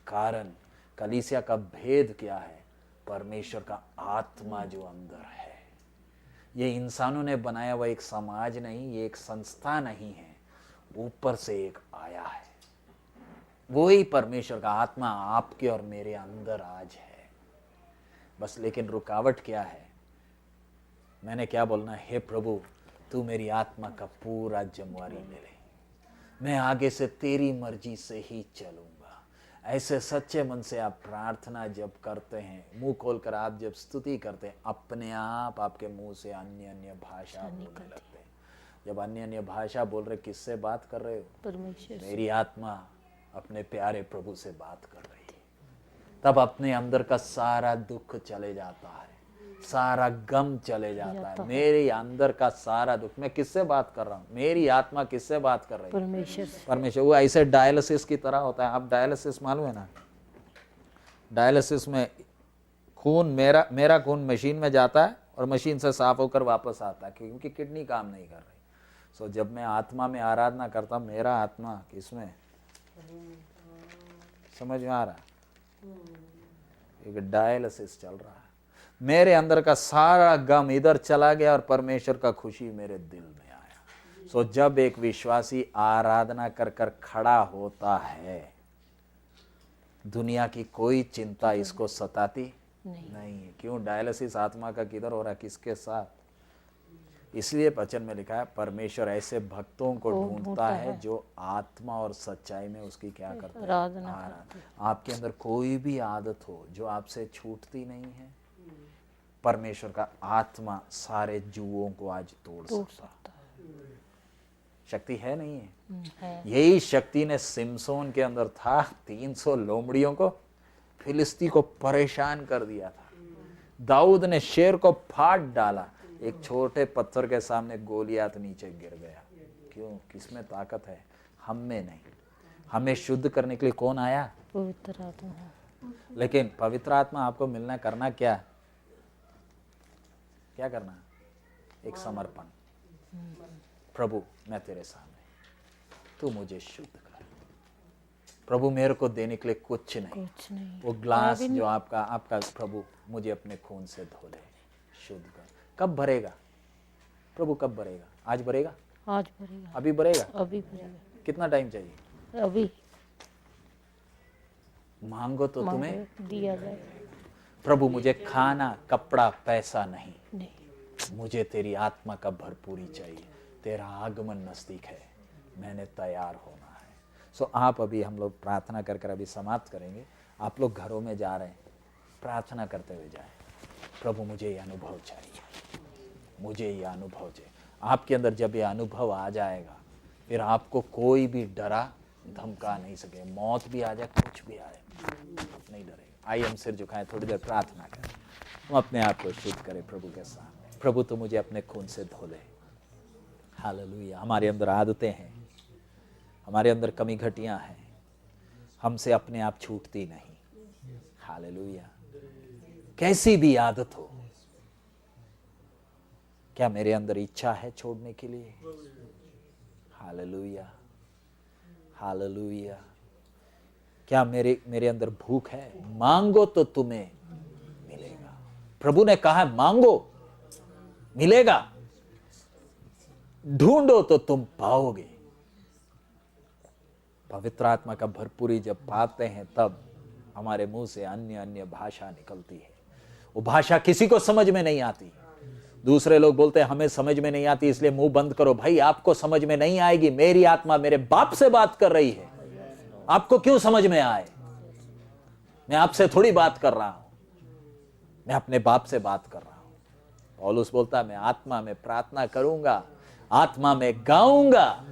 S1: कारण कलीसिया का भेद क्या है? परमेश्वर का आत्मा जो अंदर है। ये इंसानों ने बनाया हुआ एक समाज नहीं, ये एक संस्था नहीं है, ऊपर से एक आया है। वही परमेश्वर का आत्मा आपके और मेरे अंदर आज है। बस लेकिन रुकावट क्या है? मैंने क्या बोलना? हे प्रभु, तू मेरी आत्मा का पूरा जिम्मेवारी ले ले, मैं आगे से तेरी मर्जी से ही चलूंगा। ऐसे सच्चे मन से आप प्रार्थना जब करते हैं, मुंह खोलकर आप जब स्तुति करते हैं, अपने आप आपके मुंह से अन्य अन्य भाषा बोलने लगते हैं। जब अन्य अन्य भाषा बोल रहे, किससे बात कर रहे हो? परमेश्वर। मेरी आत्मा अपने प्यारे प्रभु से बात कर रही है। तब अपने अंदर का सारा दुख चले जाता है, सारा गम चले जाता है। मेरे अंदर का सारा दुख, मैं किससे बात कर रहा हूँ? मेरी आत्मा किससे बात कर रही है? परमेश्वर। परमेश्वर। वो ऐसे डायलिसिस की तरह होता है। आप डायलिसिस मालूम है ना? डायलिसिस में खून, मेरा खून मशीन में जाता है और मशीन से साफ होकर वापस आता है, क्योंकि किडनी काम नहीं कर रही। सो जब मैं आत्मा में आराधना करता हूँ, मेरा आत्मा किसमें? समझ में आ रहा? एक डायलिसिस चल रहा है। मेरे अंदर का सारा गम इधर चला गया और परमेश्वर का खुशी मेरे दिल में आया। सो जब एक विश्वासी आराधना कर कर खड़ा होता है, दुनिया की कोई चिंता इसको सताती नहीं है। क्यों? डायलिसिस आत्मा का किधर हो रहा है? किसके साथ? इसलिए वचन में लिखा है परमेश्वर ऐसे भक्तों को ढूंढता है जो आत्मा और सच्चाई में उसकी क्या करते हैं, आराधना। आपके अंदर कोई भी आदत हो जो आपसे छूटती नहीं है, परमेश्वर का आत्मा सारे जुओं को आज तोड़ सकता है। शक्ति है नहीं है? यही शक्ति ने सिमसोन के अंदर था। 300 लोमड़ियों को, फिलिस्ती को परेशान कर दिया था। दाऊद ने शेर को फाड़ डाला, एक छोटे पत्थर के सामने गोलियात नीचे गिर गया। क्यों? किसमें ताकत है? हम में नहीं। हमें शुद्ध करने के लिए कौन आया?
S2: पवित्र आत्मा।
S1: लेकिन पवित्र आत्मा आपको मिलना, करना क्या? क्या करना? एक समर्पण। प्रभु मैं तेरे सामने, तू मुझे शुद्ध कर। प्रभु मेरे को देने के लिए कुछ नहीं। वो ग्लास जो आपका प्रभु मुझे अपने खून से धो ले, शुद्ध कर। कब भरेगा प्रभु? कब भरेगा? आज भरेगा?
S2: आज भरेगा।
S1: अभी भरेगा?
S2: अभी भरेगा।
S1: कितना टाइम चाहिए?
S2: अभी।
S1: मांगो तो तुम्हें
S2: दिया जाए।
S1: प्रभु मुझे खाना, कपड़ा, पैसा नहीं, मुझे तेरी आत्मा का भरपूरी चाहिए। तेरा आगमन नजदीक है, मैंने तैयार होना है। सो आप अभी, हम लोग प्रार्थना कर कर अभी समाप्त करेंगे। आप लोग घरों में जा रहे हैं, प्रार्थना करते हुए जाएं, प्रभु मुझे ये अनुभव चाहिए, मुझे ये अनुभव चाहिए। आपके अंदर जब ये अनुभव आ जाएगा, फिर आपको कोई भी डरा धमका नहीं सके। मौत भी आ जाए, कुछ भी आए, नहीं डरेगा। आइए हम सिर झुकाएं, थोड़ी देर प्रार्थना करें, हम अपने आप को शुद्ध करें प्रभु के सामने। प्रभु तो मुझे अपने खून से धो ले। हालेलुया। हमारे अंदर आदतें हैं, हमारे अंदर कमी घटियां हैं, हमसे अपने आप छूटती नहीं। हालेलुया। कैसी भी आदत हो, क्या मेरे अंदर इच्छा है छोड़ने के लिए? Hallelujah, hallelujah. क्या मेरे अंदर भूख है? मांगो तो तुम्हें मिलेगा। प्रभु ने कहा मांगो मिलेगा, ढूंढो तो तुम पाओगे। पवित्र आत्मा का भरपूरी जब पाते हैं, तब हमारे मुंह से अन्य अन्य भाषा निकलती है। वो भाषा किसी को समझ में नहीं आती। दूसरे लोग बोलते हैं हमें समझ में नहीं आती इसलिए मुंह बंद करो। भाई आपको समझ में नहीं आएगी, मेरी आत्मा मेरे बाप से बात कर रही है, आपको क्यों समझ में आए? मैं आपसे थोड़ी बात कर रहा हूं, मैं अपने बाप से बात कर रहा हूं। पौलुस बोलता है मैं आत्मा में प्रार्थना करूंगा, आत्मा में गाऊंगा।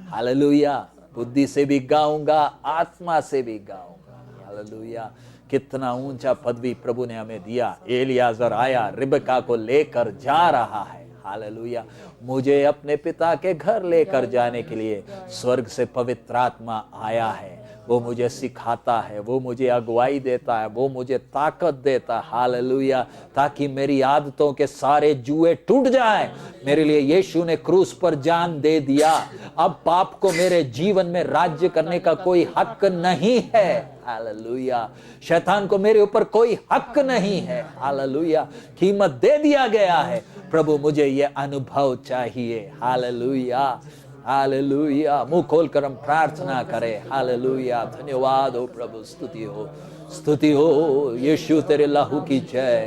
S1: हालेलुया। बुद्धि से भी गाऊंगा, आत्मा से भी गाऊंगा। हालेलुया। कितना ऊंचा पदवी प्रभु ने हमें दिया। एलियाजर आया, रिबका को लेकर जा रहा है। हालेलुया। मुझे अपने पिता के घर लेकर जाने के लिए स्वर्ग से पवित्र आत्मा आया है। वो मुझे सिखाता है, वो मुझे अगुवाई देता है, वो मुझे ताकत देता है। हालेलुया। ताकि मेरी आदतों के सारे जुए टूट जाएं। मेरे लिए यीशु ने क्रूस पर जान दे दिया। अब पाप को मेरे जीवन में राज्य करने का कोई हक नहीं है। हालेलुया। शैतान को मेरे ऊपर कोई हक नहीं है। हालेलुया। कीमत दे दिया गया है। प्रभु मुझे ये अनुभव चाहिए। Hallelujah, hallelujah. मुंह खोलकर हम प्रार्थना करें। हालेलुया। धन्यवाद हो प्रभु, स्तुति हो, स्तुति हो। यीशु तेरे लहू की जय।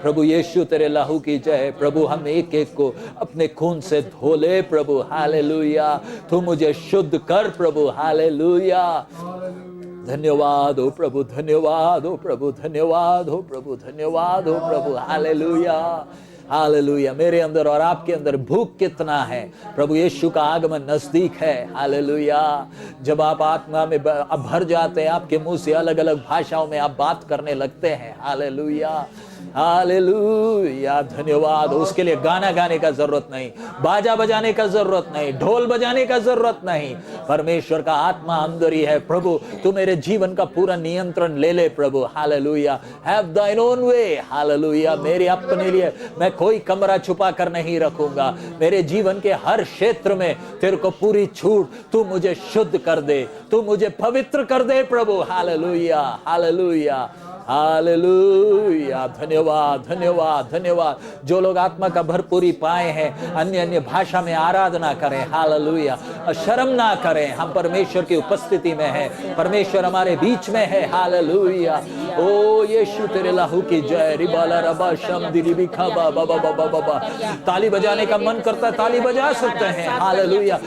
S1: प्रभु यीशु तेरे लहू की जय। प्रभु हम एक एक को अपने खून से धो ले प्रभु। हालेलुया। तू मुझे शुद्ध कर प्रभु। हालेलुया। धन्यवाद हो प्रभु, धन्यवाद हो प्रभु, धन्यवाद हो प्रभु, धन्यवाद हो प्रभु। Hallelujah, hallelujah. मेरे अंदर और आपके अंदर भूख कितना है। प्रभु यीशु का आगमन नजदीक है। हालेलुया। जब आप आत्मा में भर जाते हैं, आपके मुंह से अलग अलग भाषाओं में आप बात करने लगते हैं। Hallelujah, hallelujah. धन्यवाद। उसके लिए गाना गाने का जरूरत नहीं, बाजा बजाने का जरूरत नहीं, ढोल बजाने का जरूरत नहीं। परमेश्वर का आत्मा अंदर ही है। प्रभु तू मेरे जीवन का पूरा नियंत्रण ले ले प्रभु। Hallelujah. Have thine own way. Hallelujah. मेरे अपने लिए मैं कोई कमरा छुपा कर नहीं रखूंगा। मेरे जीवन के हर क्षेत्र में तेरे को पूरी छूट। तू मुझे शुद्ध कर दे, तू मुझे पवित्र कर दे प्रभु। हालेलुया, हालेलुया, हालेलुया, धन्यवाद धन्यवाद धन्यवाद। जो लोग आत्मा का भरपूरी पाए हैं, अन्य अन्य भाषा में आराधना करें, हालेलुया, शर्म ना करें। हम परमेश्वर की उपस्थिति में हैं, परमेश्वर हमारे बीच में है, हालेलुया। ओ यीशु तेरे लहू की जय। रिबाला रबा शम दिलिबी खबा बाबा बाबा बाबा। ताली बजाने का मन करता है, ताली बजा सकते हैं, हालेलुया।